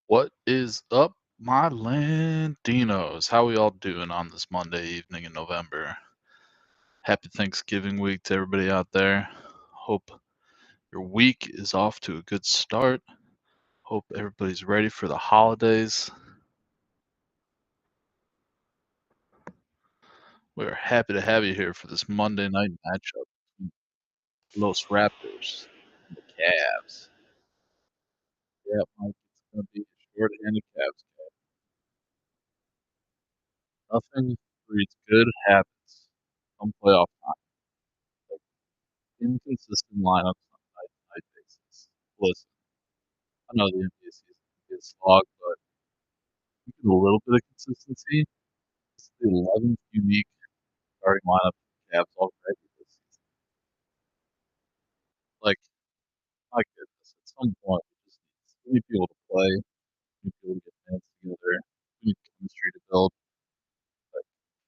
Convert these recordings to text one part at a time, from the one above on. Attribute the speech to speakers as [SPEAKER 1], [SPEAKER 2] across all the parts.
[SPEAKER 1] What is up, my Landinos? How we all doing on this Monday evening in November? Happy Thanksgiving week to everybody out there. Hope your week is off to a good start. Hope everybody's ready for the holidays. We're happy to have you here for this Monday night matchup between Los Raptors and the Cavs. Yeah, Mike, it's going to be a short-handed Cavs. Nothing breeds good habits come playoff time. Like inconsistent lineups on a night-to-night basis. Listen, I know the NBA season can be a slog, but you get a little bit of consistency. It's the 11th unique starting lineup for the Cavs already this season. Like, my goodness, at some point, we need people to play, we need people to get minutes together, we need chemistry to build. Like,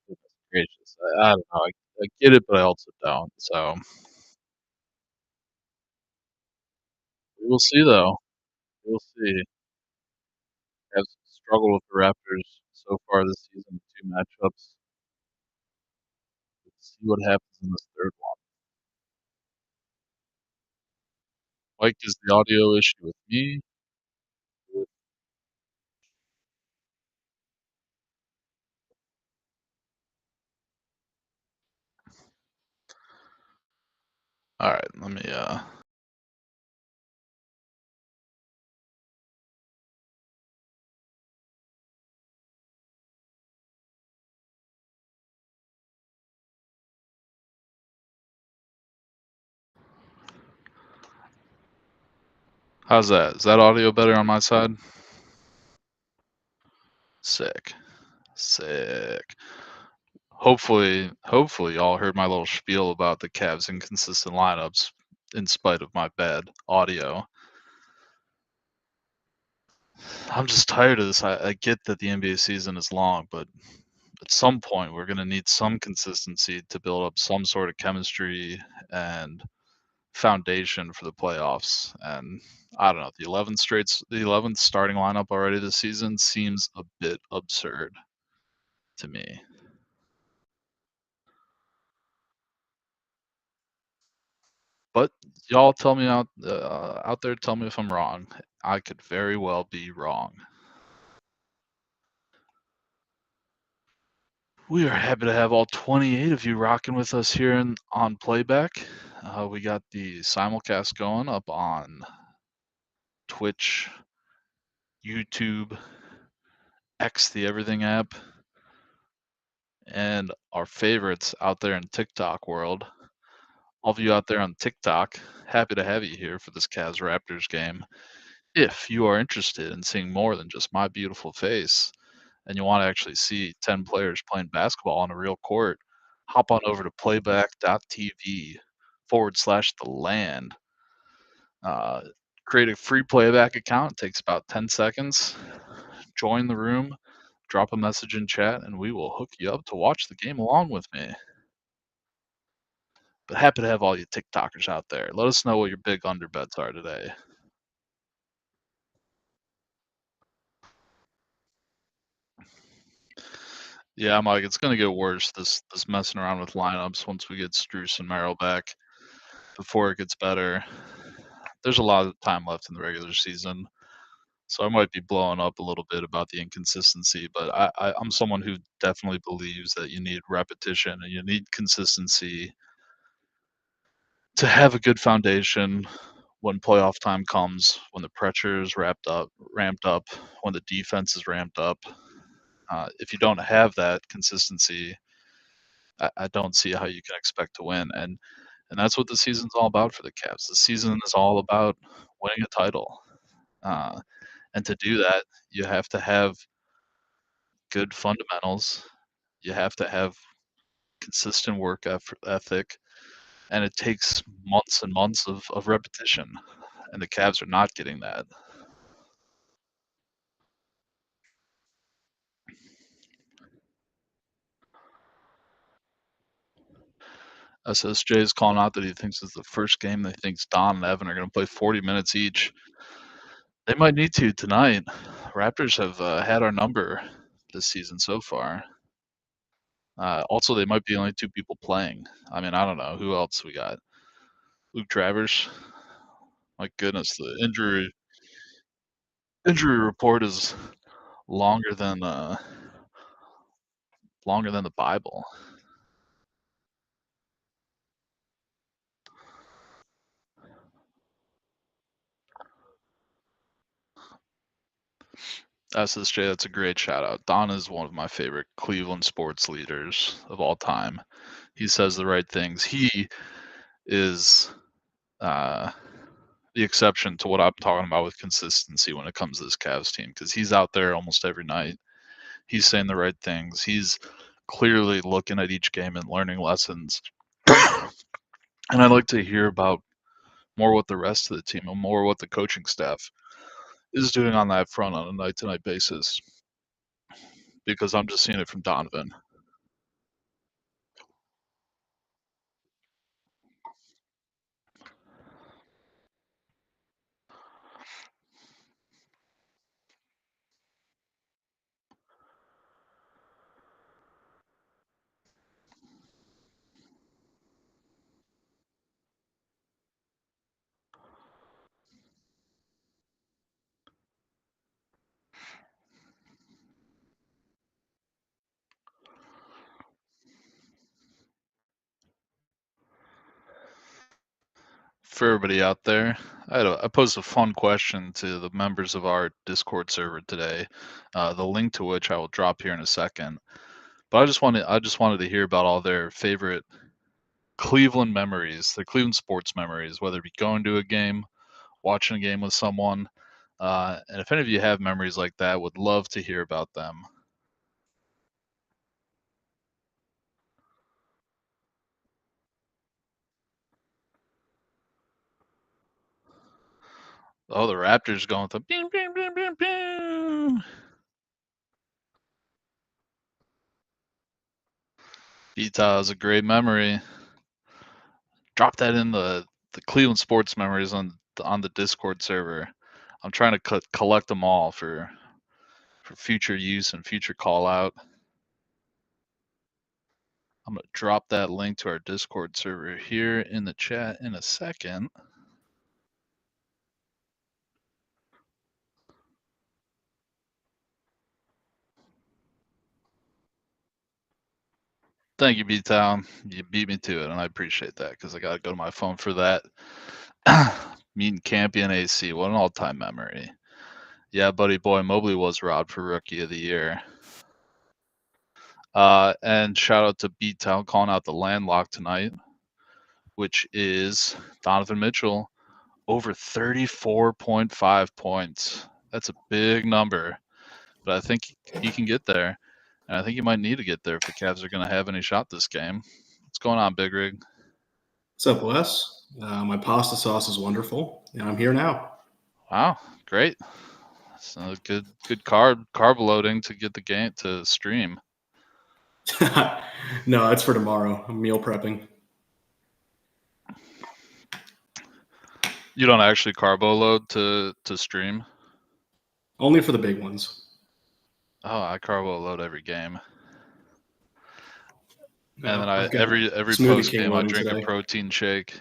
[SPEAKER 1] goodness gracious, I don't know. I get it, but I also don't. So we will see, though. We'll see. Cavs struggled with the Raptors so far this season, two matchups. Let's see what happens in this third one. Mike, is the audio issue with me? Alright, let me, how's that? Is that audio better on my side? Sick. Sick. Hopefully y'all heard my little spiel about the Cavs' inconsistent lineups in spite of my bad audio. I'm just tired of this. I get that the NBA season is long, but at some point we're gonna need some consistency to build up some sort of chemistry and foundation for the playoffs. And I don't know, the 11th starting lineup already this season seems a bit absurd to me. But y'all tell me out there, tell me if I'm wrong. I could very well be wrong. We are happy to have all 28 of you rocking with us here on playback. We got the simulcast going up on Twitch, YouTube, X, the Everything app, and our favorites out there in TikTok world. All of you out there on TikTok, happy to have you here for this Cavs Raptors game. If you are interested in seeing more than just my beautiful face and you want to actually see 10 players playing basketball on a real court, hop on over to playback.tv/the land. Uh, Create a free playback account. It takes about 10 seconds. Join the room, drop a message in chat, and we will hook you up to watch the game along with me. But happy to have all you TikTokers out there. Let us know what your big under bets are today. Yeah, Mike, it's gonna get worse, this messing around with lineups once we get Strus and Merrill back before it gets better. There's a lot of time left in the regular season, so I might be blowing up a little bit about the inconsistency, but I'm someone who definitely believes that you need repetition and you need consistency to have a good foundation when playoff time comes, when the pressure is ramped up, when the defense is ramped up. If you don't have that consistency, I don't see how you can expect to win. And that's what the season's all about for the Cavs. The season is all about winning a title. Uh, and to do that, you have to have good fundamentals. You have to have consistent ethic, and it takes months and months of repetition. And the Cavs are not getting that. SSJ is calling out that he thinks it's the first game that he thinks Don and Evan are going to play 40 minutes each. They might need to tonight. Raptors have had our number this season so far. Also, they might be the only two people playing. I mean, I don't know who else we got. Luke Travers. My goodness, the injury report is longer than the Bible. SSJ, that's a great shout out. Don is one of my favorite Cleveland sports leaders of all time. He says the right things. He is the exception to what I'm talking about with consistency when it comes to this Cavs team, because he's out there almost every night. He's saying the right things. He's clearly looking at each game and learning lessons. And I'd like to hear about more what the rest of the team and more what the coaching staff is doing on that front on a night-to-night basis, because I'm just seeing it from Donovan. For everybody out there, I posed a fun question to the members of our Discord server today, the link to which I will drop here in a second. But I just wanted to hear about all their favorite Cleveland memories, their Cleveland sports memories, whether it be going to a game, watching a game with someone. And if any of you have memories like that, would love to hear about them. Oh, the Raptors going with the bing, bing, bing, bing, bing. Utah is a great memory. Drop that in the Cleveland sports memories on the Discord server. I'm trying to collect them all for future use and future call out. I'm going to drop that link to our Discord server here in the chat in a second. Thank you, B-Town. You beat me to it, and I appreciate that because I got to go to my phone for that. Meeting Campy and AC, what an all-time memory. Yeah, buddy boy, Mobley was robbed for Rookie of the Year. And shout out to B-Town calling out the landlock tonight, which is Donovan Mitchell, over 34.5 points. That's a big number, but I think he can get there. And I think he might need to get there if the Cavs are going to have any shot this game. What's going on, Big Rig?
[SPEAKER 2] What's up, Wes? My pasta sauce is wonderful, and I'm here now.
[SPEAKER 1] Wow, great. So good carb loading to get the game to stream.
[SPEAKER 2] No, it's for tomorrow. I'm meal prepping.
[SPEAKER 1] You don't actually carbo load to stream?
[SPEAKER 2] Only for the big ones.
[SPEAKER 1] Oh, I carbo load every game.
[SPEAKER 2] No,
[SPEAKER 1] And then every
[SPEAKER 2] Smoothie
[SPEAKER 1] post
[SPEAKER 2] King
[SPEAKER 1] game I
[SPEAKER 2] loading
[SPEAKER 1] drink
[SPEAKER 2] today.
[SPEAKER 1] a protein shake.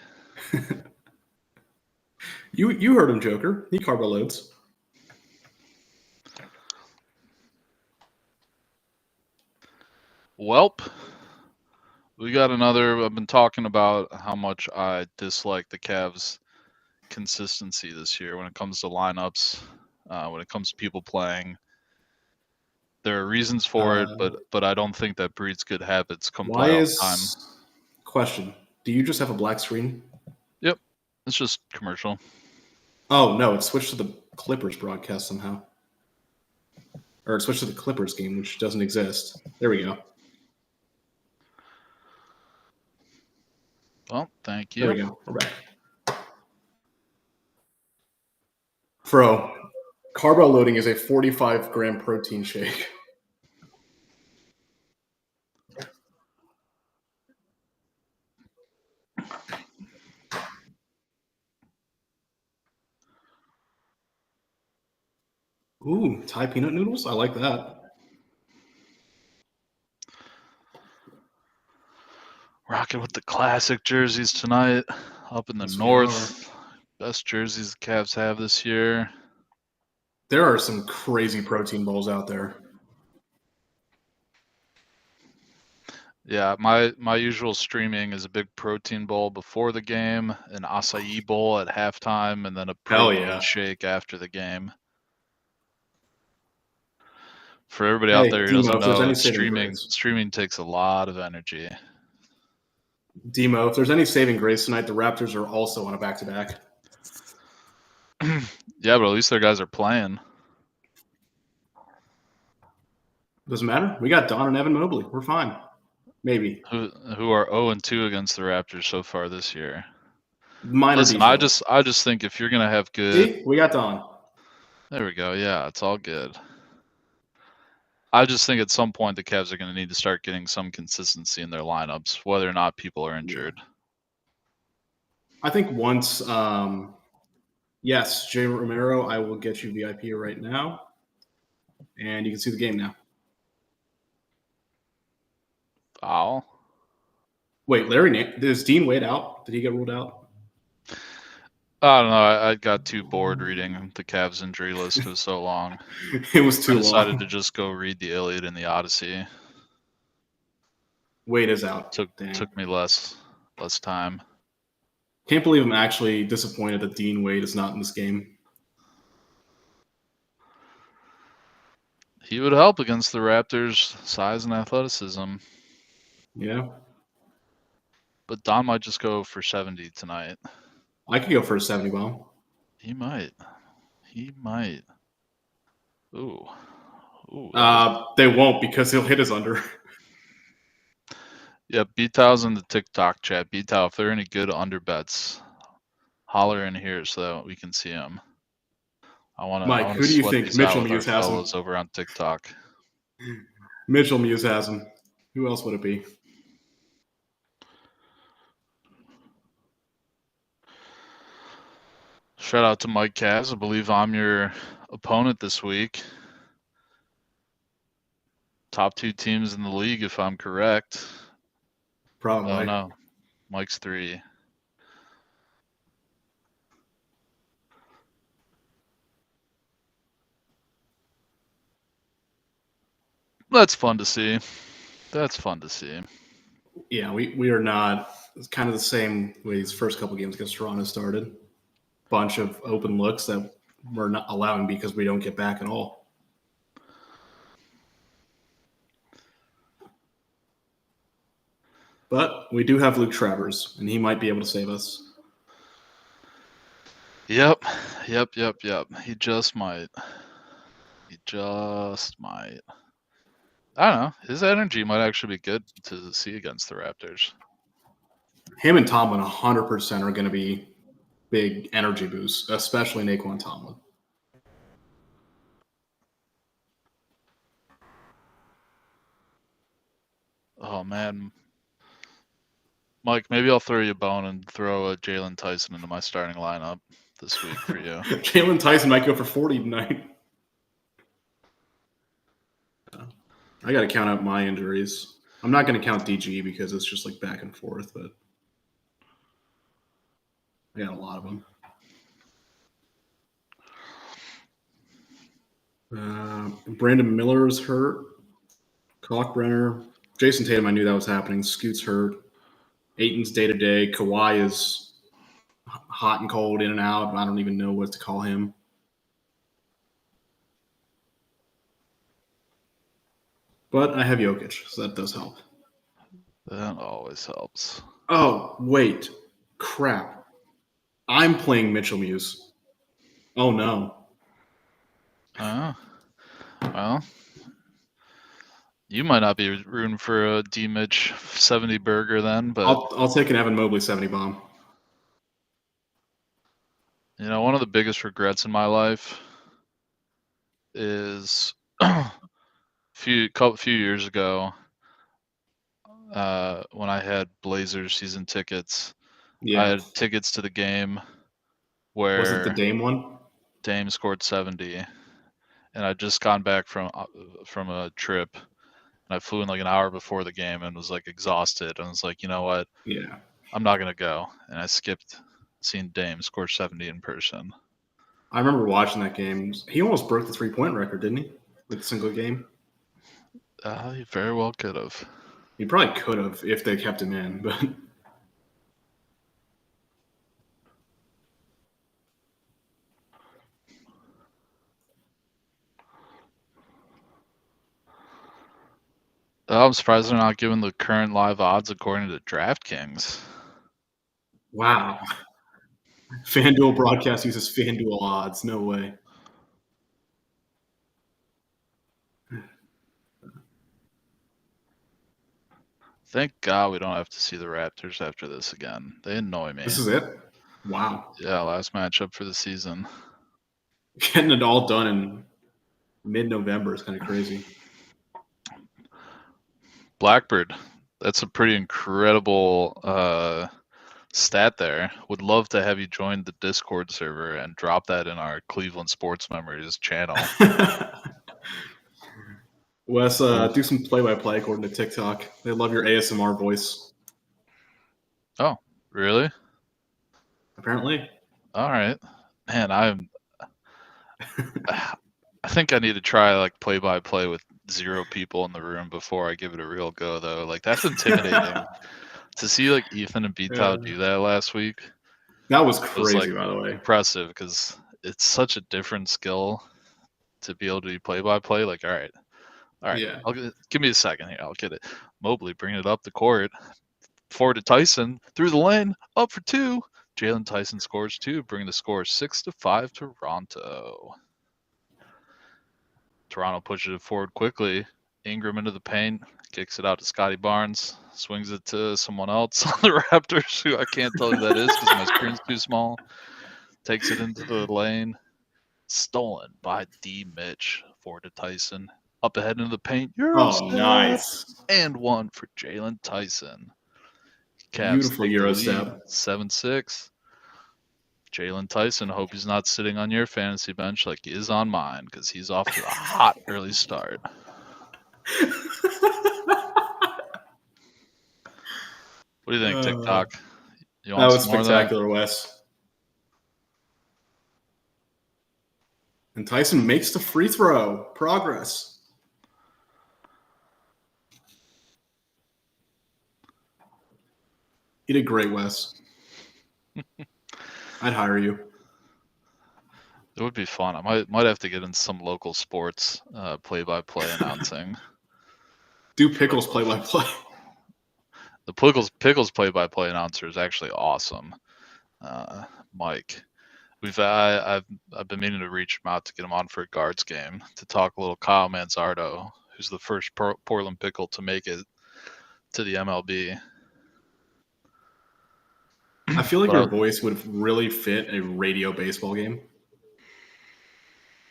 [SPEAKER 2] You heard him, Joker. He carbo loads.
[SPEAKER 1] Welp, we got another. I've been talking about how much I dislike the Cavs' consistency this year when it comes to lineups, when it comes to people playing. There are reasons for it, but I don't think that breeds good habits come playoff time.
[SPEAKER 2] Question, do you just have a black screen?
[SPEAKER 1] Yep, it's just commercial.
[SPEAKER 2] Oh, no, it switched to the Clippers broadcast somehow. Or it switched to the Clippers game, which doesn't exist. There we go.
[SPEAKER 1] Well, thank you.
[SPEAKER 2] There we go. We're back. Bro, carbo loading is a 45-gram protein shake. Ooh, Thai peanut noodles? I like that.
[SPEAKER 1] Rocking with the classic jerseys tonight. Up in the
[SPEAKER 2] Yes, we are.
[SPEAKER 1] north. Best jerseys the Cavs have this year.
[SPEAKER 2] There are some crazy protein bowls out there.
[SPEAKER 1] Yeah, my usual streaming is a big protein bowl before the game, an acai bowl at halftime, and then a
[SPEAKER 2] Hell
[SPEAKER 1] protein
[SPEAKER 2] yeah.
[SPEAKER 1] shake after the game. For everybody out
[SPEAKER 2] Hey,
[SPEAKER 1] there who
[SPEAKER 2] Demo,
[SPEAKER 1] doesn't
[SPEAKER 2] if there's
[SPEAKER 1] know,
[SPEAKER 2] any saving grace.
[SPEAKER 1] streaming takes a lot of energy.
[SPEAKER 2] Demo, if there's any saving grace tonight, the Raptors are also on a back-to-back.
[SPEAKER 1] Yeah, but at least their guys are playing.
[SPEAKER 2] Doesn't matter. We got Don and Evan Mobley. We're fine. Maybe.
[SPEAKER 1] Who are 0-2 against the Raptors so far this year.
[SPEAKER 2] Minor
[SPEAKER 1] Listen,
[SPEAKER 2] details.
[SPEAKER 1] I just think if you're gonna have good,
[SPEAKER 2] See, we got Don.
[SPEAKER 1] there we go. Yeah, it's all good. I just think at some point the Cavs are going to need to start getting some consistency in their lineups, whether or not people are injured.
[SPEAKER 2] Yeah. I think once, yes, Jay Romero, I will get you VIP right now, and you can see the game now.
[SPEAKER 1] Foul.
[SPEAKER 2] Wait, Larry, is Dean Wade out? Did he get ruled out?
[SPEAKER 1] I don't know. I got too bored reading the Cavs injury list. It was so long.
[SPEAKER 2] It was too
[SPEAKER 1] I decided
[SPEAKER 2] long.
[SPEAKER 1] to just go read the Iliad and the Odyssey.
[SPEAKER 2] Wade is out.
[SPEAKER 1] Took me less time.
[SPEAKER 2] Can't believe I'm actually disappointed that Dean Wade is not in this game.
[SPEAKER 1] He would help against the Raptors' size and athleticism.
[SPEAKER 2] Yeah.
[SPEAKER 1] But Don might just go for 70 tonight.
[SPEAKER 2] I could go for a 70 bomb.
[SPEAKER 1] He might. Ooh.
[SPEAKER 2] They won't because he'll hit his under.
[SPEAKER 1] Yeah, B-Tow's in the TikTok chat. B-Tow, if there are any good under bets, holler in here so that we can see them.
[SPEAKER 2] Mike, who do you think? Mitchell Muse has him.
[SPEAKER 1] Over on TikTok.
[SPEAKER 2] Mitchell Muse has him. Who else would it be?
[SPEAKER 1] Shout out to Mike Cavs. I believe I'm your opponent this week. Top 2 teams in the league, if I'm correct.
[SPEAKER 2] Probably.
[SPEAKER 1] Oh, no. Mike's 3. That's fun to see.
[SPEAKER 2] Yeah, we are not. It's kind of the same way these first couple games against Toronto started. Bunch of open looks that we're not allowing because we don't get back at all. But we do have Luke Travers, and he might be able to save us.
[SPEAKER 1] Yep. He just might. I don't know. His energy might actually be good to see against the Raptors.
[SPEAKER 2] Him and Tomlin 100% are going to be big energy boosts, especially Naquan Tomlin.
[SPEAKER 1] Oh, man. Mike, maybe I'll throw you a bone and throw a Jalen Tyson into my starting lineup this week for you.
[SPEAKER 2] Jalen Tyson might go for 40 tonight. I got to count out my injuries. I'm not going to count DG because it's just like back and forth, but I got a lot of them. Brandon Miller is hurt. Kalkbrenner. Jason Tatum, I knew that was happening. Scoot's hurt. Aiton's day-to-day. Kawhi is hot and cold, in and out. I don't even know what to call him. But I have Jokic, so that does help.
[SPEAKER 1] That always helps.
[SPEAKER 2] Oh, wait. Crap. I'm playing Mitchell Muse. Oh, no.
[SPEAKER 1] Well, you might not be rooting for a D-Mitch 70 burger then, but
[SPEAKER 2] I'll take an Evan Mobley 70 bomb.
[SPEAKER 1] You know, one of the biggest regrets in my life is a few years ago when I had Blazers season tickets.
[SPEAKER 2] Yeah.
[SPEAKER 1] I had tickets to the game where
[SPEAKER 2] was it the Dame one?
[SPEAKER 1] Dame scored 70, and I'd just gone back from a trip, and I flew in like an hour before the game and was like exhausted, and was like, you know what,
[SPEAKER 2] Yeah.
[SPEAKER 1] I'm not gonna go, and I skipped seeing Dame score 70 in person.
[SPEAKER 2] I remember watching that game. He almost broke the 3-point record, didn't he? With a single game.
[SPEAKER 1] He very well could have.
[SPEAKER 2] He probably could have if they kept him in, but
[SPEAKER 1] I'm surprised they're not giving the current live odds according to DraftKings.
[SPEAKER 2] wow. FanDuel broadcast uses FanDuel odds. No way.
[SPEAKER 1] Thank God we don't have to see the Raptors after this again. They annoy me.
[SPEAKER 2] This is it? Wow.
[SPEAKER 1] Yeah, last matchup for the season.
[SPEAKER 2] Getting it all done in mid-November is kind of crazy.
[SPEAKER 1] Blackbird, that's a pretty incredible stat there. Would love to have you join the Discord server and drop that in our Cleveland Sports Memories channel.
[SPEAKER 2] Wes, do some play-by-play according to TikTok. They love your ASMR voice.
[SPEAKER 1] Oh, really?
[SPEAKER 2] Apparently.
[SPEAKER 1] All right. Man, I think I need to try like play-by-play with 0 people in the room before I give it a real go, though. Like, that's intimidating. To see like Ethan and Beatow do that last week.
[SPEAKER 2] That was
[SPEAKER 1] It was
[SPEAKER 2] crazy,
[SPEAKER 1] like
[SPEAKER 2] by the way.
[SPEAKER 1] impressive because it's such a different skill to be able to do play-by-play. Like, all right,
[SPEAKER 2] Yeah.
[SPEAKER 1] give me a second here. I'll get it. Mobley bringing it up the court, forward to Tyson through the lane, up for 2. Jalen Tyson scores 2, bringing the score 6-5 Toronto. Toronto pushes it forward quickly. Ingram into the paint, kicks it out to Scotty Barnes, swings it to someone else on the Raptors, who I can't tell who that is because my screen's too small. Takes it into the lane. Stolen by D. Mitch. Forward to Tyson. Up ahead into the paint.
[SPEAKER 2] Oh, nice.
[SPEAKER 1] And 1 for Jalen Tyson. Cavs
[SPEAKER 2] Beautiful
[SPEAKER 1] take
[SPEAKER 2] Euro
[SPEAKER 1] the lead,
[SPEAKER 2] step.
[SPEAKER 1] 7-6. Jalen Tyson, hope he's not sitting on your fantasy bench like he is on mine because he's off to a hot early start. What do you think, TikTok? You want
[SPEAKER 2] That was
[SPEAKER 1] some more
[SPEAKER 2] spectacular, Wes. And Tyson makes the free throw. Progress. You did great, Wes. I'd hire you.
[SPEAKER 1] It would be fun. I might have to get in some local sports play-by-play announcing.
[SPEAKER 2] Do Pickles play-by-play.
[SPEAKER 1] The Pickles play-by-play announcer is actually awesome. Mike, I've been meaning to reach him out to get him on for a Guards game to talk a little Kyle Manzardo, who's the first Portland Pickle to make it to the MLB.
[SPEAKER 2] I feel like your voice would really fit a radio baseball game.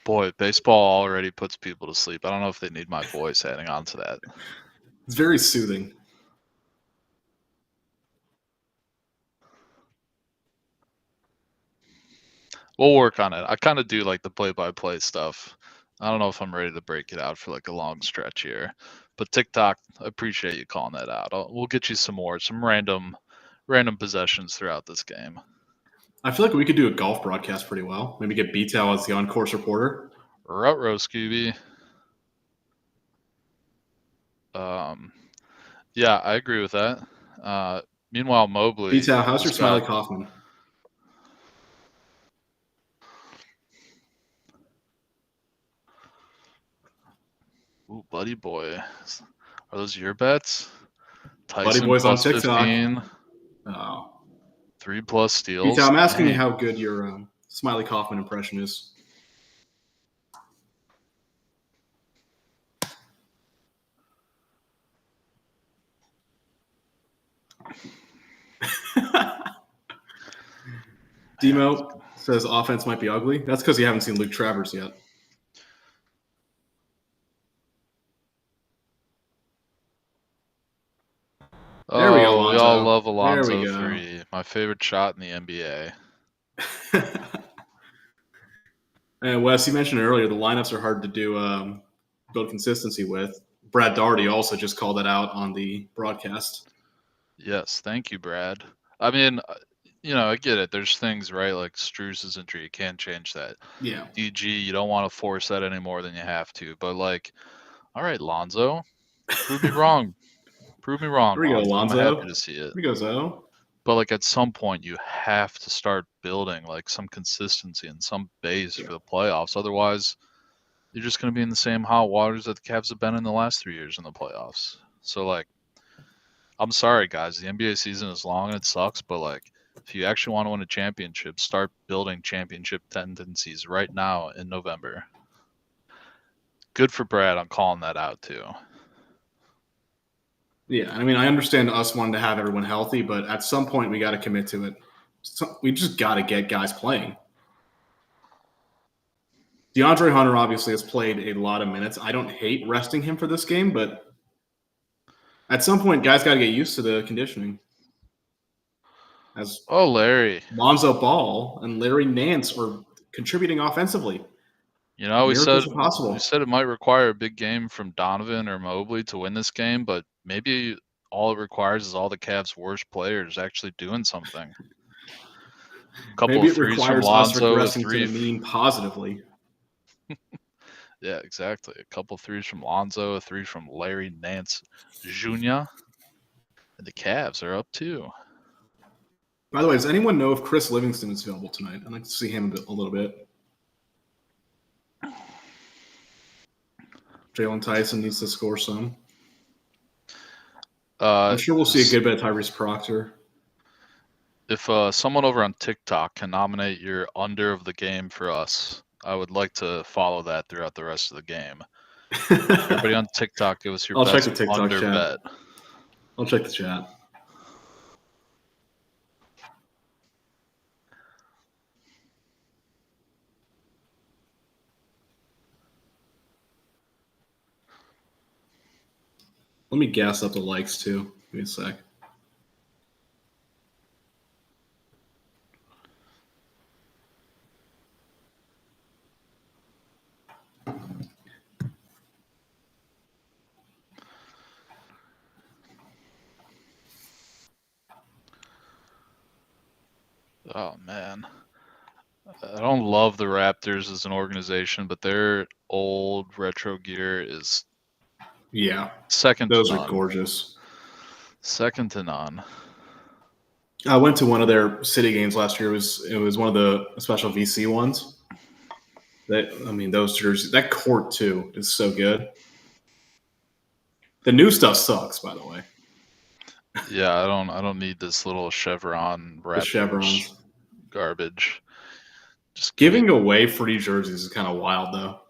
[SPEAKER 1] Boy, baseball already puts people to sleep. I don't know if they need my voice adding on to that.
[SPEAKER 2] It's very soothing.
[SPEAKER 1] We'll work on it. I kind of do like the play-by-play stuff. I don't know if I'm ready to break it out for like a long stretch here. But TikTok, I appreciate you calling that out. We'll get you some random possessions throughout this game.
[SPEAKER 2] I feel like we could do a golf broadcast pretty well. Maybe get Beatow as the on-course reporter.
[SPEAKER 1] Ruh-roh, Scooby. Yeah, I agree with that. Meanwhile, Mobley.
[SPEAKER 2] Beatow, how's your Smiley Kaufman?
[SPEAKER 1] Ooh, Buddy Boy. Are those your bets? Tyson
[SPEAKER 2] Buddy Boy's on
[SPEAKER 1] plus
[SPEAKER 2] TikTok.
[SPEAKER 1] 15.
[SPEAKER 2] Oh.
[SPEAKER 1] 3+ steals.
[SPEAKER 2] Beatow, I'm asking you how good your Smiley Kaufman impression is. Demo says offense might be ugly. That's because you haven't seen Luke Travers yet. There we go, Alonzo.
[SPEAKER 1] We all love Alonzo
[SPEAKER 2] There we go.
[SPEAKER 1] 3. My favorite shot in the NBA.
[SPEAKER 2] And Wes, you mentioned earlier the lineups are hard to build consistency with. Brad Daugherty also just called that out on the broadcast.
[SPEAKER 1] Yes, thank you, Brad. I mean, I get it. There's things, right, like Struz's injury. You can't change that.
[SPEAKER 2] Yeah.
[SPEAKER 1] DG, you don't want to force that any more than you have to. But, like, all right, Lonzo, prove me wrong. Prove me wrong,
[SPEAKER 2] There we go,
[SPEAKER 1] Lonzo. I'm
[SPEAKER 2] Lonzo.
[SPEAKER 1] happy to see it.
[SPEAKER 2] There we go, Zo.
[SPEAKER 1] But, like, at some point, you have to start building, like, some consistency and some base
[SPEAKER 2] Yeah.
[SPEAKER 1] for the playoffs. Otherwise, you're just going to be in the same hot waters that the Cavs have been in the last 3 years in the playoffs. So, like, I'm sorry, guys. The NBA season is long and it sucks, but, like, if you actually want to win a championship, start building championship tendencies right now in November. Good for Brad on calling that out, too.
[SPEAKER 2] Yeah, I mean, I understand us wanting to have everyone healthy, but at some point we got to commit to it. We just got to get guys playing. DeAndre Hunter obviously has played a lot of minutes. I don't hate resting him for this game, but at some point, guys got to get used to the conditioning. As
[SPEAKER 1] Oh, Larry.
[SPEAKER 2] Lonzo Ball and Larry Nance are contributing offensively.
[SPEAKER 1] You know, we said
[SPEAKER 2] Miracles are possible.
[SPEAKER 1] it might require a big game from Donovan or Mobley to win this game, but maybe all it requires is all the Cavs' worst players actually doing something. A couple
[SPEAKER 2] Maybe
[SPEAKER 1] of
[SPEAKER 2] it
[SPEAKER 1] threes from
[SPEAKER 2] requires us
[SPEAKER 1] Lonzo, a
[SPEAKER 2] regressing to
[SPEAKER 1] three.
[SPEAKER 2] the mean positively.
[SPEAKER 1] Yeah, exactly. A couple threes from Lonzo, a three from Larry Nance Jr. And the Cavs are up too.
[SPEAKER 2] By the way, does anyone know if Chris Livingston is available tonight? I'd like to see him a little bit. Jalen Tyson needs to score some. I'm sure we'll see a good bit of Tyrese Proctor.
[SPEAKER 1] If someone over on TikTok can nominate your under of the game for us, I would like to follow that throughout the rest of the game. Everybody on TikTok, give us your
[SPEAKER 2] I'll check
[SPEAKER 1] best
[SPEAKER 2] the TikTok
[SPEAKER 1] under
[SPEAKER 2] chat.
[SPEAKER 1] bet.
[SPEAKER 2] I'll check the chat. Let me gas up the likes too. Give me a sec.
[SPEAKER 1] Oh man, I don't love the Raptors as an organization, but their old retro gear is second to
[SPEAKER 2] those are
[SPEAKER 1] none.
[SPEAKER 2] gorgeous.
[SPEAKER 1] Second to none.
[SPEAKER 2] I went to one of their city games last year. It was one of the special VC ones. Those jerseys, that court too is so good. The new stuff sucks, by the way.
[SPEAKER 1] Yeah, I don't need this little chevron
[SPEAKER 2] The
[SPEAKER 1] Raptors
[SPEAKER 2] chevrons.
[SPEAKER 1] garbage. Just
[SPEAKER 2] Giving away free jerseys is kind of wild, though.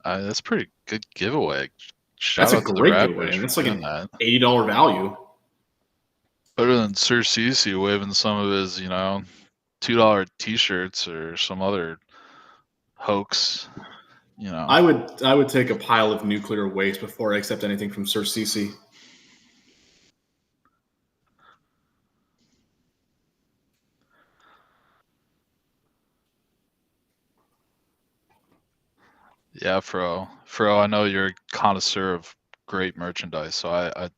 [SPEAKER 1] that's a pretty good giveaway.
[SPEAKER 2] That's
[SPEAKER 1] Shout
[SPEAKER 2] a
[SPEAKER 1] out to the
[SPEAKER 2] great
[SPEAKER 1] Raptors
[SPEAKER 2] giveaway, and
[SPEAKER 1] for
[SPEAKER 2] that's like
[SPEAKER 1] doing
[SPEAKER 2] an
[SPEAKER 1] that.
[SPEAKER 2] $80 value.
[SPEAKER 1] Better than Sir Cece waving some of his, $2 T-shirts or some other hoax.
[SPEAKER 2] I would take a pile of nuclear waste before I accept anything from Sir Cece.
[SPEAKER 1] Yeah, Fro. I know you're a connoisseur of great merchandise, so I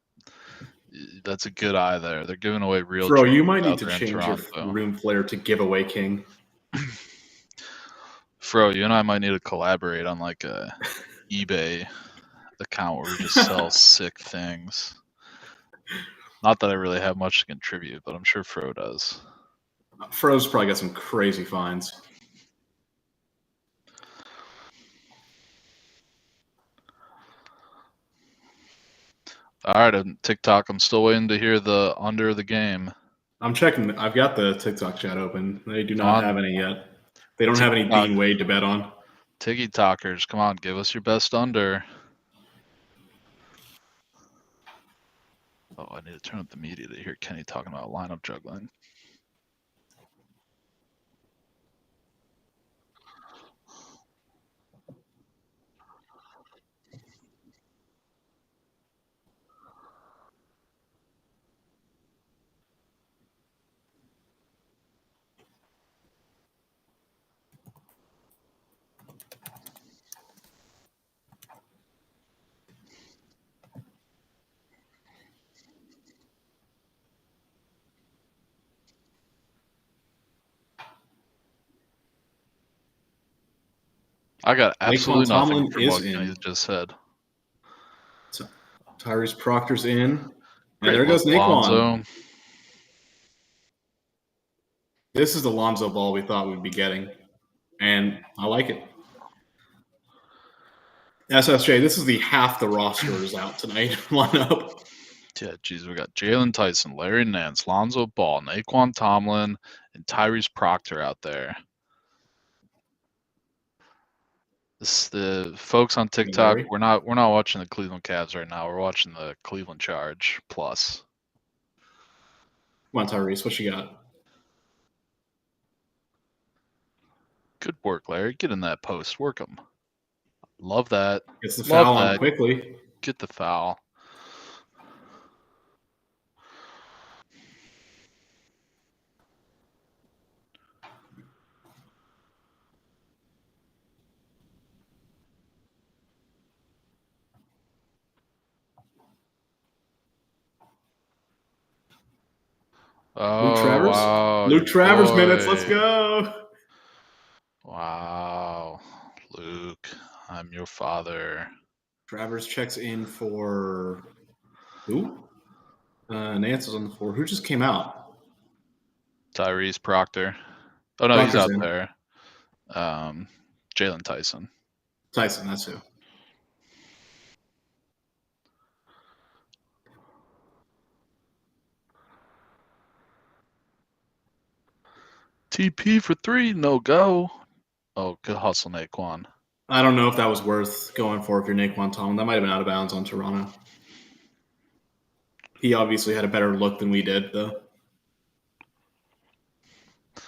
[SPEAKER 1] that's a good eye there. They're giving away real
[SPEAKER 2] Bro, you
[SPEAKER 1] jerseys
[SPEAKER 2] might need
[SPEAKER 1] out
[SPEAKER 2] to
[SPEAKER 1] there in
[SPEAKER 2] change your
[SPEAKER 1] Toronto.
[SPEAKER 2] room flair to Giveaway King.
[SPEAKER 1] Fro, you and I might need to collaborate on like a eBay account where we just sell sick things. Not that I really have much to contribute, but I'm sure Fro does.
[SPEAKER 2] Fro's probably got some crazy finds.
[SPEAKER 1] All right, on TikTok, I'm still waiting to hear the under the game.
[SPEAKER 2] I'm checking. I've got the TikTok chat open. They do not have any yet. They don't have any Dean Wade to bet on.
[SPEAKER 1] Tiggy Talkers, come on, give us your best under. Oh, I need to turn up the media to hear Kenny talking about lineup juggling. I got
[SPEAKER 2] Naquan
[SPEAKER 1] absolutely nothing
[SPEAKER 2] Tomlin
[SPEAKER 1] from
[SPEAKER 2] is
[SPEAKER 1] what
[SPEAKER 2] in.
[SPEAKER 1] Kenny just said.
[SPEAKER 2] Tyrese Proctor's in. And
[SPEAKER 1] Great
[SPEAKER 2] there
[SPEAKER 1] look,
[SPEAKER 2] goes Naquan.
[SPEAKER 1] Lonzo.
[SPEAKER 2] This is the Lonzo ball we thought we'd be getting. And I like it. SSJ, this is the half the roster is out tonight lineup.
[SPEAKER 1] Yeah, geez, we got Jalen Tyson, Larry Nance, Lonzo Ball, Naquan Tomlin, and Tyrese Proctor out there. The folks on TikTok,
[SPEAKER 2] Larry.
[SPEAKER 1] we're not watching the Cleveland Cavs right now. We're watching the Cleveland Charge Plus.
[SPEAKER 2] Come on, Tyrese, what you got?
[SPEAKER 1] Good work, Larry. Get in that post. Work them. Love that.
[SPEAKER 2] Gets the
[SPEAKER 1] Love
[SPEAKER 2] foul on
[SPEAKER 1] that.
[SPEAKER 2] quickly.
[SPEAKER 1] Get the foul. Oh,
[SPEAKER 2] Luke Travers.
[SPEAKER 1] wow.
[SPEAKER 2] Luke
[SPEAKER 1] Your
[SPEAKER 2] Travers minutes. Let's
[SPEAKER 1] boy.
[SPEAKER 2] go.
[SPEAKER 1] Wow. Luke, I'm your father.
[SPEAKER 2] Travers checks in for who? Nance is on the floor. Who just came out?
[SPEAKER 1] Tyrese Proctor. Oh, no, he's
[SPEAKER 2] Proctor's
[SPEAKER 1] out
[SPEAKER 2] in.
[SPEAKER 1] there. Jalen Tyson.
[SPEAKER 2] Tyson, that's who.
[SPEAKER 1] TP for 3, no go. Oh, good hustle, Naquan.
[SPEAKER 2] I don't know if that was worth going for if you're Naquan Tomlin. That might have been out of bounds on Toronto. He obviously had a better look than we did, though.
[SPEAKER 1] I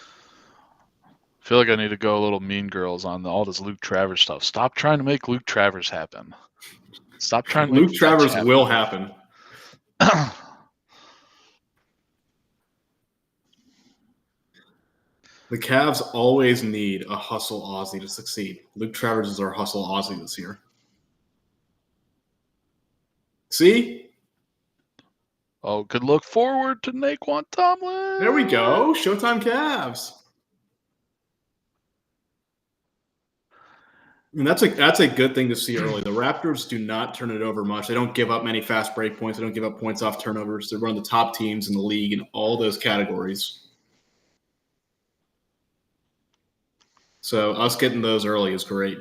[SPEAKER 1] feel like I need to go a little Mean Girls on all this Luke Travers stuff. Stop trying to make Luke Travers happen. Stop trying to make
[SPEAKER 2] Luke Travers will happen. The Cavs always need a hustle Aussie to succeed. Luke Travers is our hustle Aussie this year. See?
[SPEAKER 1] Oh, good look forward to Naquan Tomlin.
[SPEAKER 2] There we go. Showtime Cavs. And that's a good thing to see early. The Raptors do not turn it over much. They don't give up many fast break points. They don't give up points off turnovers. They're one of the top teams in the league in all those categories. So us getting those early is great.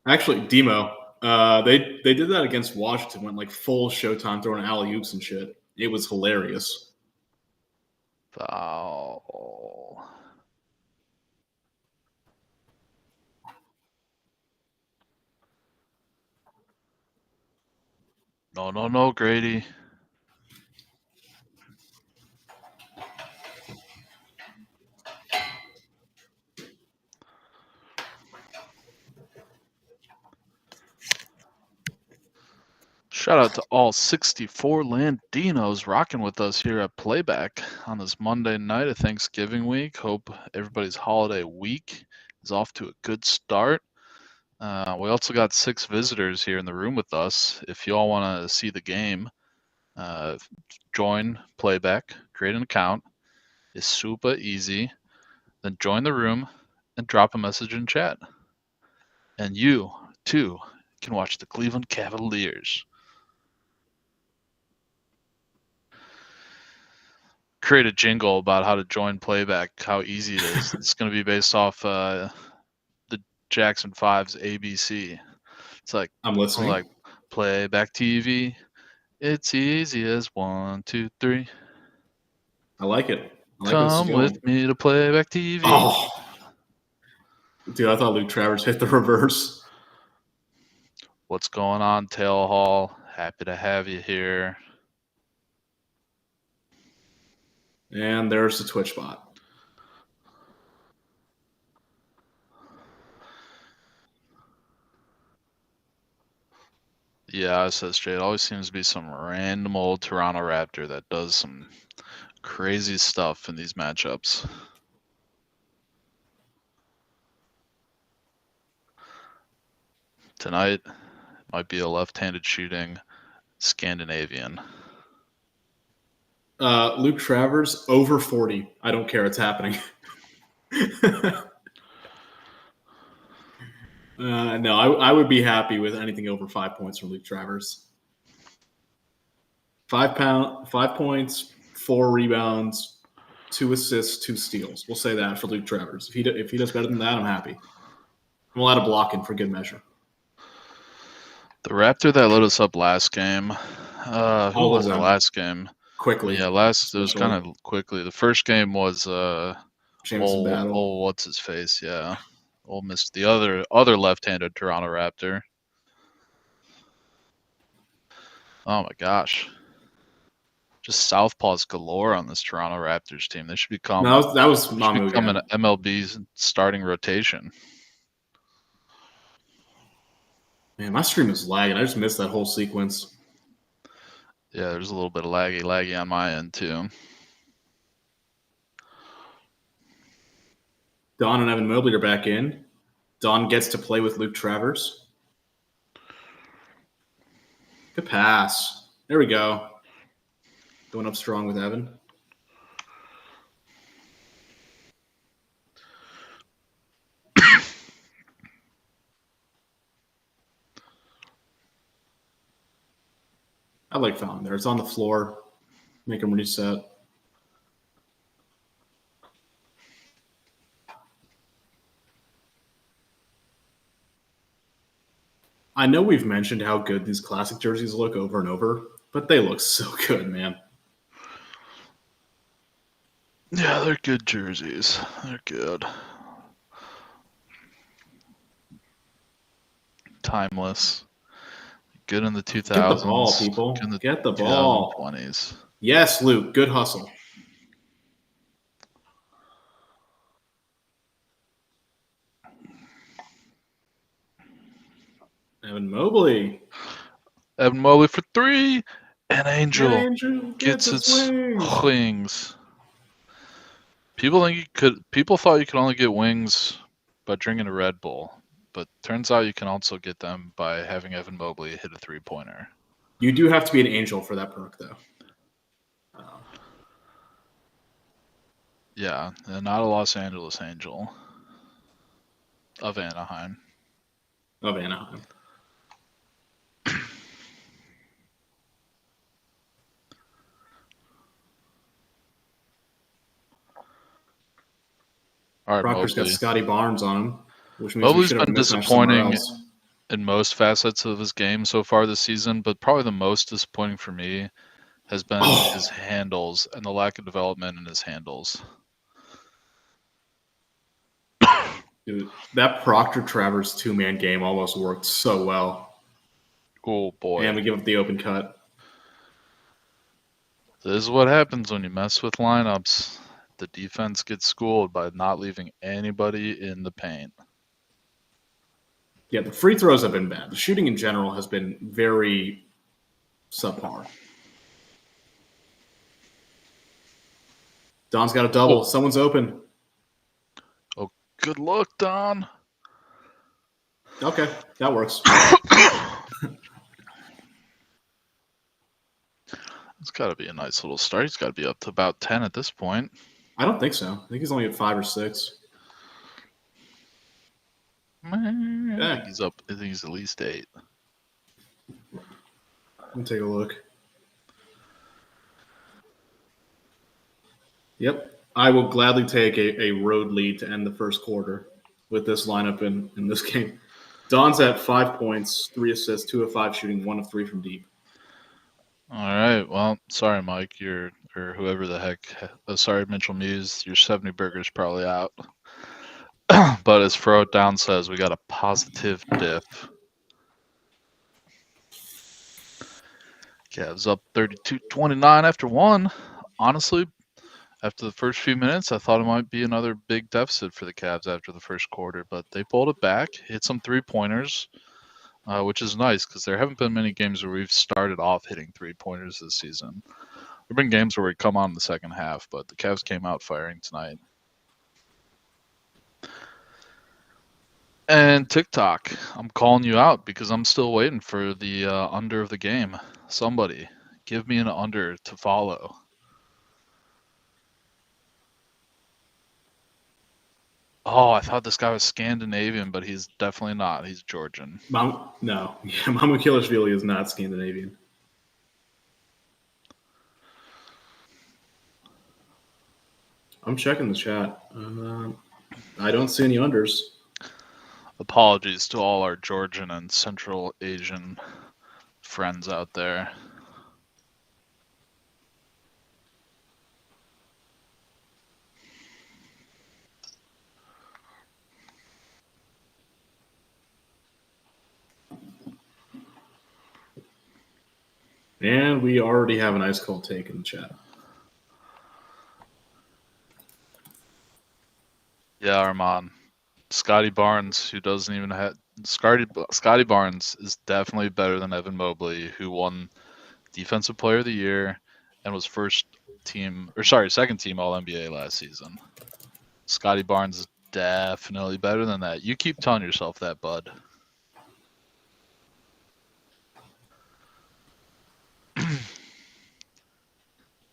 [SPEAKER 2] Actually, Demo, they did that against Washington. Went like full Showtime, throwing alley oops and shit. It was hilarious.
[SPEAKER 1] Foul. No, Grady. Shout out to all 64 Landinos rocking with us here at Playback on this Monday night of Thanksgiving week. Hope everybody's holiday week is off to a good start. We also got 6 visitors here in the room with us. If you all want to see the game, join Playback, create an account. It's super easy. Then join the room and drop a message in chat. And you, too, can watch the Cleveland Cavaliers. Create a jingle about how to join Playback, how easy it is. It's going to be based off the Jackson 5's ABC. It's like,
[SPEAKER 2] I'm listening.
[SPEAKER 1] Like Playback TV. It's easy as 1, 2, 3.
[SPEAKER 2] I like it.
[SPEAKER 1] Come with me to Playback TV.
[SPEAKER 2] Oh, dude, I thought Luke Travers hit the reverse.
[SPEAKER 1] What's going on, Tail Hall? Happy to have you here.
[SPEAKER 2] And there's the Twitch bot.
[SPEAKER 1] Yeah, SSJ. It always seems to be some random old Toronto Raptor that does some crazy stuff in these matchups. Tonight might be a left-handed shooting Scandinavian.
[SPEAKER 2] Luke Travers, over 40. I don't care. It's happening. No, I would be happy with anything over 5 points from Luke Travers. 5 points, 4 rebounds, 2 assists, 2 steals. We'll say that for Luke Travers. If he does better than that, I'm happy. I'm allowed to block him for good measure.
[SPEAKER 1] The Raptor that lit us up last game. Who was it last game?
[SPEAKER 2] Quickly.
[SPEAKER 1] Yeah, it was kind of quickly. The first game was
[SPEAKER 2] Jameson Battle.
[SPEAKER 1] what's his face? Yeah. Ole Miss, the other left-handed Toronto Raptor. Oh my gosh. Just southpaws galore on this Toronto Raptors team. They should become
[SPEAKER 2] an
[SPEAKER 1] MLB's starting rotation.
[SPEAKER 2] Man, my stream is lagging. I just missed that whole sequence.
[SPEAKER 1] Yeah, there's a little bit of laggy on my end too.
[SPEAKER 2] Don and Evan Mobley are back in. Don gets to play with Luke Travers. Good pass. There we go. Going up strong with Evan. I like fouling there. It's on the floor. Make him reset. I know we've mentioned how good these classic jerseys look over and over, but they look so good, man.
[SPEAKER 1] Yeah, they're good jerseys. They're good. Timeless. Good in the 2000s.
[SPEAKER 2] Get the ball, people. Get the ball.
[SPEAKER 1] 2020s.
[SPEAKER 2] Yes, Luke. Good hustle. Evan Mobley.
[SPEAKER 1] Evan Mobley for 3. And Angel
[SPEAKER 2] gets its
[SPEAKER 1] wings. People thought you could only get wings by drinking a Red Bull, but turns out you can also get them by having Evan Mobley hit a 3-pointer.
[SPEAKER 2] You do have to be an angel for that perk, though.
[SPEAKER 1] Yeah, and not a Los Angeles Angel. Of Anaheim.
[SPEAKER 2] Of Anaheim.
[SPEAKER 1] All right,
[SPEAKER 2] Proctor's got Scotty Barnes on him, which means
[SPEAKER 1] Mobley's been disappointing in most facets of his game so far this season, but probably the most disappointing for me has been his handles and the lack of development in his handles.
[SPEAKER 2] Dude, that Proctor-Travers two-man game almost worked so well.
[SPEAKER 1] Oh, boy.
[SPEAKER 2] And we give up the open cut.
[SPEAKER 1] This is what happens when you mess with lineups. The defense gets schooled by not leaving anybody in the paint.
[SPEAKER 2] Yeah, the free throws have been bad. The shooting in general has been very subpar. Don's got a double. Someone's open.
[SPEAKER 1] Oh, good luck, Don.
[SPEAKER 2] Okay, that works.
[SPEAKER 1] It's got to be a nice little start. He's got to be up to about 10 at this point.
[SPEAKER 2] I don't think so. I think he's only at 5 or 6.
[SPEAKER 1] I think he's up. I think he's at least 8.
[SPEAKER 2] Let me take a look. Yep. I will gladly take a road lead to end the first quarter with this lineup in this game. Don's at 5 points, 3 assists, 2 of 5 shooting, 1 of 3 from deep.
[SPEAKER 1] All right. Well, sorry, Mike. Or whoever the heck. Sorry, Mitchell Muse. Your 70 burger's probably out. But as Fro Down says, we got a positive diff. Cavs up 32-29 after 1. Honestly, after the first few minutes, I thought it might be another big deficit for the Cavs after the first quarter, but they pulled it back, hit some 3-pointers. Which is nice because there haven't been many games where we've started off hitting 3-pointers this season. There have been games where we come on in the second half, but the Cavs came out firing tonight. And TikTok, I'm calling you out because I'm still waiting for the under of the game. Somebody, give me an under to follow. Oh, I thought this guy was Scandinavian, but he's definitely not. He's Georgian.
[SPEAKER 2] No, yeah, Mamukilashvili is not Scandinavian. I'm checking the chat. I don't see any unders.
[SPEAKER 1] Apologies to all our Georgian and Central Asian friends out there.
[SPEAKER 2] And we already have an ice cold take in the chat.
[SPEAKER 1] Yeah, Armand. Scotty Barnes, who doesn't even have Scotty Barnes is definitely better than Evan Mobley, who won Defensive Player of the Year and was second team All NBA last season. Scotty Barnes is definitely better than that. You keep telling yourself that, bud.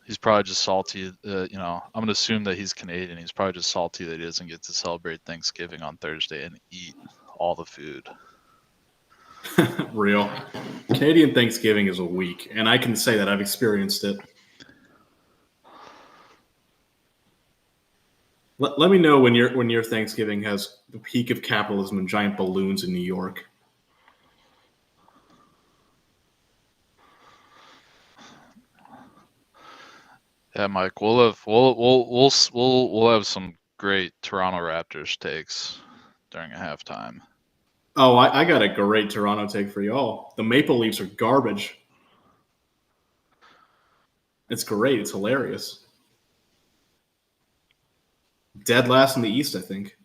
[SPEAKER 1] He's probably just salty. I'm going to assume that he's Canadian. He's probably just salty that he doesn't get to celebrate Thanksgiving on Thursday and eat all the food.
[SPEAKER 2] Real. Canadian Thanksgiving is a week, and I can say that I've experienced it. Let me know when your Thanksgiving has the peak of capitalism and giant balloons in New York.
[SPEAKER 1] Yeah, Mike, we'll have some great Toronto Raptors takes during a halftime.
[SPEAKER 2] Oh, I got a great Toronto take for y'all. The Maple Leafs are garbage. It's great. It's hilarious. Dead last in the East, I think.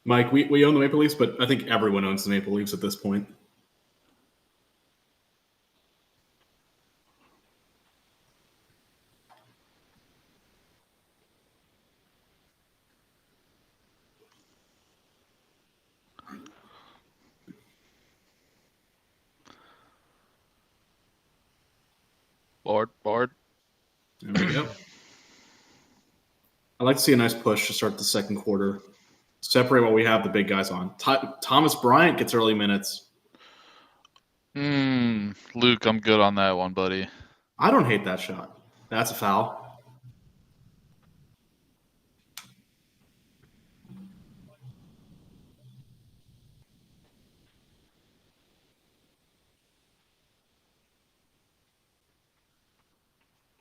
[SPEAKER 2] Mike, we own the Maple Leafs, but I think everyone owns the Maple Leafs at this point.
[SPEAKER 1] Board.
[SPEAKER 2] There we go. I'd like to see a nice push to start the second quarter. Separate what we have the big guys on. Thomas Bryant gets early minutes.
[SPEAKER 1] Luke, I'm good on that one, buddy.
[SPEAKER 2] I don't hate that shot. That's a foul.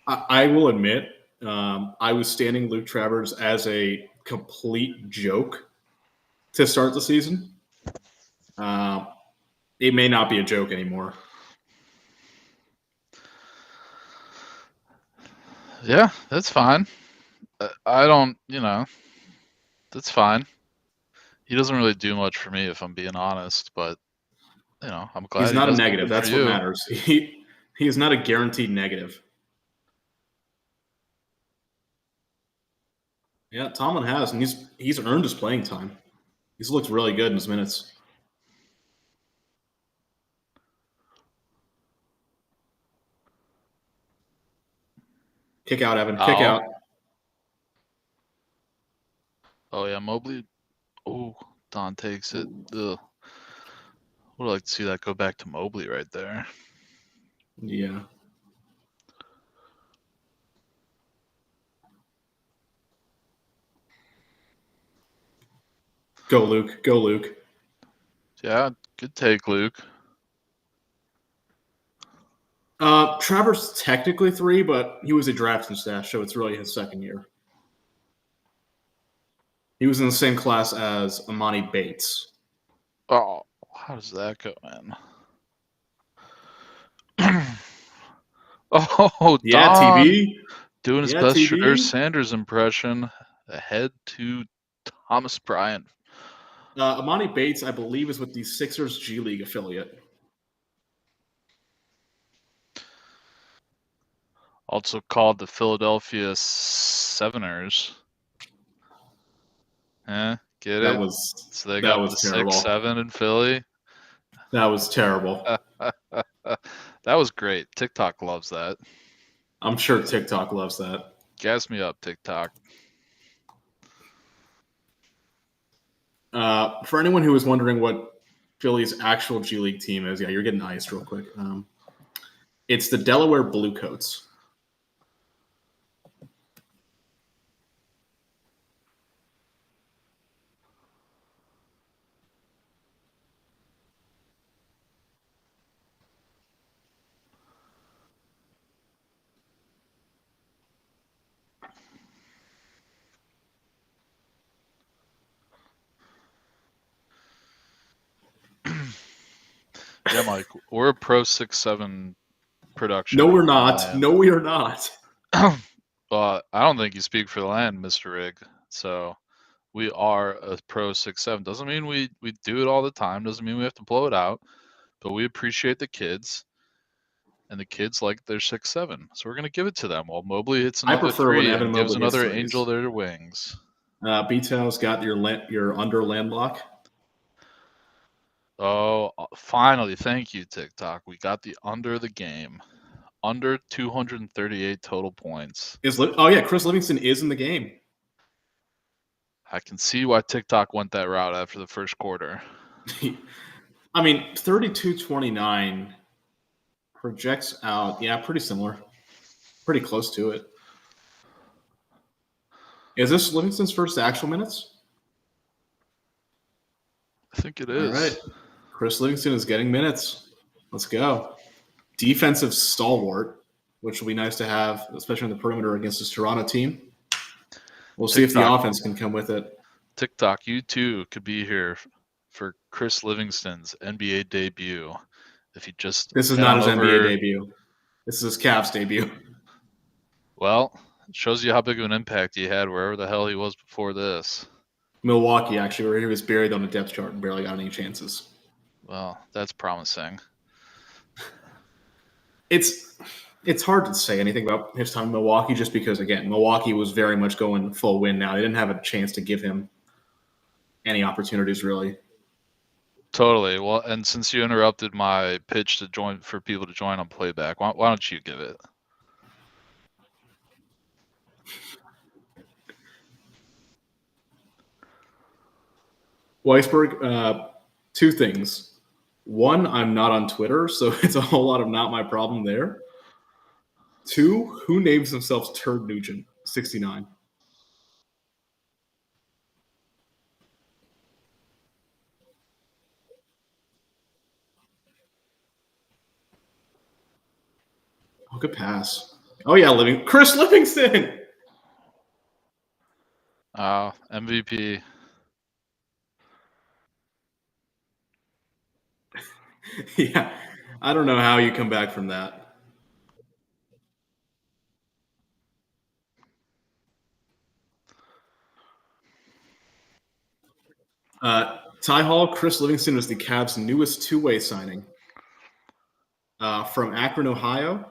[SPEAKER 2] I will admit, I was standing Luke Travers as a complete joke to start the season. It may not be a joke anymore.
[SPEAKER 1] Yeah, that's fine. I don't, that's fine. He doesn't really do much for me, if I'm being honest, but, I'm glad
[SPEAKER 2] He's not a
[SPEAKER 1] does
[SPEAKER 2] negative.
[SPEAKER 1] something
[SPEAKER 2] That's
[SPEAKER 1] for
[SPEAKER 2] what
[SPEAKER 1] you.
[SPEAKER 2] matters. He is not a guaranteed negative. Yeah, Tomlin has, and he's earned his playing time. He's looked really good in his minutes. Kick out, Evan. Kick out.
[SPEAKER 1] Oh, yeah, Mobley. Oh, Don takes it. Ugh. Would like to see that go back to Mobley right there.
[SPEAKER 2] Yeah. Go, Luke. Go, Luke.
[SPEAKER 1] Yeah, good take, Luke.
[SPEAKER 2] Travers technically 3, but he was a drafting stash, so it's really his second year. He was in the same class as Amani Bates.
[SPEAKER 1] Oh, how does that go, man? Oh,
[SPEAKER 2] Yeah,
[SPEAKER 1] Don
[SPEAKER 2] TV.
[SPEAKER 1] doing his
[SPEAKER 2] Yeah,
[SPEAKER 1] best
[SPEAKER 2] TV.
[SPEAKER 1] Shadur Sanders impression ahead to Thomas Bryant.
[SPEAKER 2] Amani Bates, I believe, is with the Sixers G League affiliate.
[SPEAKER 1] Also called the Philadelphia Seveners. Get
[SPEAKER 2] That
[SPEAKER 1] it?
[SPEAKER 2] was
[SPEAKER 1] So they
[SPEAKER 2] that
[SPEAKER 1] got
[SPEAKER 2] was
[SPEAKER 1] the
[SPEAKER 2] terrible.
[SPEAKER 1] 6-7 in Philly.
[SPEAKER 2] That was terrible.
[SPEAKER 1] That was great. TikTok loves that.
[SPEAKER 2] I'm sure TikTok loves that.
[SPEAKER 1] Gas me up, TikTok.
[SPEAKER 2] For anyone who was wondering what Philly's actual G League team is, yeah, you're getting iced real quick. It's the Delaware Bluecoats.
[SPEAKER 1] Yeah, Mike, we're a Pro 6-7 production
[SPEAKER 2] No, we're
[SPEAKER 1] on
[SPEAKER 2] not.
[SPEAKER 1] land.
[SPEAKER 2] No, we are not.
[SPEAKER 1] Well, I don't think you speak for the land, Mr. Rig. So we are a Pro 6-7. Doesn't mean we do it all the time. Doesn't mean we have to blow it out. But we appreciate the kids, and the kids like their 6-7. So we're gonna give it to them. While Mobley hits
[SPEAKER 2] I
[SPEAKER 1] another
[SPEAKER 2] prefer when
[SPEAKER 1] three
[SPEAKER 2] Evan
[SPEAKER 1] and gives
[SPEAKER 2] Mobley hits
[SPEAKER 1] another
[SPEAKER 2] threes.
[SPEAKER 1] angel their wings.
[SPEAKER 2] Beto's got your under land lock.
[SPEAKER 1] Oh, finally! Thank you, TikTok. We got the under the game. Under 238 total points.
[SPEAKER 2] Oh yeah, Chris Livingston is in the game.
[SPEAKER 1] I can see why TikTok went that route after the first quarter.
[SPEAKER 2] I mean, 32-29 projects out. Yeah, pretty similar. Pretty close to it. Is this Livingston's first actual minutes?
[SPEAKER 1] I think it
[SPEAKER 2] All
[SPEAKER 1] is.
[SPEAKER 2] right. Chris Livingston is getting minutes. Let's go. Defensive stalwart, which will be nice to have, especially on the perimeter against this Toronto team. We'll see if the offense can come with it.
[SPEAKER 1] TikTok, you too could be here for Chris Livingston's NBA debut. If he just
[SPEAKER 2] This is not his NBA debut. This is his Cavs debut.
[SPEAKER 1] Well, it shows you how big of an impact he had wherever the hell he was before this.
[SPEAKER 2] Milwaukee, actually, where he was buried on the depth chart and barely got any chances.
[SPEAKER 1] Well, that's promising.
[SPEAKER 2] It's hard to say anything about his time in Milwaukee just because, again, Milwaukee was very much going full win now. They didn't have a chance to give him any opportunities, really.
[SPEAKER 1] Totally. Well, and since you interrupted my pitch to join for people to join on playback, why don't you give it?
[SPEAKER 2] Weisberg, two things. One, I'm not on Twitter, so it's a whole lot of not my problem there. Two, who names themselves Turd Nugent? 69. Oh, good pass. Oh, yeah, Chris Livingston!
[SPEAKER 1] MVP.
[SPEAKER 2] Yeah, I don't know how you come back from that. Ty Hall, Chris Livingston was the Cavs' newest two-way signing. From Akron, Ohio.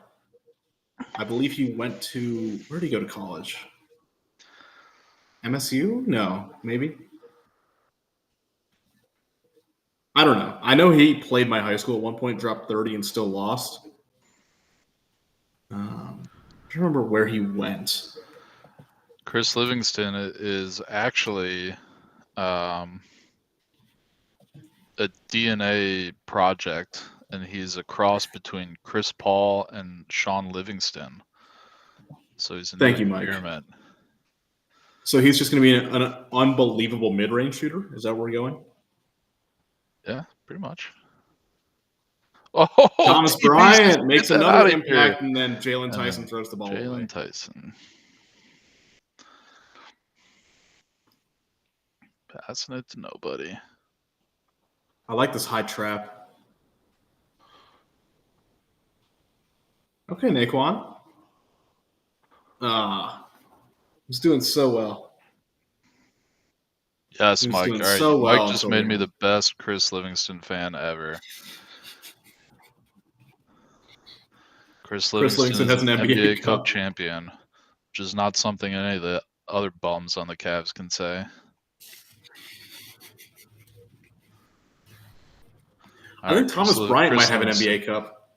[SPEAKER 2] I believe he went to – where did he go to college? MSU? No, maybe. I don't know. I know he played my high school at one point, dropped 30 and still lost. I don't remember where he went.
[SPEAKER 1] Chris Livingston is actually a DNA project, and he's a cross between Chris Paul and Sean Livingston. So he's a
[SPEAKER 2] Thank you, Mike.
[SPEAKER 1] experiment.
[SPEAKER 2] So he's just going to be an unbelievable mid-range shooter? Is that where we're going?
[SPEAKER 1] Yeah, pretty much. Oh,
[SPEAKER 2] Thomas
[SPEAKER 1] TBC,
[SPEAKER 2] Bryant makes another impact,
[SPEAKER 1] here.
[SPEAKER 2] and then Jalen Tyson throws the ball away.
[SPEAKER 1] Jalen Tyson. Passing it to nobody.
[SPEAKER 2] I like this high trap. Okay, Naquan. He's doing so well.
[SPEAKER 1] Yes, Mike. All right,
[SPEAKER 2] so well
[SPEAKER 1] Mike just made me the best Chris Livingston fan ever. Chris
[SPEAKER 2] Chris
[SPEAKER 1] Livingston
[SPEAKER 2] Livingston
[SPEAKER 1] is
[SPEAKER 2] has
[SPEAKER 1] an
[SPEAKER 2] an
[SPEAKER 1] NBA
[SPEAKER 2] NBA
[SPEAKER 1] Cup
[SPEAKER 2] Cup.
[SPEAKER 1] champion, which is not something any of the other bums on the Cavs can say.
[SPEAKER 2] I think Thomas Bryant might have an
[SPEAKER 1] Livingston.
[SPEAKER 2] NBA Cup.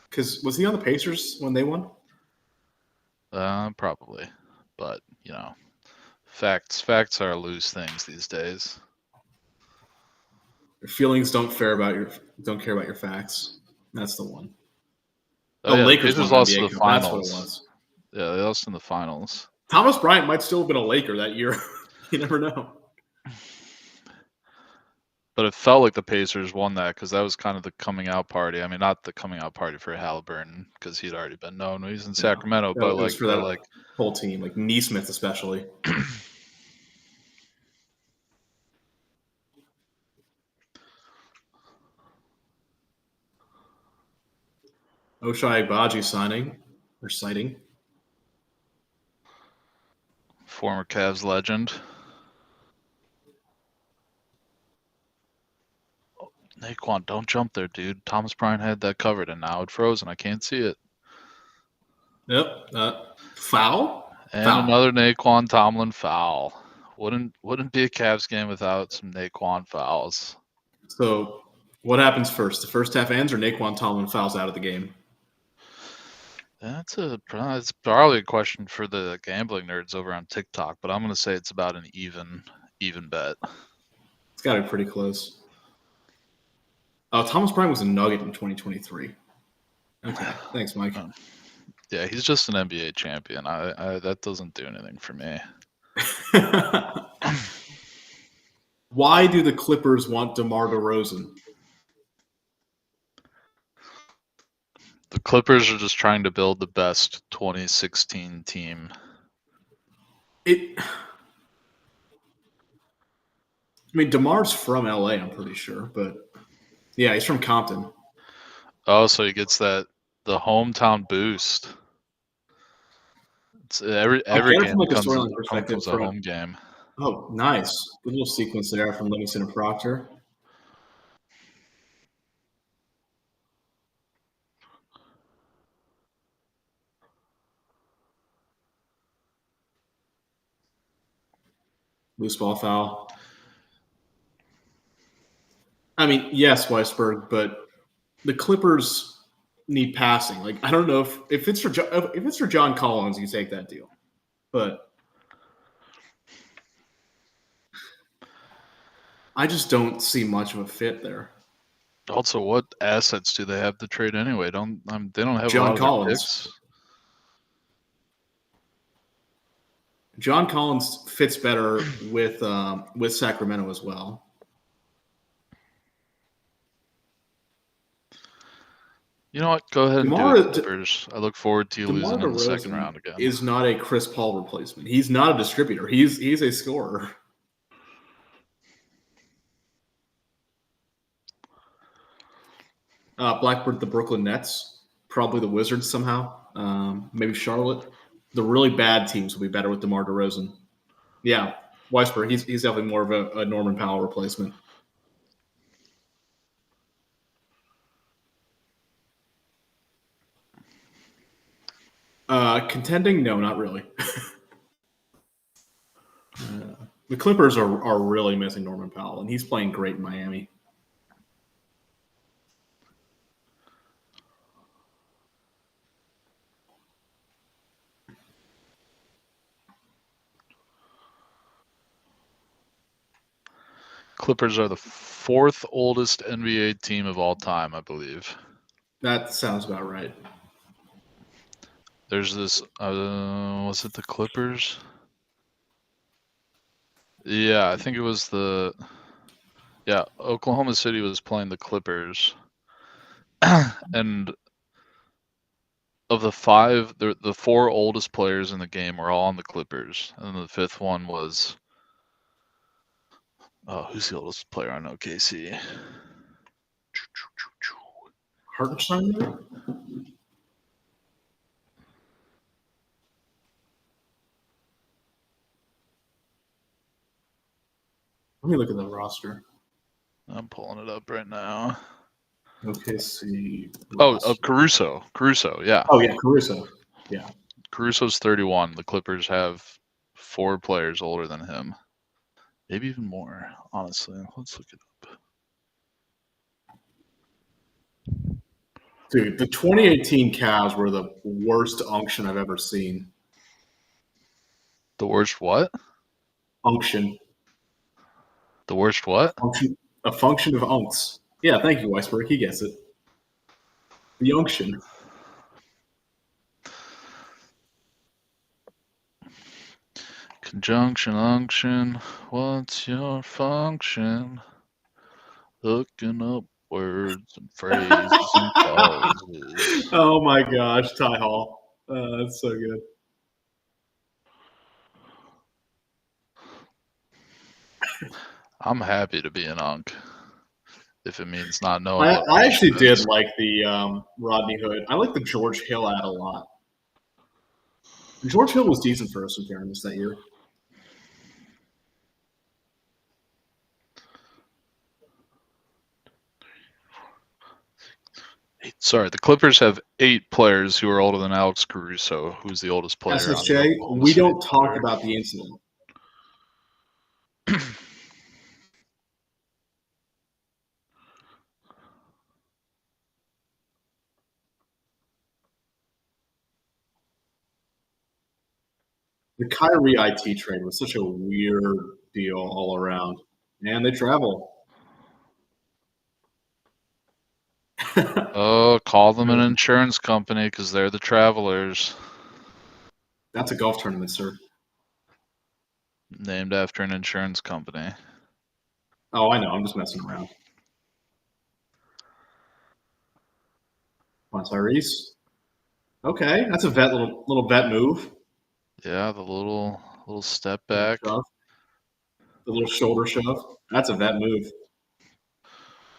[SPEAKER 2] Because was he on the Pacers when they won?
[SPEAKER 1] Probably, but facts are loose things these days.
[SPEAKER 2] Your feelings don't care about your facts. That's the one.
[SPEAKER 1] Oh yeah, the
[SPEAKER 2] Lakers
[SPEAKER 1] Pacers
[SPEAKER 2] won an
[SPEAKER 1] lost to
[SPEAKER 2] NBA
[SPEAKER 1] the
[SPEAKER 2] Cup. That's what it
[SPEAKER 1] finals.
[SPEAKER 2] was.
[SPEAKER 1] Yeah, they lost in the finals.
[SPEAKER 2] Thomas Bryant might still have been a Laker that year. You never know.
[SPEAKER 1] But it felt like the Pacers won that because that was kind of the coming out party. I mean, not the coming out party for Halliburton because he'd already been known when he's in Sacramento, but
[SPEAKER 2] it was for that whole team, like Neesmith especially. Ochai Agbaji citing.
[SPEAKER 1] Former Cavs legend. Naquan, don't jump there, dude. Thomas Bryant had that covered, and now it froze, and I can't see it.
[SPEAKER 2] Yep. Foul?
[SPEAKER 1] And
[SPEAKER 2] foul.
[SPEAKER 1] Another Naquan Tomlin foul. Wouldn't be a Cavs game without some Naquan fouls.
[SPEAKER 2] So, what happens first? The first half ends, or Naquan Tomlin fouls out of the game?
[SPEAKER 1] That's probably a question for the gambling nerds over on TikTok, but I'm going to say it's about an even bet.
[SPEAKER 2] It's got to be pretty close. Thomas Bryant was a Nugget in 2023. Okay, thanks, Mike.
[SPEAKER 1] Yeah, he's just an NBA champion. I that doesn't do anything for me.
[SPEAKER 2] Why do the Clippers want DeMar DeRozan?
[SPEAKER 1] The Clippers are just trying to build the best 2016 team.
[SPEAKER 2] I mean, DeMar's from LA, I'm pretty sure, but yeah, he's from Compton.
[SPEAKER 1] Oh, so he gets the hometown boost. It's every game becomes a home game.
[SPEAKER 2] Oh, nice. Good little sequence there from Livingston and Proctor. Loose ball foul. I mean, yes, Weisberg, but the Clippers need passing. Like, I don't know if it's for John Collins, you take that deal, but I just don't see much of a fit there.
[SPEAKER 1] Also, what assets do they have to trade anyway? They don't have
[SPEAKER 2] John
[SPEAKER 1] a lot
[SPEAKER 2] Collins.
[SPEAKER 1] of their picks.
[SPEAKER 2] John Collins fits better with Sacramento as well.
[SPEAKER 1] You know what? Go ahead and do it, Clippers. I look forward to you losing in the second round again.
[SPEAKER 2] Is not a Chris Paul replacement. He's not a distributor. He's a scorer. Blackbird, the Brooklyn Nets, probably the Wizards somehow. Maybe Charlotte. The really bad teams will be better with DeMar DeRozan. Yeah, Weisberg. He's definitely more of a Norman Powell replacement. Contending? No, not really. The Clippers are really missing Norman Powell, and he's playing great in Miami.
[SPEAKER 1] Clippers are the fourth oldest NBA team of all time, I believe.
[SPEAKER 2] That sounds about right.
[SPEAKER 1] There's this, was it the Clippers? Yeah, I think it was Oklahoma City was playing the Clippers. And of the five, the four oldest players in the game were all on the Clippers. And then the fifth one was, who's the oldest player on OKC?
[SPEAKER 2] Hartenstein? Let me look at the roster.
[SPEAKER 1] I'm pulling it up right now.
[SPEAKER 2] OKC.
[SPEAKER 1] Caruso. Caruso, yeah.
[SPEAKER 2] Oh yeah, Caruso. Yeah.
[SPEAKER 1] Caruso's 31. The Clippers have 4 players older than him. Maybe even more, honestly. Let's look it up.
[SPEAKER 2] Dude, the 2018 Cavs were the worst unction I've ever seen.
[SPEAKER 1] The worst what?
[SPEAKER 2] Unction.
[SPEAKER 1] The worst what?
[SPEAKER 2] A function of unks. Yeah, thank you, Weisberg. He gets it. The unction.
[SPEAKER 1] Conjunction, unction. What's your function? Looking up words and phrases and clauses.
[SPEAKER 2] Oh my gosh, Ty Hall. That's so good.
[SPEAKER 1] I'm happy to be an unk. If it means not knowing what
[SPEAKER 2] I actually
[SPEAKER 1] patient
[SPEAKER 2] did
[SPEAKER 1] is.
[SPEAKER 2] like the Rodney Hood. I like the George Hill ad a lot. George Hill was decent for us in fairness that year.
[SPEAKER 1] Sorry, the Clippers have 8 players who are older than Alex Caruso, who's the oldest player on the
[SPEAKER 2] SSJ,
[SPEAKER 1] Oklahoma
[SPEAKER 2] we
[SPEAKER 1] City
[SPEAKER 2] don't talk
[SPEAKER 1] Thunder.
[SPEAKER 2] about the incident. The Kyrie IT trade was such a weird deal all around. And they travel.
[SPEAKER 1] Call them an insurance company because they're the Travelers.
[SPEAKER 2] That's a golf tournament, sir.
[SPEAKER 1] Named after an insurance company.
[SPEAKER 2] Oh, I know. I'm just messing around. Come on, Tyrese. Okay, that's a little vet move.
[SPEAKER 1] Yeah, the little step back.
[SPEAKER 2] The little shoulder shove. That's a vet move.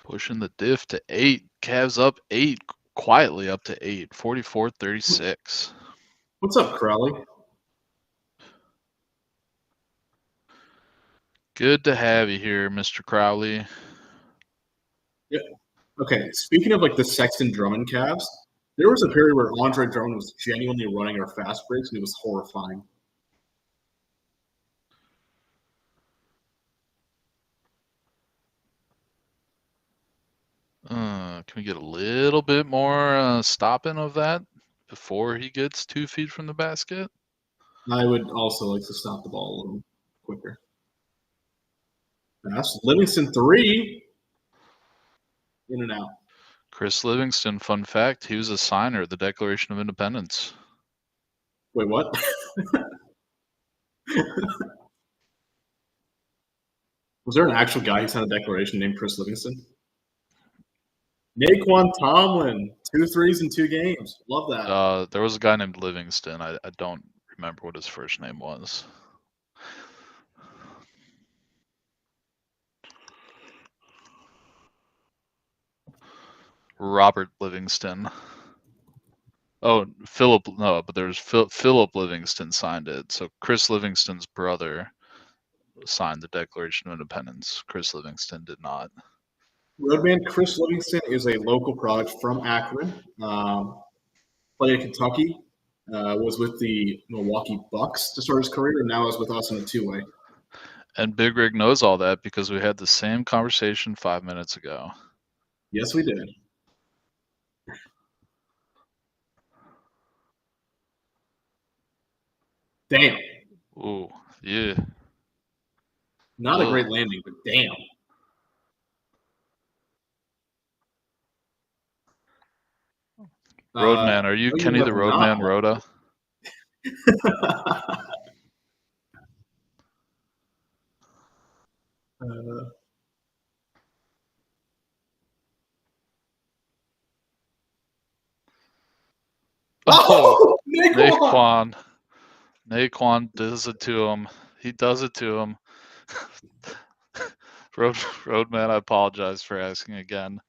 [SPEAKER 1] Pushing the diff to 8. Cavs up 8. Quietly up to 8. 44-36.
[SPEAKER 2] What's up, Crowley?
[SPEAKER 1] Good to have you here, Mr. Crowley.
[SPEAKER 2] Yeah. Okay, speaking of like the Sexton Drummond Cavs, there was a period where Andre Drummond was genuinely running our fast breaks, and it was horrifying.
[SPEAKER 1] Can we get a little bit more stopping of that before he gets 2 feet from the basket?
[SPEAKER 2] I would also like to stop the ball a little quicker. That's Livingston 3. In and out.
[SPEAKER 1] Chris Livingston, fun fact, he was a signer of the Declaration of Independence.
[SPEAKER 2] Wait, what? Was there an actual guy who signed a declaration named Chris Livingston? Naquan Tomlin, 2 threes in 2 games. Love that.
[SPEAKER 1] There was a guy named Livingston. I don't remember what his first name was. Robert Livingston. Oh, Philip. No, but there's Philip Livingston signed it. So Chris Livingston's brother signed the Declaration of Independence. Chris Livingston did not.
[SPEAKER 2] Roadman Chris Livingston is a local product from Akron. Played in Kentucky. Was with the Milwaukee Bucks to start his career, and now is with us in a 2-way.
[SPEAKER 1] And Big Rig knows all that because we had the same conversation 5 minutes ago.
[SPEAKER 2] Yes, we did. Damn.
[SPEAKER 1] Ooh, yeah.
[SPEAKER 2] Not a great landing, but damn.
[SPEAKER 1] Roadman, are you Kenny the Roadman Rhoda? Oh, Naquan. Naquan does it to him. He does it to him. Roadman, I apologize for asking again.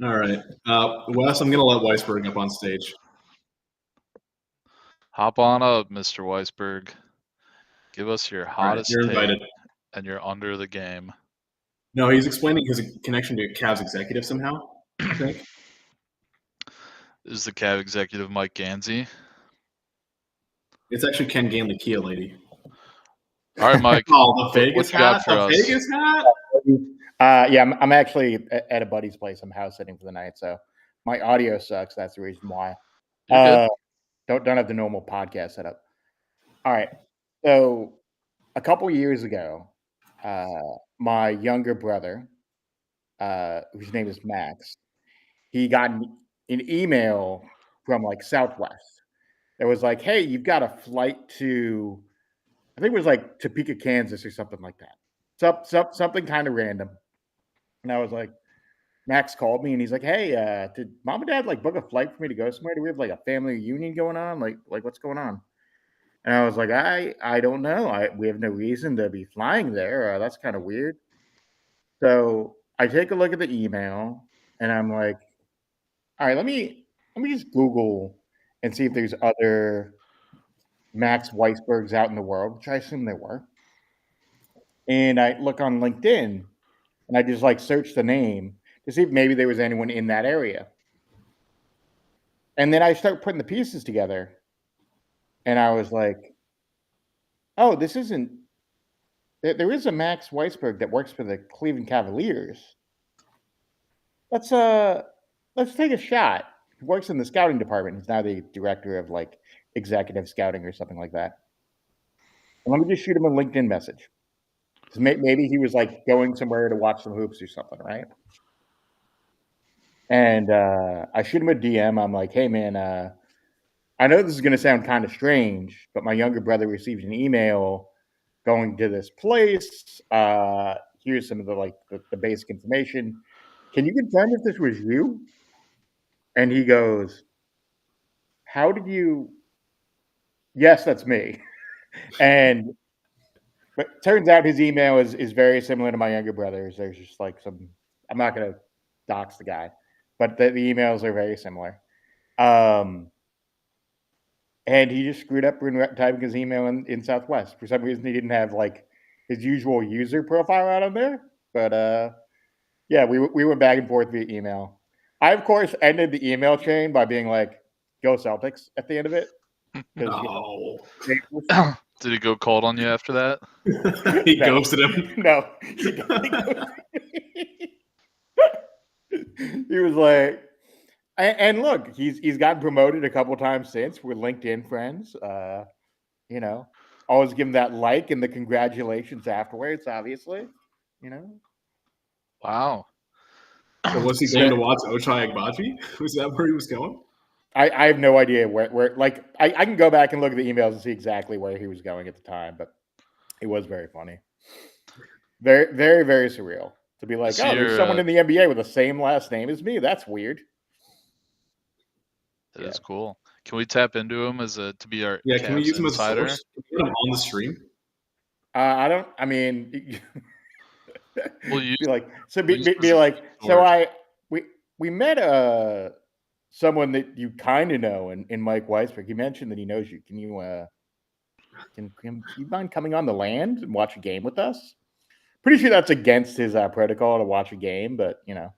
[SPEAKER 2] All right. Wes, I'm going to let Weisberg up on stage.
[SPEAKER 1] Hop on up, Mr. Weisberg. Give us your hottest
[SPEAKER 2] you're invited.
[SPEAKER 1] take, and you're under the game.
[SPEAKER 2] No, he's explaining his connection to Cavs executive somehow. I think.
[SPEAKER 1] Is the Cav executive Mike Gansey?
[SPEAKER 2] It's actually Ken Ganley, Kia lady.
[SPEAKER 1] All right, Mike.
[SPEAKER 2] Oh, the Vegas
[SPEAKER 1] what you got
[SPEAKER 2] hat?
[SPEAKER 1] for
[SPEAKER 2] The
[SPEAKER 1] us?
[SPEAKER 2] Vegas hat?
[SPEAKER 3] Yeah, I'm actually at a buddy's place. I'm house sitting for the night, so my audio sucks. That's the reason why.
[SPEAKER 1] You're good.
[SPEAKER 3] Don't have the normal podcast setup. All right. So a couple years ago, my younger brother, whose name is Max, he got an email from like Southwest. That was like, "Hey, you've got a flight to, I think it was like Topeka, Kansas, or something like that. Something kind of random." And I was like, Max called me and he's like, "Hey, did mom and dad like book a flight for me to go somewhere? Do we have like a family reunion going on? Like what's going on?" And I was like, I don't know. We have no reason to be flying there. That's kind of weird. So I take a look at the email and I'm like, all right, let me just Google and see if there's other Max Weisbergs out in the world, which I assume there were. And I look on LinkedIn and I just like search the name to see if maybe there was anyone in that area. And then I start putting the pieces together. And I was like, oh, this isn't. There is a Max Weisberg that works for the Cleveland Cavaliers. Let's take a shot. He works in the scouting department. He's now the director of like executive scouting or something like that. And let me just shoot him a LinkedIn message. Maybe he was like going somewhere to watch some hoops or something, right? And I shoot him a DM. I'm like, hey man, I know this is going to sound kind of strange, but my younger brother received an email going to this place. Here's some of the basic information. Can you confirm if this was you? And he goes, how did you? Yes, that's me. And but turns out his email is very similar to my younger brother's. There's just like some. I'm not going to dox the guy, but the emails are very similar. And he just screwed up when typing his email in Southwest. For some reason, he didn't have like his usual user profile out on there. But yeah, we went back and forth via email. I of course ended the email chain by being like, "Go Celtics" at the end of it.
[SPEAKER 2] No.
[SPEAKER 1] Did he go cold on you after that?
[SPEAKER 2] He ghosted him.
[SPEAKER 3] No, he was like, and look, he's gotten promoted a couple times since. We're LinkedIn friends. Always give him that like and the congratulations afterwards. Obviously, you know.
[SPEAKER 1] Wow.
[SPEAKER 2] So was he going to watch Ochai Agbaji? Was that where he was going?
[SPEAKER 3] I have no idea where like I can go back and look at the emails and see exactly where he was going at the time, but it was very funny. Very, very, very surreal to be like, oh, there's someone in the NBA with the same last name as me. That's weird.
[SPEAKER 1] That is cool. Can we tap into him to be our
[SPEAKER 2] Cavs can we use him
[SPEAKER 1] insider?
[SPEAKER 2] as a source? Can we get him on the stream?
[SPEAKER 3] I don't. I mean,
[SPEAKER 1] We'll use,
[SPEAKER 3] be like so. Be like so. We met someone that you kind of know in Mike Weisberg. He mentioned that he knows you. Can you mind coming on the land and watch a game with us? Pretty sure that's against his protocol to watch a game, but you know.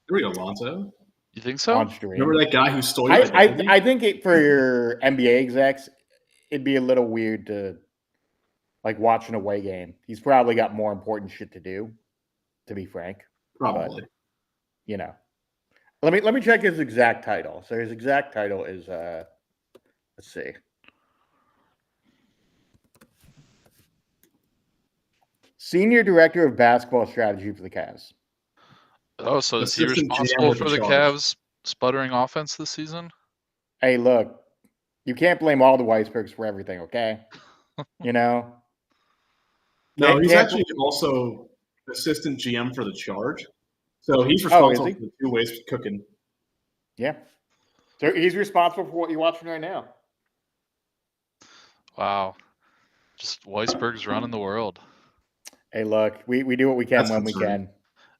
[SPEAKER 2] There we go, Lonzo.
[SPEAKER 1] You think so?
[SPEAKER 2] Remember that guy who stole your
[SPEAKER 3] I think for your NBA execs, it'd be a little weird to like watch an away game. He's probably got more important shit to do, to be frank.
[SPEAKER 2] Probably.
[SPEAKER 3] But, you know. Let me check his exact title. So his exact title is let's see. Senior Director of Basketball Strategy for the Cavs.
[SPEAKER 1] Oh, so is he responsible for the Cavs' sputtering offense this season?
[SPEAKER 3] Hey, look, you can't blame all the Weisbergs for everything, okay? You know?
[SPEAKER 2] No, he's actually also assistant GM for the Charge. So he's responsible for the two ways cooking.
[SPEAKER 3] Yeah. So he's responsible for what you're watching right now.
[SPEAKER 1] Wow. Just Weisberg's running the world.
[SPEAKER 3] Hey, look, we do what we can when we can.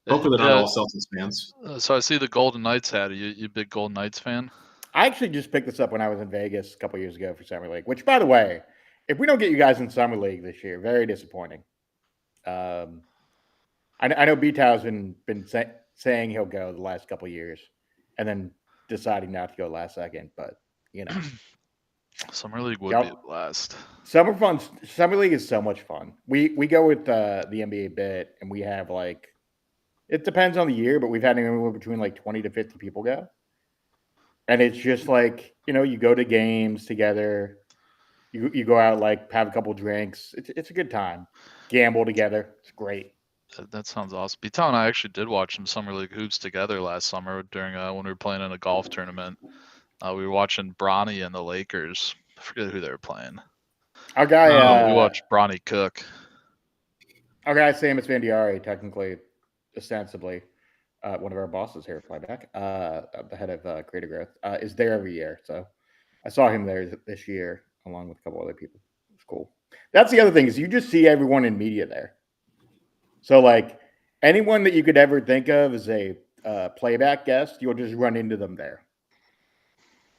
[SPEAKER 2] Hopefully they're not all Celtics fans.
[SPEAKER 1] So I see the Golden Knights hat. You a big Golden Knights fan?
[SPEAKER 3] I actually just picked this up when I was in Vegas a couple years ago for Summer League, which, by the way, if we don't get you guys in Summer League this year, very disappointing. I know B-Tow's been saying he'll go the last couple of years, and then deciding not to go last second. But
[SPEAKER 1] Summer League would be a blast.
[SPEAKER 3] Summer League is so much fun. We go with the NBA bit, and we have like, it depends on the year, but we've had anywhere between like 20 to 50 people go, and it's just like you go to games together. You go out, like, have a couple drinks. It's a good time. Gamble together. It's great.
[SPEAKER 1] That sounds awesome. B-Town and I actually did watch some Summer League hoops together last summer during when we were playing in a golf tournament. We were watching Bronny and the Lakers. I forget who they were playing.
[SPEAKER 3] Our guy,
[SPEAKER 1] we watched Bronny cook.
[SPEAKER 3] Our guy, Samus Vandiari, technically, ostensibly, one of our bosses here at Playback, the head of Creative Growth, is there every year. So I saw him there this year, along with a couple other people. It's cool. That's the other thing, is you just see everyone in media there. So, like, anyone that you could ever think of as a Playback guest, you'll just run into them there.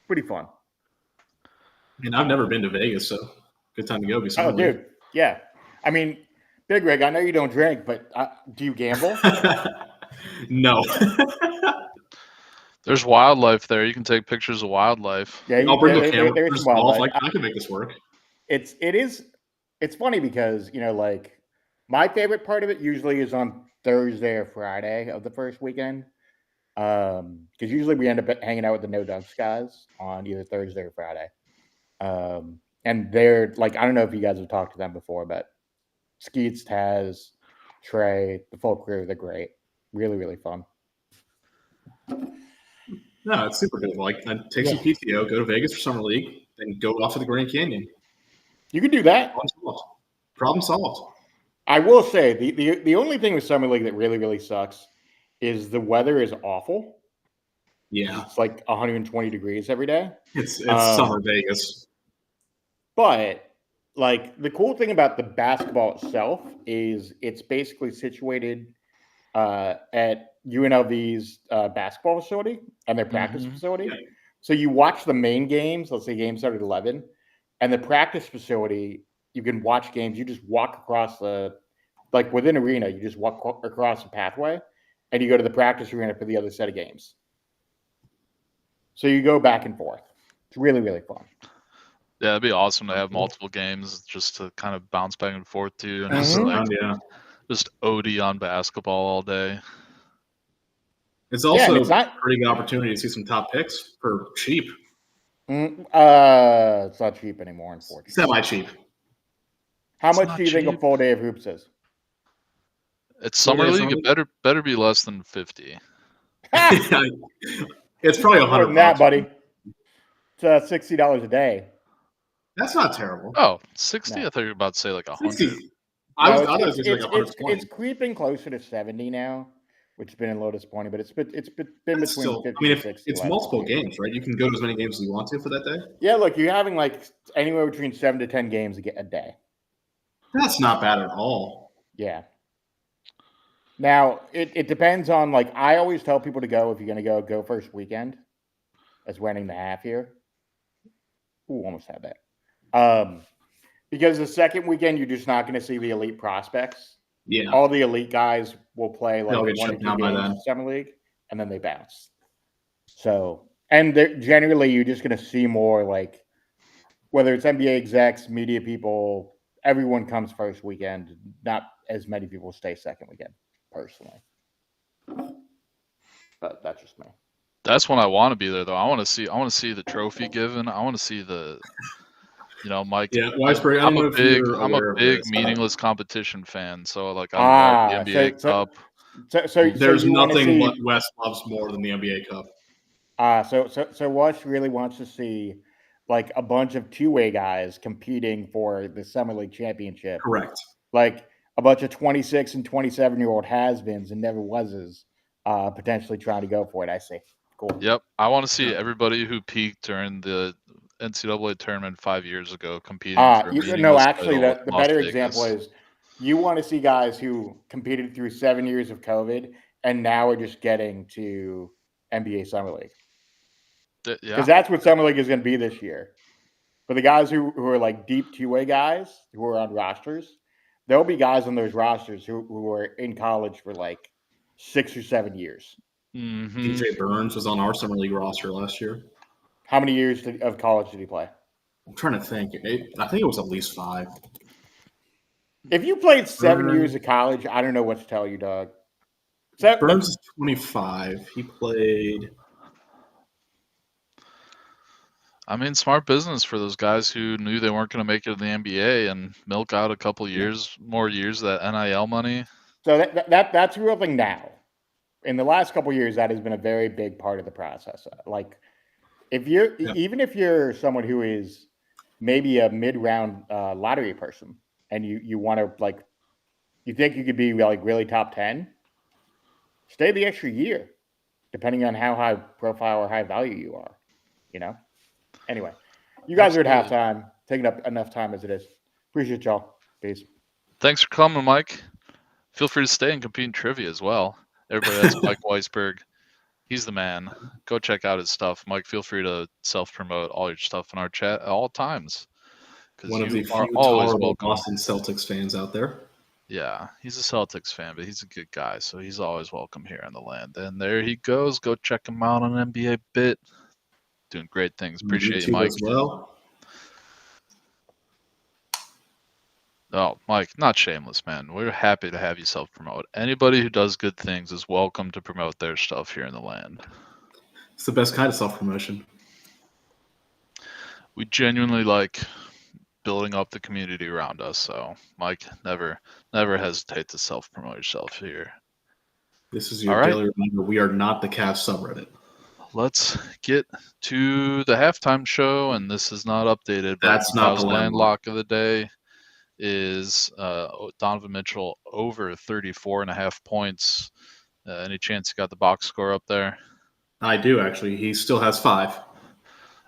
[SPEAKER 3] Pretty fun.
[SPEAKER 2] And I've never been to Vegas, so good time to go.
[SPEAKER 3] Oh, dude. Yeah. I mean, Big Rig, I know you don't drink, but do you gamble?
[SPEAKER 2] No.
[SPEAKER 1] There's wildlife there. You can take pictures of wildlife.
[SPEAKER 2] Yeah, I'll bring the camera. There's wildlife. I can make this work.
[SPEAKER 3] It's funny because, like, my favorite part of it usually is on Thursday or Friday of the first weekend. Because usually we end up hanging out with the No Dunks guys on either Thursday or Friday. And they're like, I don't know if you guys have talked to them before, but Skeets, Taz, Trey, the full crew, they're great. Really, really fun.
[SPEAKER 2] No, it's super good. Like, I take some PTO, go to Vegas for Summer League, then go off to the Grand Canyon.
[SPEAKER 3] You can do that.
[SPEAKER 2] Problem solved.
[SPEAKER 3] I will say the only thing with Summer League that really, really sucks is the weather is awful.
[SPEAKER 2] Yeah.
[SPEAKER 3] It's like 120 degrees every day.
[SPEAKER 2] It's summer Vegas.
[SPEAKER 3] But, like, the cool thing about the basketball itself is it's basically situated at UNLV's basketball facility and their practice facility. Yeah. So you watch the main games. Let's say games start at 11. And the practice facility, you can watch games. You just walk across within arena, you just walk across the pathway. And you go to the practice arena for the other set of games. So you go back and forth. It's really, really fun.
[SPEAKER 1] Yeah, it'd be awesome to have multiple games just to kind of bounce back and forth to, and just OD on basketball all day.
[SPEAKER 2] It's also a pretty good opportunity to see some top picks for cheap.
[SPEAKER 3] It's not cheap anymore, unfortunately.
[SPEAKER 2] Semi-cheap.
[SPEAKER 3] How much do you think a full day of hoops is?
[SPEAKER 1] It's Summer League. It better be less than 50.
[SPEAKER 2] It's probably $100.
[SPEAKER 3] More than that, buddy. It's $60 a day.
[SPEAKER 2] That's not terrible.
[SPEAKER 1] Oh, 60? No. I thought you were about to say like 100.
[SPEAKER 2] 60. I thought it was like 120.
[SPEAKER 3] It's creeping closer to 70 now, which has been a little disappointing, but it's been between
[SPEAKER 2] still,
[SPEAKER 3] 50 and 60.
[SPEAKER 2] It's multiple games, right? You can go to as many games as you want to for that day?
[SPEAKER 3] Yeah, look, you're having like anywhere between 7 to 10 games a day.
[SPEAKER 2] That's not bad at all.
[SPEAKER 3] Yeah. Now, it depends on, like, I always tell people to go, if you're going to go first weekend. That's winning the half here. Ooh, almost had that. Because the second weekend, you're just not going to see the elite prospects.
[SPEAKER 2] Yeah.
[SPEAKER 3] All the elite guys will play like 1 or 2 games in Summer League, and then they bounce. So, and generally, you're just going to see more, like, whether it's NBA execs, media people, everyone comes first weekend. Not as many people stay second weekend, personally. But that's just me.
[SPEAKER 1] That's when I want to be there, though. I want to see the trophy given. I want to see the, Mike.
[SPEAKER 2] Yeah,
[SPEAKER 1] I'm a big meaningless competition fan. So, like, I love the NBA Cup.
[SPEAKER 2] So there's nothing what Wes loves more than the NBA Cup.
[SPEAKER 3] So Wes really wants to see, like, a bunch of two-way guys competing for the Summer League championship.
[SPEAKER 2] Correct.
[SPEAKER 3] Like a bunch of 26 and 27-year-old has-beens and never wases potentially trying to go for it. I see. Cool.
[SPEAKER 1] Yep. I want to see everybody who peaked during the NCAA tournament 5 years ago competing for a
[SPEAKER 3] the better example is you want to see guys who competed through 7 years of COVID and now are just getting to NBA Summer League. Because that's what Summer League is going to be this year. For the guys who are like deep two-way guys who are on rosters, there'll be guys on those rosters who are in college for like 6 or 7 years.
[SPEAKER 1] Mm-hmm.
[SPEAKER 2] DJ Burns was on our summer league roster last year.
[SPEAKER 3] How many years of college did he play?
[SPEAKER 2] I'm trying to think. I think it was at least 5.
[SPEAKER 3] If you played 7
[SPEAKER 2] Burns-
[SPEAKER 3] years of college, I don't know what to tell you, Doug.
[SPEAKER 2] Burns is 25. He played.
[SPEAKER 1] I mean, smart business for those guys who knew they weren't going to make it in the NBA and milk out a couple years, more years of that NIL money.
[SPEAKER 3] So that's a real thing now. In the last couple of years, that has been a very big part of the process. Like, even if you're someone who is maybe a mid-round lottery person, and you want to, like, you think you could be like really top 10, stay the extra year, depending on how high profile or high value you are. You know. Anyway, you guys are at halftime, taking up enough time as it is. Appreciate y'all. Peace.
[SPEAKER 1] Thanks for coming, Mike. Feel free to stay and compete in trivia as well. Everybody, that's Mike Weisberg. He's the man. Go check out his stuff. Mike, feel free to self-promote all your stuff in our chat at all times.
[SPEAKER 2] One of the few
[SPEAKER 1] always
[SPEAKER 2] tolerable
[SPEAKER 1] welcome.
[SPEAKER 2] Boston Celtics fans out there.
[SPEAKER 1] Yeah, he's a Celtics fan, but he's a good guy, so he's always welcome here in the land. And there he goes. Go check him out on NBA Bit. Doing great things. Appreciate you, Mike.
[SPEAKER 2] As well.
[SPEAKER 1] Oh, Mike, not shameless, man. We're happy to have you self-promote. Anybody who does good things is welcome to promote their stuff here in the land.
[SPEAKER 2] It's the best kind of self-promotion.
[SPEAKER 1] We genuinely like building up the community around us. So, Mike, never hesitate to self-promote yourself here.
[SPEAKER 2] This is your daily reminder. We are not the Cavs subreddit.
[SPEAKER 1] Let's get to the halftime show, and this is not updated. But
[SPEAKER 2] that's not the
[SPEAKER 1] landlock of the day. Is Donovan Mitchell over 34.5 points? Any chance you got the box score up there?
[SPEAKER 2] I do, actually. He still has 5.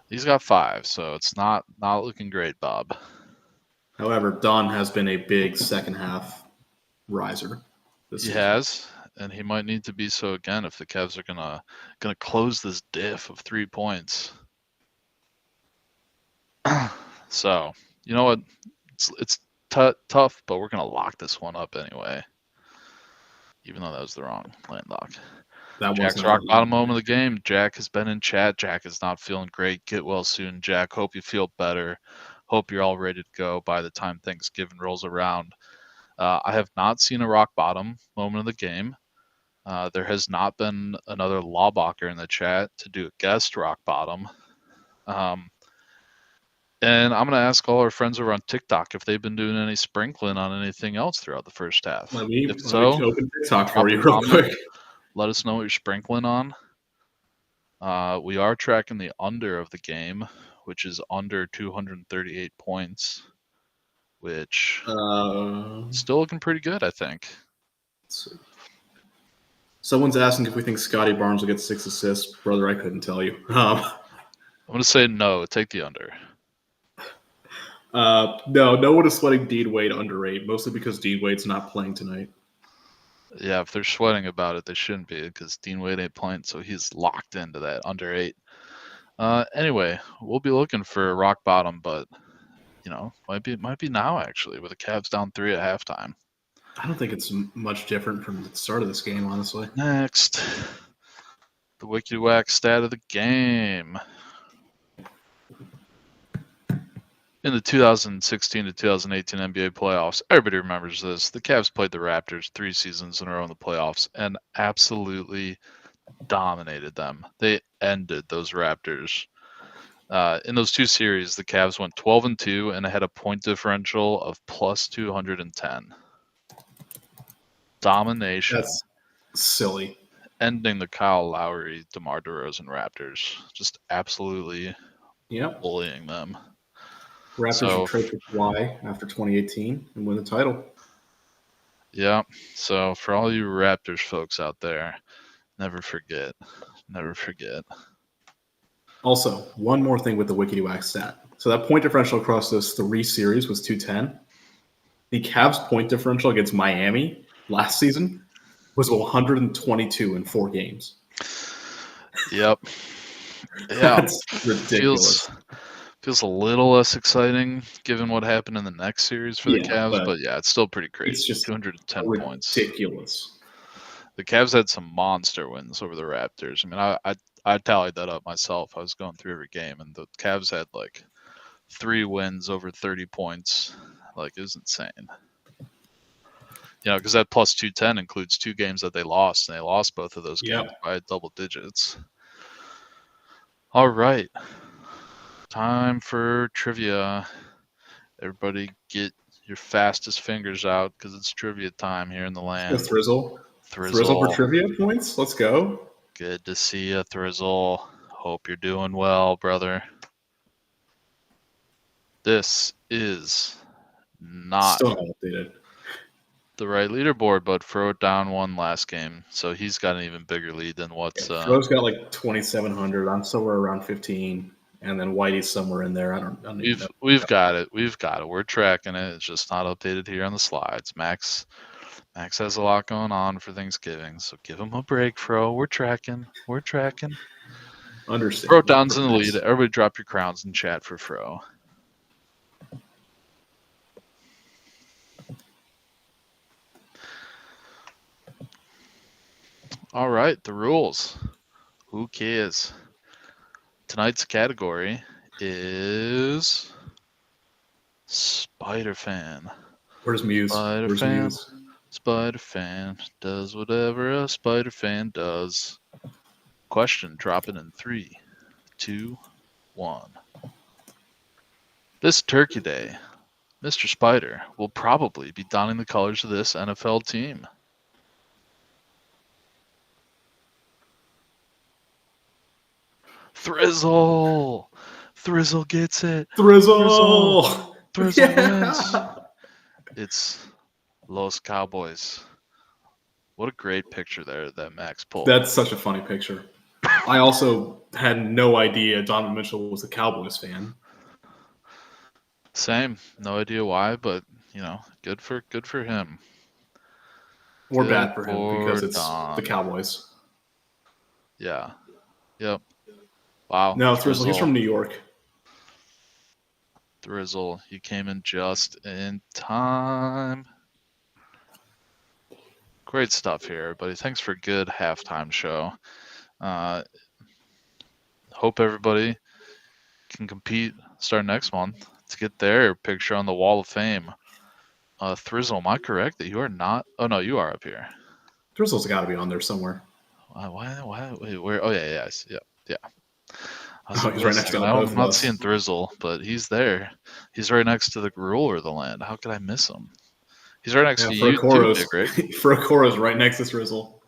[SPEAKER 1] He's got 5, so it's not looking great, Bob.
[SPEAKER 2] However, Don has been a big second half riser.
[SPEAKER 1] He has, and he might need to be so again if the Cavs are gonna close this diff of 3 points. So, you know what? It's tough, but we're gonna lock this one up anyway. Even though that was the wrong landlock. Jack's rock bottom moment of the game. Jack has been in chat. Jack is not feeling great. Get well soon, Jack. Hope you feel better. Hope you're all ready to go by the time Thanksgiving rolls around. I have not seen a rock bottom moment of the game. There has not been another Lawbacher in the chat to do a guest rock bottom. And I'm going to ask all our friends over on TikTok if they've been doing any sprinkling on anything else throughout the first half.
[SPEAKER 2] Let me open TikTok for you real quick.
[SPEAKER 1] Let us know what you're sprinkling on. We are tracking the under of the game, which is under 238 points, which still looking pretty good, I think.
[SPEAKER 2] Let's see. Someone's asking if we think Scotty Barnes will get 6 assists. Brother, I couldn't tell you.
[SPEAKER 1] I'm going to say no. Take the under.
[SPEAKER 2] No one is sweating Dean Wade under 8, mostly because Dean Wade's not playing tonight.
[SPEAKER 1] Yeah, if they're sweating about it, they shouldn't be because Dean Wade ain't playing, so he's locked into that under 8. Anyway, we'll be looking for a rock bottom, but might be now actually with the Cavs down 3 at halftime.
[SPEAKER 2] I don't think it's much different from the start of this game, honestly.
[SPEAKER 1] Next, the Wicked Whack stat of the game. In the 2016 to 2018 NBA playoffs, everybody remembers this. The Cavs played the Raptors 3 seasons in a row in the playoffs and absolutely dominated them. They ended those Raptors. In those 2 series, the Cavs went 12-2 and had a point differential of plus 210. Domination.
[SPEAKER 2] That's silly.
[SPEAKER 1] Ending the Kyle Lowry, DeMar DeRozan Raptors. Just absolutely bullying them.
[SPEAKER 2] Raptors will trade for Kawhi after 2018 and win the title.
[SPEAKER 1] Yeah. So for all you Raptors folks out there, never forget. Never forget.
[SPEAKER 2] Also, one more thing with the Wickedy Wax stat. So that point differential across those 3 series was 210. The Cavs' point differential against Miami last season was 122 in 4 games.
[SPEAKER 1] Yep. Yeah.
[SPEAKER 2] That's ridiculous.
[SPEAKER 1] Feels a little less exciting given what happened in the next series for the Cavs, but yeah, it's still pretty crazy.
[SPEAKER 2] It's just
[SPEAKER 1] 210 points.
[SPEAKER 2] Ridiculous.
[SPEAKER 1] The Cavs had some monster wins over the Raptors. I mean, I tallied that up myself. I was going through every game, and the Cavs had like 3 wins over 30 points. Like, it was insane. Because that plus 210 includes 2 games that they lost, and they lost both of those games by double digits. All right. Time for trivia. Everybody get your fastest fingers out because it's trivia time here in the land.
[SPEAKER 2] Let's go, Thrizzle. Thrizzle for trivia points. Let's go.
[SPEAKER 1] Good to see you, Thrizzle. Hope you're doing well, brother. This is not
[SPEAKER 2] still not updated.
[SPEAKER 1] The right leaderboard, but Fro down 1 last game, so he's got an even bigger lead than what's.
[SPEAKER 2] Fro's got like 2,700. I'm somewhere around 15, and then Whitey's somewhere in there. I don't even know.
[SPEAKER 1] We've got it. We're tracking it. It's just not updated here on the slides. Max has a lot going on for Thanksgiving, so give him a break, Fro. We're tracking.
[SPEAKER 2] Understand.
[SPEAKER 1] Fro down's in the lead. Everybody drop your crowns in chat for Fro. All right, the rules. Who cares? Tonight's category is Spider Fan.
[SPEAKER 2] Where's Muse?
[SPEAKER 1] Spider Fan does whatever a Spider Fan does. Question, drop it in 3, 2, 1. This Turkey Day, Mr. Spider will probably be donning the colors of this NFL team. Thrizzle gets it.
[SPEAKER 2] Thrizzle
[SPEAKER 1] wins. It's Los Cowboys. What a great picture there that Max pulled.
[SPEAKER 2] That's such a funny picture. I also had no idea Donovan Mitchell was a Cowboys fan.
[SPEAKER 1] Same. No idea why, but good for him.
[SPEAKER 2] Or bad for him because it's the Cowboys.
[SPEAKER 1] Yeah. Yep. Wow.
[SPEAKER 2] No, Thrizzle, he's from New York.
[SPEAKER 1] Thrizzle, you came in just in time. Great stuff here, everybody. Thanks for a good halftime show. Hope everybody can compete start next month to get their picture on the Wall of Fame. Thrizzle, am I correct that you are not? Oh, no, you are up here.
[SPEAKER 2] Thrizzle's got to be on there somewhere.
[SPEAKER 1] Why? Wait, where? Oh, yeah.
[SPEAKER 2] He's right next to
[SPEAKER 1] I'm not seeing Thrizzle, but he's there. He's right next to the ruler of the land. How could I miss him? He's right next to you too, Big Rick.
[SPEAKER 2] Furocoro's right next to Thrizzle.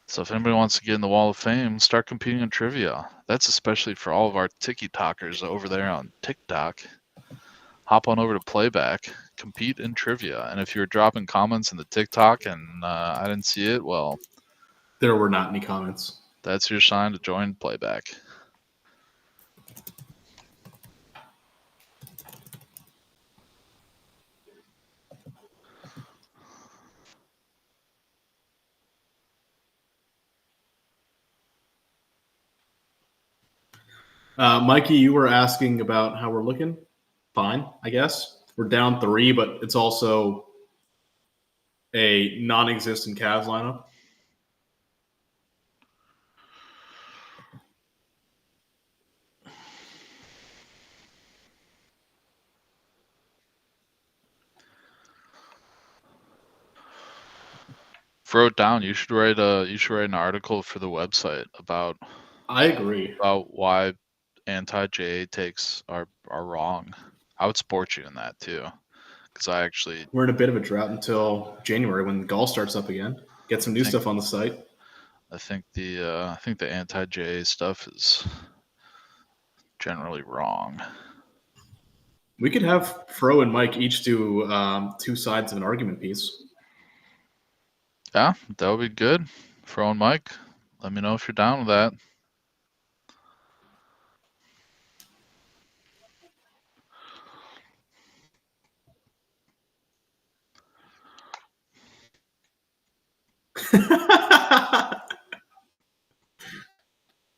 [SPEAKER 1] So if anybody wants to get in the Wall of Fame, start competing in trivia. That's especially for all of our Tiki-Talkers over there on TikTok. Hop on over to Playback, compete in trivia. And if you're dropping comments in the TikTok and I didn't see it, well...
[SPEAKER 2] There were not any comments.
[SPEAKER 1] That's your sign to join Playback.
[SPEAKER 2] Mikey, you were asking about how we're looking. Fine, I guess. We're down 3, but it's also a non-existent Cavs lineup.
[SPEAKER 1] Throw it down. You should write an article for the website about.
[SPEAKER 2] I agree
[SPEAKER 1] about why anti-JA takes are wrong. I would support you in that too, because
[SPEAKER 2] we're in a bit of a drought until January when golf starts up again. Get some new stuff on the site.
[SPEAKER 1] I think the anti-JA stuff is generally wrong.
[SPEAKER 2] We could have Fro and Mike each do 2 sides of an argument piece.
[SPEAKER 1] Yeah, that would be good. Fro and Mike, let me know if you're down with that.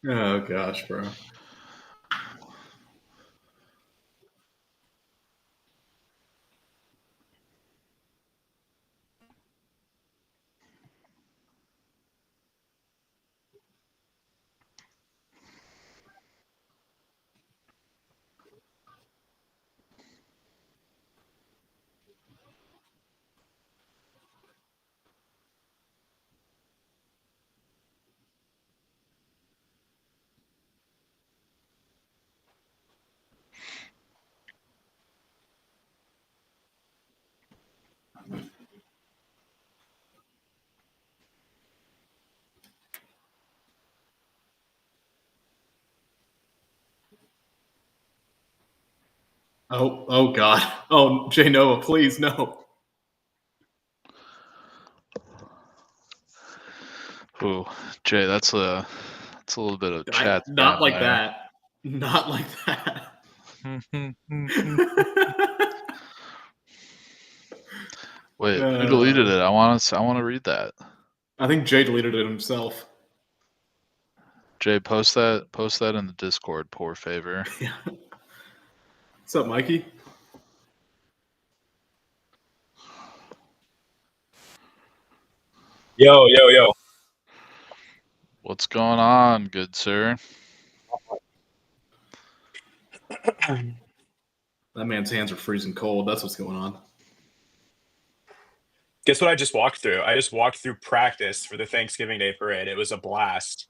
[SPEAKER 2] Oh gosh, bro. Oh God. Oh, Jay Noah, please no.
[SPEAKER 1] Ooh, Jay, that's a little bit of chat.
[SPEAKER 2] Not like
[SPEAKER 1] there.
[SPEAKER 2] that. Not like that.
[SPEAKER 1] Wait, who deleted it? I want to read that.
[SPEAKER 2] I think Jay deleted it himself.
[SPEAKER 1] Jay, post that in the Discord, poor favor.
[SPEAKER 2] Yeah. What's up, Mikey?
[SPEAKER 4] Yo.
[SPEAKER 1] What's going on, good sir?
[SPEAKER 2] That man's hands are freezing cold. That's what's going on.
[SPEAKER 4] Guess what I just walked through? I just walked through practice for the Thanksgiving Day parade. It was a blast.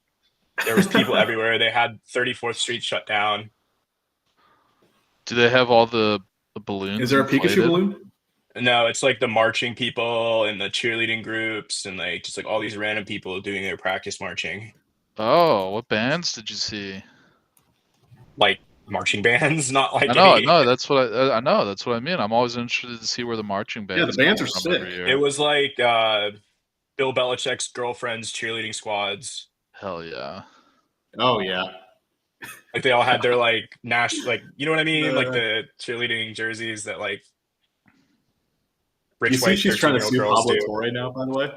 [SPEAKER 4] There was people everywhere. They had 34th Street shut down.
[SPEAKER 1] Do they have all the balloons?
[SPEAKER 2] Is there a
[SPEAKER 1] inflated?
[SPEAKER 2] Pikachu balloon?
[SPEAKER 4] No, it's like the marching people and the cheerleading groups and like just like all these random people doing their practice marching.
[SPEAKER 1] Oh, what bands did you see?
[SPEAKER 4] Like marching bands, not like
[SPEAKER 1] I
[SPEAKER 4] any...
[SPEAKER 1] know. That's what I know. That's what I mean. I'm always interested to see where the marching bands.
[SPEAKER 2] Yeah, the bands are
[SPEAKER 1] come
[SPEAKER 2] sick.
[SPEAKER 1] every year.
[SPEAKER 4] It was like Bill Belichick's girlfriend's cheerleading squads.
[SPEAKER 1] Hell yeah.
[SPEAKER 2] Oh yeah.
[SPEAKER 4] Like they all had their like like you know what I mean? Like the cheerleading jerseys that like rich
[SPEAKER 2] you see
[SPEAKER 4] white
[SPEAKER 2] she's trying to
[SPEAKER 4] 13-year-old
[SPEAKER 2] sue
[SPEAKER 4] girls
[SPEAKER 2] Pablo
[SPEAKER 4] do.
[SPEAKER 2] Torre now, by the way.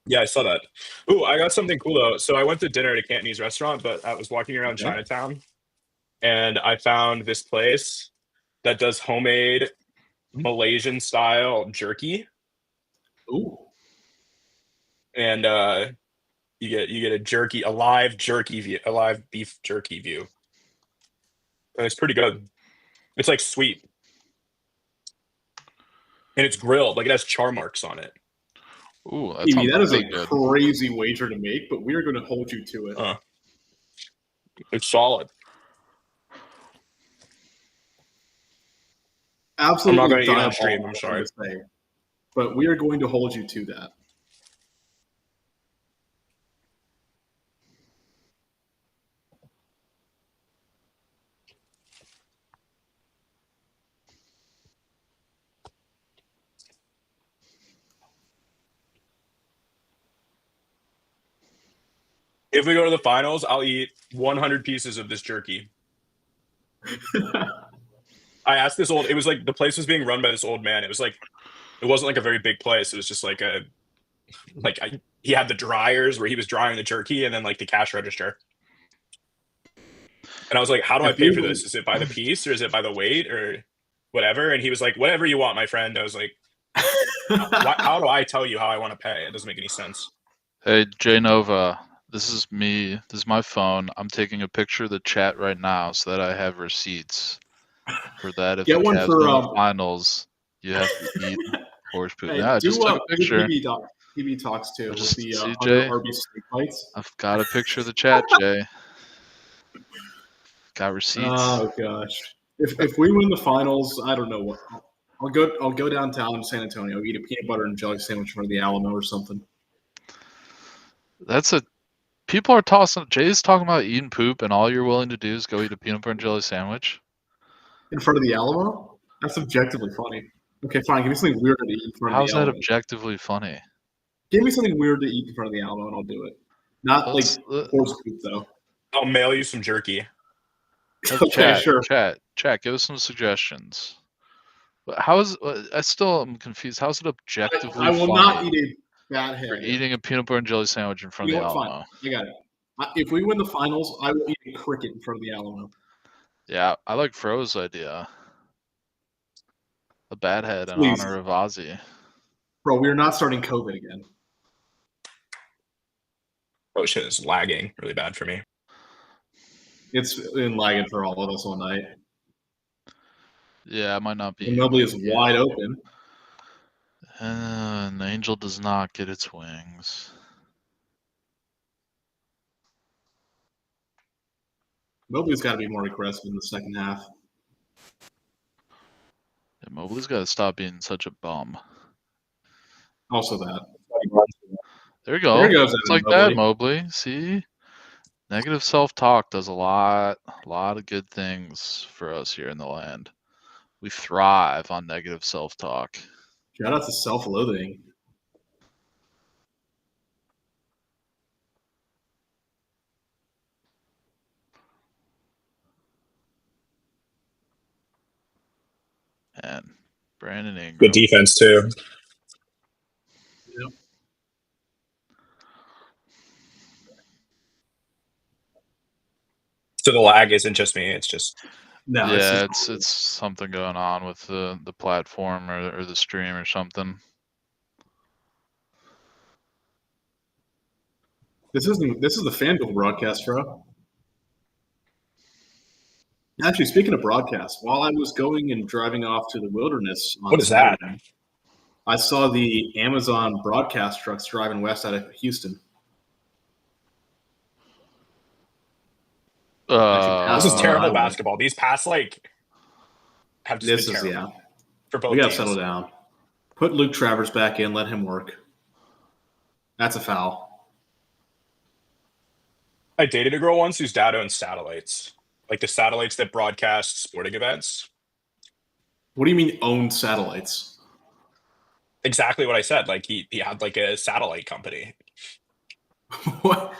[SPEAKER 4] Yeah, I saw that. Ooh, I got something cool though. So I went to dinner at a Cantonese restaurant, but I was walking around Chinatown and I found this place that does homemade Malaysian style jerky.
[SPEAKER 2] Ooh.
[SPEAKER 4] And you get a live beef jerky view. And it's pretty good. It's like sweet. And it's grilled, like it has char marks on it.
[SPEAKER 1] Ooh,
[SPEAKER 2] that is
[SPEAKER 1] really
[SPEAKER 2] a
[SPEAKER 1] good.
[SPEAKER 2] crazy wager to make, but we are going to hold you to it.
[SPEAKER 4] It's solid.
[SPEAKER 2] Absolutely.
[SPEAKER 4] I'm not going to eat on stream. I'm sorry.
[SPEAKER 2] But we are going to hold you to that.
[SPEAKER 4] If we go to the finals, I'll eat 100 pieces of this jerky. I asked this it was like the place was being run by this old man. It wasn't like a very big place. It was just like he had the dryers where he was drying the jerky and then like the cash register. And I was like, how do I pay for this? Is it by the piece or is it by the weight or whatever? And he was like, whatever you want, my friend. I was like, how do I tell you how I want to pay? It doesn't make any sense.
[SPEAKER 1] Hey, J Nova, this is me. This is my phone. I'm taking a picture of the chat right now so that I have receipts for that. If
[SPEAKER 2] Get
[SPEAKER 1] the
[SPEAKER 2] one
[SPEAKER 1] Cavs
[SPEAKER 2] for
[SPEAKER 1] win the finals, you have to eat horse poop. Yeah, just took a picture.
[SPEAKER 2] PB talks too.
[SPEAKER 1] Just
[SPEAKER 2] with the
[SPEAKER 1] see, Jay,
[SPEAKER 2] Arby's steak bites.
[SPEAKER 1] I've got a picture of the chat, Jay. Got receipts.
[SPEAKER 2] Oh gosh! If we win the finals, I don't know what. I'll go downtown to San Antonio, eat a peanut butter and jelly sandwich in front of the Alamo or something.
[SPEAKER 1] People are tossing. Jay's talking about eating poop, and all you're willing to do is go eat a peanut butter and jelly sandwich
[SPEAKER 2] in front of the Alamo. That's objectively funny. Okay, fine. Give me something weird to eat in front of the Alamo.
[SPEAKER 1] How's that objectively funny?
[SPEAKER 2] Give me something weird to eat in front of the Alamo, and I'll do it. Not horse poop though.
[SPEAKER 4] I'll mail you some jerky.
[SPEAKER 2] Okay, sure.
[SPEAKER 1] Chat. Give us some suggestions. But how is? I still am confused. How's it objectively?
[SPEAKER 2] I will
[SPEAKER 1] funny
[SPEAKER 2] not eat a bad head.
[SPEAKER 1] for eating a peanut butter and jelly sandwich in front of the Alamo.
[SPEAKER 2] Fine. I got it. If we win the finals, I will eat a cricket in front of the Alamo.
[SPEAKER 1] Yeah, I like Fro's idea. A bad head in honor of Ozzy.
[SPEAKER 2] Bro, we are not starting COVID again.
[SPEAKER 4] Oh shit, it's lagging really bad for me.
[SPEAKER 2] It's been lagging for all of us all night.
[SPEAKER 1] Yeah, it might not be.
[SPEAKER 2] And Mobley is wide open.
[SPEAKER 1] An angel does not get its wings.
[SPEAKER 2] Mobley's got to be more aggressive in the second half.
[SPEAKER 1] Yeah, Mobley's got to stop being such a bum.
[SPEAKER 2] Also that.
[SPEAKER 1] There you go.
[SPEAKER 2] There goes
[SPEAKER 1] it's like Mobley. That, Mobley. See? Negative self-talk does a lot of good things for us here in the land. We thrive on negative self-talk.
[SPEAKER 2] Shout out to self-loathing.
[SPEAKER 1] And Brandon Ingram.
[SPEAKER 4] Good defense too.
[SPEAKER 2] Yep.
[SPEAKER 4] So the lag isn't just me; it's just
[SPEAKER 2] No,
[SPEAKER 1] yeah, it's something going on with the platform or the stream or something.
[SPEAKER 2] this is the FanDuel broadcast, bro. Actually, speaking of broadcast, while I was going and driving off to the wilderness on
[SPEAKER 4] what is that?
[SPEAKER 2] Saturday, I saw the Amazon broadcast trucks driving west out of Houston.
[SPEAKER 4] This is terrible
[SPEAKER 2] highway.
[SPEAKER 4] basketball. These past have just been terrible for both
[SPEAKER 2] We got to
[SPEAKER 4] teams.
[SPEAKER 2] settle down. Put Luke Travers back in. Let him work. That's a foul.
[SPEAKER 4] I dated a girl once whose dad owns satellites, like the satellites that broadcast sporting events.
[SPEAKER 2] What do you mean owned satellites?
[SPEAKER 4] Exactly what I said. Like he had like a satellite company.
[SPEAKER 2] What?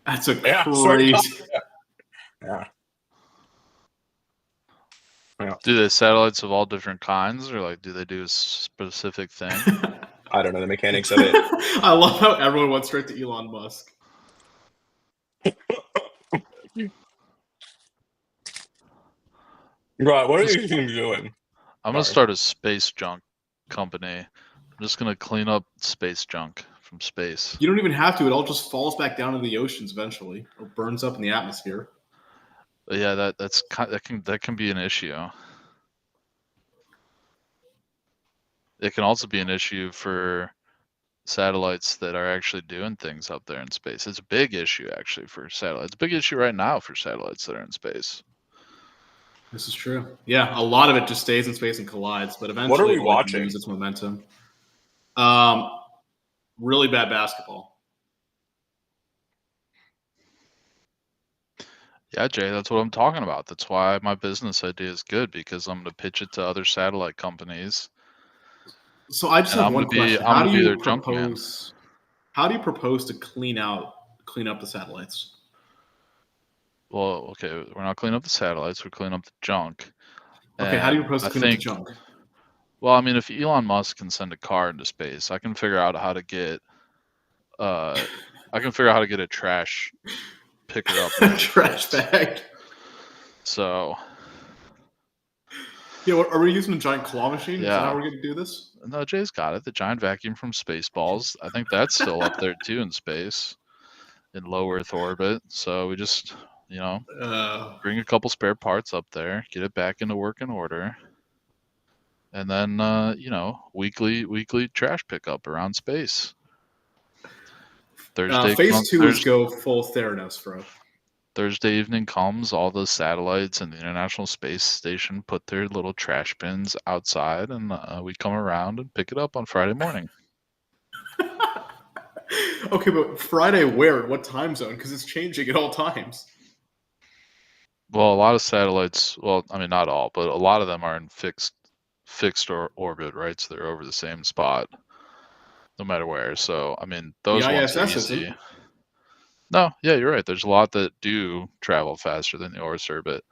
[SPEAKER 2] That's a
[SPEAKER 4] Yeah, swear to God.
[SPEAKER 2] crazy.
[SPEAKER 4] Yeah. Yeah.
[SPEAKER 1] Do they satellites of all different kinds, or like do they do a specific thing?
[SPEAKER 4] I don't know the mechanics of it.
[SPEAKER 2] I love how everyone went straight to Elon Musk.
[SPEAKER 4] Right, what are you doing?
[SPEAKER 1] I'm gonna start a space junk company. I'm just gonna clean up space junk from space.
[SPEAKER 2] You don't even have to. It all just falls back down into the oceans eventually, or burns up in the atmosphere.
[SPEAKER 1] But yeah, that can be an issue. It can also be an issue for satellites that are actually doing things up there in space. It's a big issue actually for satellites. It's a big issue right now for satellites that are in space.
[SPEAKER 2] This is true. Yeah, a lot of it just stays in space and collides, but eventually
[SPEAKER 4] What are we
[SPEAKER 2] it'll
[SPEAKER 4] watching?
[SPEAKER 2] lose its momentum. Really bad basketball.
[SPEAKER 1] Yeah, Jay, that's what I'm talking about. That's why my business idea is good, because I'm going to pitch it to other satellite companies.
[SPEAKER 2] So I just
[SPEAKER 1] And
[SPEAKER 2] have
[SPEAKER 1] I'm
[SPEAKER 2] one
[SPEAKER 1] gonna be-
[SPEAKER 2] question.
[SPEAKER 1] I'm
[SPEAKER 2] How
[SPEAKER 1] gonna
[SPEAKER 2] do
[SPEAKER 1] be
[SPEAKER 2] you
[SPEAKER 1] their junk man.
[SPEAKER 2] propose? How do you propose to clean up the satellites?
[SPEAKER 1] Well, okay, we're not cleaning up the satellites, we're cleaning up the junk.
[SPEAKER 2] Okay, how do you
[SPEAKER 1] And
[SPEAKER 2] propose to
[SPEAKER 1] I
[SPEAKER 2] clean up the
[SPEAKER 1] think-
[SPEAKER 2] junk?
[SPEAKER 1] Well, I mean, if Elon Musk can send a car into space, I can figure out how to get a trash picker up really
[SPEAKER 2] Trash
[SPEAKER 1] fast.
[SPEAKER 2] bag.
[SPEAKER 1] So
[SPEAKER 2] Yeah, are we using a giant claw machine? Is that
[SPEAKER 1] Yeah.
[SPEAKER 2] how we're going to do this?
[SPEAKER 1] no, Jay's got it. The giant vacuum from Spaceballs. I think that's still up there too in space, in low Earth orbit. So we just, bring a couple spare parts up there, get it back into working order, and then weekly trash pickup around space.
[SPEAKER 2] Phase 2 is go full Theranos, bro.
[SPEAKER 1] Thursday evening comes, all the satellites and the International Space Station put their little trash bins outside, and we come around and pick it up on Friday morning.
[SPEAKER 2] Okay, but Friday where? What time zone? Because it's changing at all times.
[SPEAKER 1] Well, a lot of satellites, well, I mean, not all, but a lot of them are in fixed orbit, right? So they're over the same spot, no matter where. So, I mean, those
[SPEAKER 2] The
[SPEAKER 1] ones are
[SPEAKER 2] ISS
[SPEAKER 1] easy.
[SPEAKER 2] isn't.
[SPEAKER 1] No, yeah, you're right. There's a lot that do travel faster than the Earth's orbit.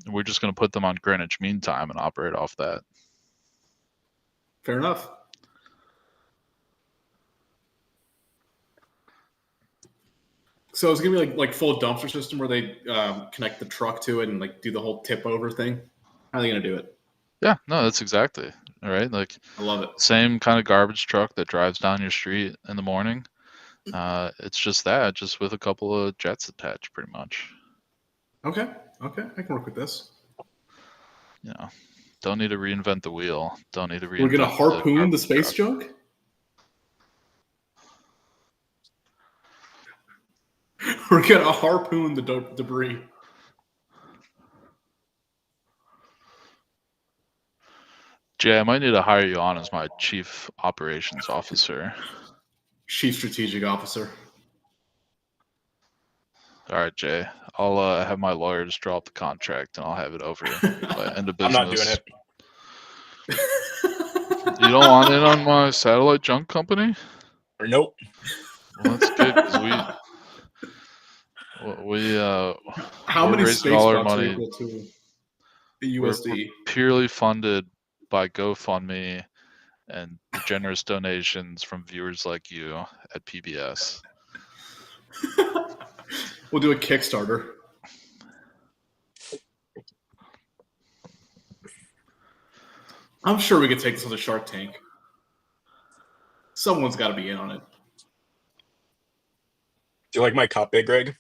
[SPEAKER 1] We're just going to put them on Greenwich Mean Time and operate off that.
[SPEAKER 2] Fair enough. So it's gonna be like full dumpster system where they connect the truck to it and like do the whole tip over thing. How are they gonna do it?
[SPEAKER 1] Yeah, no, that's exactly all right. Like,
[SPEAKER 2] I love it.
[SPEAKER 1] same kind of garbage truck that drives down your street in the morning. It's just that, just with a couple of jets attached, pretty much.
[SPEAKER 2] Okay, I can work with this.
[SPEAKER 1] Don't need to reinvent the wheel. Don't need to reinvent.
[SPEAKER 2] We're gonna harpoon the
[SPEAKER 1] garbage
[SPEAKER 2] space
[SPEAKER 1] truck.
[SPEAKER 2] junk. We're gonna harpoon the debris.
[SPEAKER 1] Jay, I might need to hire you on as my chief operations officer.
[SPEAKER 2] Chief strategic officer.
[SPEAKER 1] All right, Jay. I'll have my lawyer just draw up the contract, and I'll have it over by end of
[SPEAKER 4] I'm not doing
[SPEAKER 1] business.
[SPEAKER 4] it.
[SPEAKER 1] You don't want in on my satellite junk company?
[SPEAKER 4] Or nope.
[SPEAKER 1] Well, that's good because
[SPEAKER 2] How
[SPEAKER 1] we're
[SPEAKER 2] many
[SPEAKER 1] raising
[SPEAKER 2] space
[SPEAKER 1] all our
[SPEAKER 2] bucks are
[SPEAKER 1] money.
[SPEAKER 2] equal to a
[SPEAKER 1] We're
[SPEAKER 2] USD?
[SPEAKER 1] purely funded by GoFundMe and the generous donations from viewers like you at PBS.
[SPEAKER 2] We'll do a Kickstarter. I'm sure we could take this on the Shark Tank. Someone's got to be in on it.
[SPEAKER 4] Do you like my cup, Big Greg?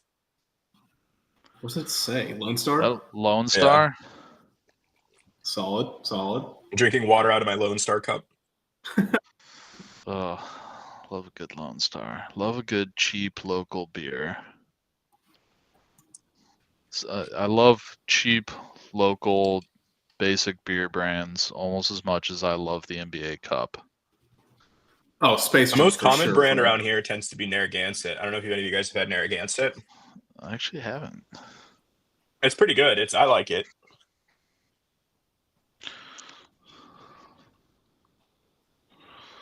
[SPEAKER 2] What's it say? Lone Star?
[SPEAKER 1] That Lone Star?
[SPEAKER 2] Solid.
[SPEAKER 4] I'm drinking water out of my Lone Star cup.
[SPEAKER 1] Oh, love a good Lone Star. Love a good cheap local beer. I love cheap local basic beer brands almost as much as I love the NBA Cup.
[SPEAKER 2] Oh, Space
[SPEAKER 4] The
[SPEAKER 2] Jam
[SPEAKER 4] most
[SPEAKER 2] for
[SPEAKER 4] common
[SPEAKER 2] sure,
[SPEAKER 4] brand
[SPEAKER 2] forever.
[SPEAKER 4] around here tends to be Narragansett. I don't know if any of you guys have had Narragansett.
[SPEAKER 1] I actually haven't.
[SPEAKER 4] It's pretty good. I like it.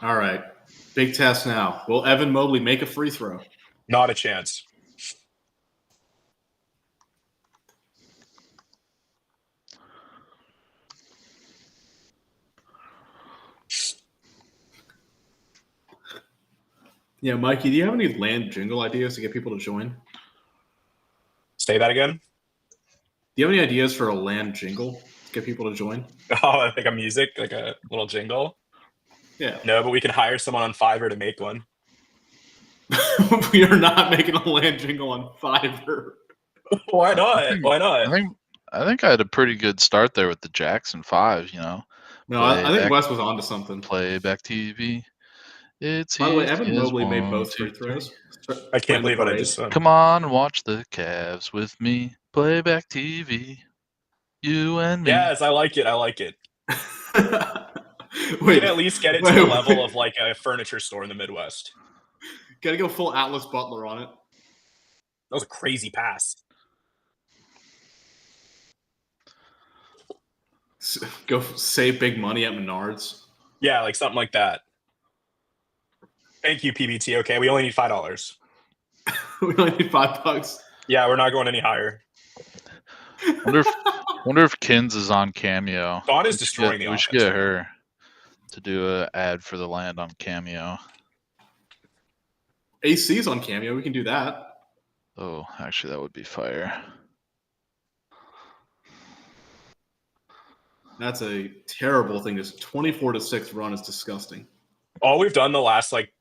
[SPEAKER 2] All right. Big test now. Will Evan Mobley make a free throw?
[SPEAKER 4] Not a chance.
[SPEAKER 2] Yeah, Mikey, do you have any land jingle ideas to get people to join?
[SPEAKER 4] Say that again.
[SPEAKER 2] Do you have any ideas for a land jingle to get people to join?
[SPEAKER 4] Oh, like a music, like a little jingle.
[SPEAKER 2] Yeah.
[SPEAKER 4] No, but we can hire someone on Fiverr to make one.
[SPEAKER 2] We are not making a land jingle on Fiverr.
[SPEAKER 4] Why not? Why not?
[SPEAKER 1] I think I had a pretty good start there with the Jackson 5, you know.
[SPEAKER 2] No, I think Wes was onto something.
[SPEAKER 1] Playback TV. It's
[SPEAKER 2] By the way,
[SPEAKER 1] easy
[SPEAKER 2] Evan
[SPEAKER 1] as
[SPEAKER 2] Mobley made
[SPEAKER 1] 1,
[SPEAKER 2] both
[SPEAKER 1] 2,
[SPEAKER 2] free throws.
[SPEAKER 4] I can't believe what I just said.
[SPEAKER 1] Come on and watch the Cavs with me. Playback TV. You and me.
[SPEAKER 4] Yes, I like it. We
[SPEAKER 2] Wait,
[SPEAKER 4] can at least get it to the level of like a furniture store in the Midwest.
[SPEAKER 2] Gotta go full Atlas Butler on it.
[SPEAKER 4] That was a crazy pass.
[SPEAKER 2] Go save big money at Menards.
[SPEAKER 4] Yeah, like something like that. Thank you, PBT. Okay, we only need $5.
[SPEAKER 2] We only need $5.
[SPEAKER 4] Yeah, we're not going any higher.
[SPEAKER 1] Wonder if Kins is on Cameo.
[SPEAKER 4] Dawn is destroying the
[SPEAKER 1] We
[SPEAKER 4] offense.
[SPEAKER 1] should get her to do an ad for the land on Cameo.
[SPEAKER 2] AC's on Cameo. We can do that.
[SPEAKER 1] Oh, actually, that would be fire.
[SPEAKER 2] That's a terrible thing. This 24-6 run is disgusting.
[SPEAKER 4] All we've done the last like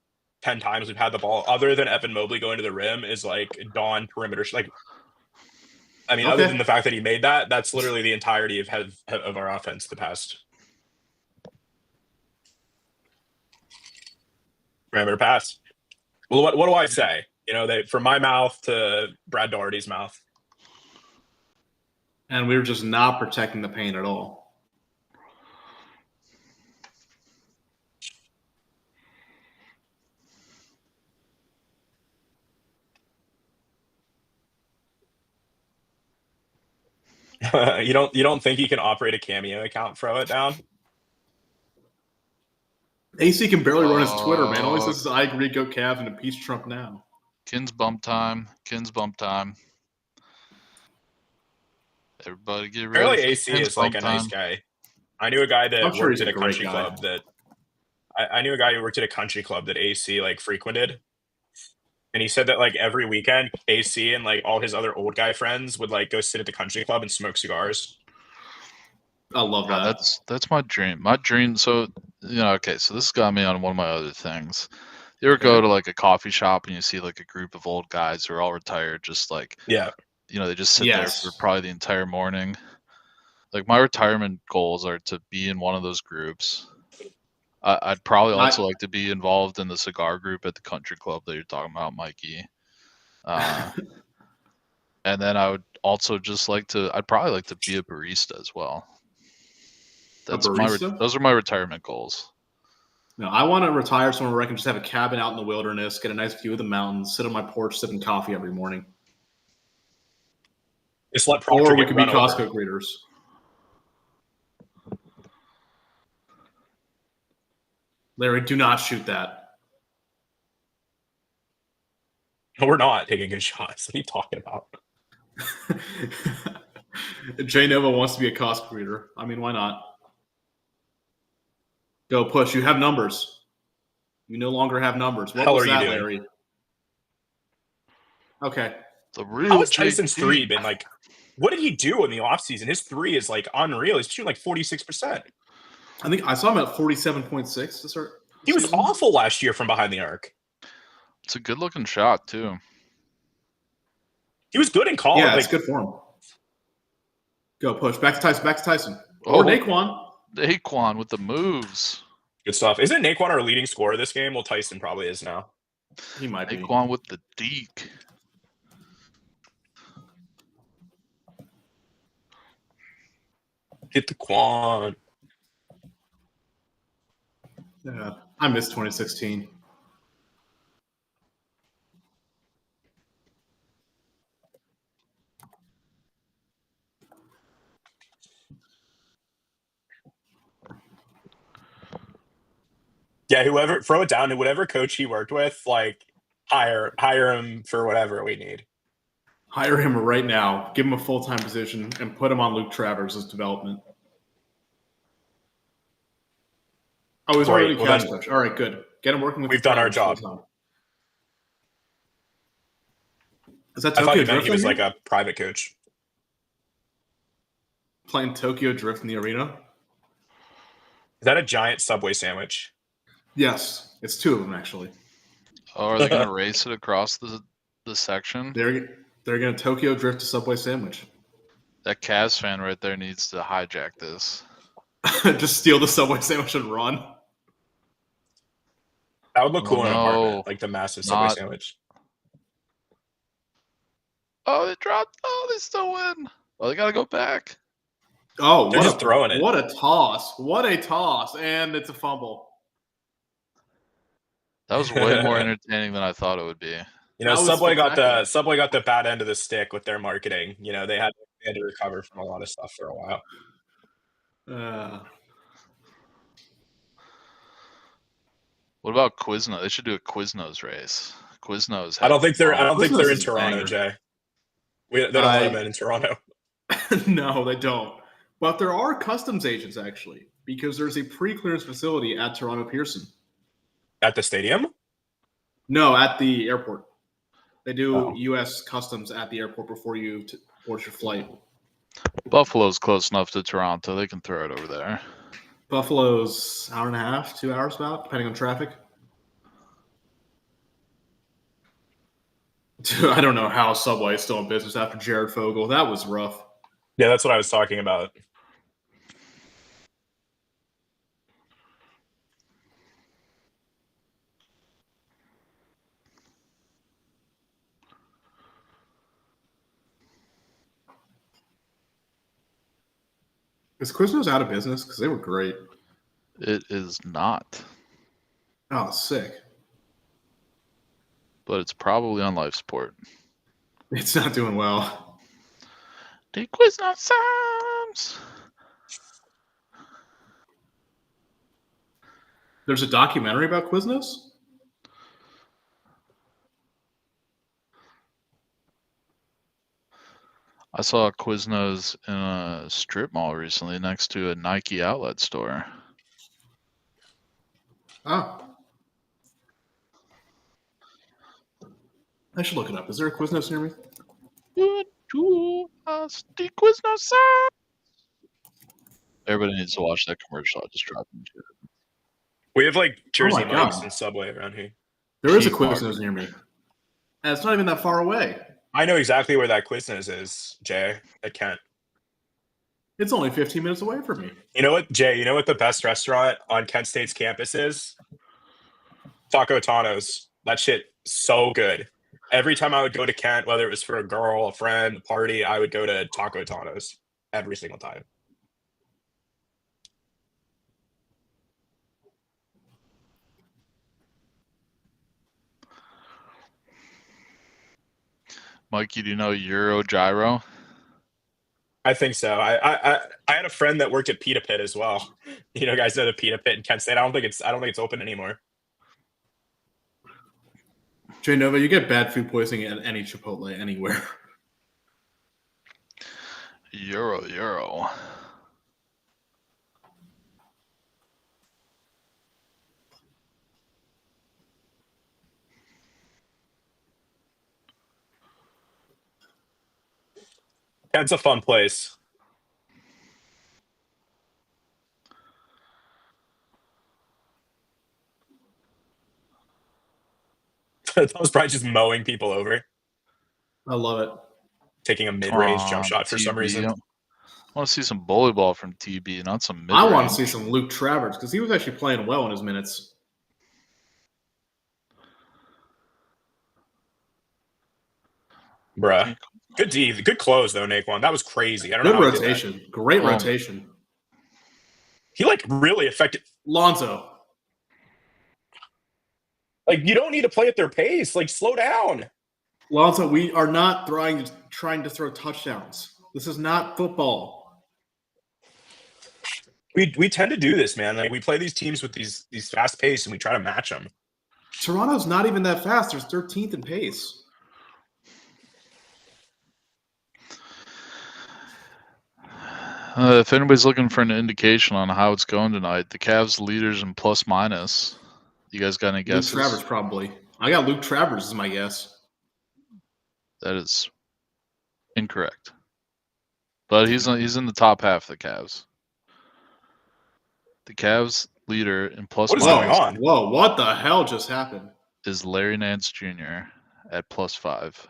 [SPEAKER 4] 10 times we've had the ball, other than Evan Mobley going to the rim, is like Dawn perimeter. Like, I mean, other than the fact that he made that, that's literally the entirety of our offense the past. Perimeter pass. Well, what do I say? You know, from my mouth to Brad Daugherty's mouth.
[SPEAKER 2] And we were just not protecting the paint at all.
[SPEAKER 4] You don't think you can operate a Cameo account, throw it down?
[SPEAKER 2] AC can barely run his Twitter, man. All he says is, I agree, go Cavs, and impeach Trump now.
[SPEAKER 1] Kins bump time. Everybody get ready.
[SPEAKER 4] Apparently AC is like a nice guy. I knew a guy that worked at a country club that I knew a guy who worked at a country club that AC like frequented. And he said that like every weekend AC and like all his other old guy friends would like go sit at the country club and smoke cigars.
[SPEAKER 2] I love that.
[SPEAKER 1] That's my dream. My dream. So, okay. So this got me on one of my other things. You ever go to like a coffee shop and you see like a group of old guys who are all retired, just like,
[SPEAKER 4] yeah,
[SPEAKER 1] they just sit there for probably the entire morning. Like my retirement goals are to be in one of those groups. I'd probably also like to be involved in the cigar group at the country club that you're talking about, Mikey. And then I would also just I'd probably like to be a barista as well. Those are my retirement goals.
[SPEAKER 2] No, I want to retire somewhere where I can just have a cabin out in the wilderness, get a nice view of the mountains, sit on my porch sipping coffee every morning.
[SPEAKER 4] Just let Proctor
[SPEAKER 2] Or we
[SPEAKER 4] get
[SPEAKER 2] could be
[SPEAKER 4] run over.
[SPEAKER 2] Costco greeters. Larry, do not shoot that.
[SPEAKER 4] No, we're not taking good shots. What are you talking about?
[SPEAKER 2] Jay Nova wants to be a Costco greeter. I mean, why not? Go push. You have numbers. You no longer have numbers. What
[SPEAKER 4] Hell
[SPEAKER 2] was
[SPEAKER 4] are you
[SPEAKER 2] that,
[SPEAKER 4] doing?
[SPEAKER 2] Larry? Okay.
[SPEAKER 1] The real
[SPEAKER 4] How has Tyson's
[SPEAKER 1] JT.
[SPEAKER 4] 3 been like? What did he do in the offseason? His 3 is like unreal. He's shooting like 46%.
[SPEAKER 2] I think I saw him at 47.6 to start.
[SPEAKER 4] He was awful last year from behind the arc.
[SPEAKER 1] It's a good looking shot too.
[SPEAKER 4] He was good in college.
[SPEAKER 2] Yeah, it's good for him. Go push. Back to Tyson. Back to Tyson.
[SPEAKER 1] Oh.
[SPEAKER 2] Or Naquan.
[SPEAKER 1] Daquan with the moves.
[SPEAKER 4] Good stuff. Isn't Naquan our leading scorer this game? Well, Tyson probably is now.
[SPEAKER 2] He might be.
[SPEAKER 1] Daquan with the deke.
[SPEAKER 4] Hit the Quan.
[SPEAKER 2] Yeah, I missed 2016.
[SPEAKER 4] Yeah, whoever, throw it down to whatever coach he worked with, like hire him for whatever we need.
[SPEAKER 2] Hire him right now. Give him a full-time position and put him on Luke Travers' development. Oh, he's already cash coach. All right, good. Get him working with.
[SPEAKER 4] We've done our job.
[SPEAKER 2] Is that
[SPEAKER 4] I thought
[SPEAKER 2] Tokyo
[SPEAKER 4] you meant
[SPEAKER 2] Drift?
[SPEAKER 4] he was like a private coach.
[SPEAKER 2] Playing Tokyo Drift in the arena?
[SPEAKER 4] Is that a giant Subway sandwich?
[SPEAKER 2] Yes, it's two of them actually.
[SPEAKER 1] Oh, are they going to race it across the section?
[SPEAKER 2] They're going to Tokyo Drift a Subway sandwich.
[SPEAKER 1] That Cavs fan right there needs to hijack this.
[SPEAKER 2] Just steal the Subway sandwich and run.
[SPEAKER 4] That would look cool in an
[SPEAKER 1] no,
[SPEAKER 4] apartment, like the massive Subway sandwich.
[SPEAKER 1] Oh, they dropped. Oh, they still win. Oh, they got to go back.
[SPEAKER 2] Oh,
[SPEAKER 4] they're just throwing it.
[SPEAKER 2] What a toss. What a toss. And it's a fumble.
[SPEAKER 1] That was way more entertaining than I thought it would be.
[SPEAKER 4] You know, Subway got the bad end of the stick with their marketing. You know, they had to recover from a lot of stuff for a while.
[SPEAKER 1] What about Quiznos? They should do a Quiznos race. Quiznos.
[SPEAKER 4] I don't think they're in Toronto,
[SPEAKER 2] banger.
[SPEAKER 4] Jay. They don't let them in Toronto.
[SPEAKER 2] No, they don't. But there are customs agents actually, because there's a pre-clearance facility at Toronto Pearson.
[SPEAKER 4] At the stadium?
[SPEAKER 2] No, at the airport. They do U.S. customs at the airport before you board your flight.
[SPEAKER 1] Buffalo's close enough to Toronto. They can throw it over there.
[SPEAKER 2] Buffalo's hour and a half, 2 hours about, depending on traffic. Dude, I don't know how Subway is still in business after Jared Fogle. That was rough.
[SPEAKER 4] Yeah, that's what I was talking about.
[SPEAKER 2] Is Quiznos out of business? Because they were great.
[SPEAKER 1] It is not.
[SPEAKER 2] Oh, sick.
[SPEAKER 1] But it's probably on life support.
[SPEAKER 2] It's not doing well.
[SPEAKER 1] The Quiznos Psalms.
[SPEAKER 2] There's a documentary about Quiznos?
[SPEAKER 1] I saw Quiznos in a strip mall recently next to a Nike outlet store.
[SPEAKER 2] Oh. I should look it up. Is there a Quiznos near me?
[SPEAKER 1] Everybody needs to watch that commercial I just dropped into it.
[SPEAKER 4] We have like Jersey
[SPEAKER 2] my
[SPEAKER 4] Mike's
[SPEAKER 2] God.
[SPEAKER 4] and Subway around here.
[SPEAKER 2] There is a
[SPEAKER 1] Cheap
[SPEAKER 2] Quiznos
[SPEAKER 1] market.
[SPEAKER 2] near me. And it's not even that far away.
[SPEAKER 4] I know exactly where that Quiznos is, Jay, at Kent.
[SPEAKER 2] It's only 15 minutes away from me.
[SPEAKER 4] You know what, Jay? You know what the best restaurant on Kent State's campus is? Taco Tano's. That shit so good. Every time I would go to Kent, whether it was for a girl, a friend, a party, I would go to Taco Tano's every single time.
[SPEAKER 1] Mikey, do you know Euro Gyro?
[SPEAKER 4] I think so. I had a friend that worked at Pita Pit as well. You know, guys know the Pita Pit in Kent State. I don't think it's open anymore.
[SPEAKER 2] Jay Nova, you get bad food poisoning at any Chipotle anywhere.
[SPEAKER 1] Euro.
[SPEAKER 4] Kent's a fun place. That was probably just mowing people over,
[SPEAKER 2] I love it.
[SPEAKER 4] taking a mid-range jump shot for some
[SPEAKER 1] TB.
[SPEAKER 4] reason.
[SPEAKER 1] I want to see some bully ball from TB, not some mid.
[SPEAKER 2] I want to see some Luke Travers because he was actually playing well in his minutes.
[SPEAKER 4] Bruh. Good D. Good close, though, Naquan. That was crazy. I don't
[SPEAKER 2] Good
[SPEAKER 4] know how he did that.
[SPEAKER 2] rotation. Great rotation.
[SPEAKER 4] He, like, really affected.
[SPEAKER 2] Lonzo.
[SPEAKER 4] Like, you don't need to play at their pace. Like, slow down.
[SPEAKER 2] Lonzo, we are not trying to throw touchdowns. This is not football.
[SPEAKER 4] We tend to do this, man. Like, we play these teams with these fast pace, and we try to match them.
[SPEAKER 2] Toronto's not even that fast. They're 13th in pace.
[SPEAKER 1] If anybody's looking for an indication on how it's going tonight, the Cavs leaders in plus minus. You guys got any guesses?
[SPEAKER 2] Luke Travers, probably. I got Luke Travers as my guess.
[SPEAKER 1] That is incorrect. But he's in the top half of the Cavs. The Cavs leader in plus
[SPEAKER 4] What is
[SPEAKER 1] minus
[SPEAKER 4] going on?
[SPEAKER 2] Whoa, what the hell just happened?
[SPEAKER 1] is Larry Nance Jr. at plus 5.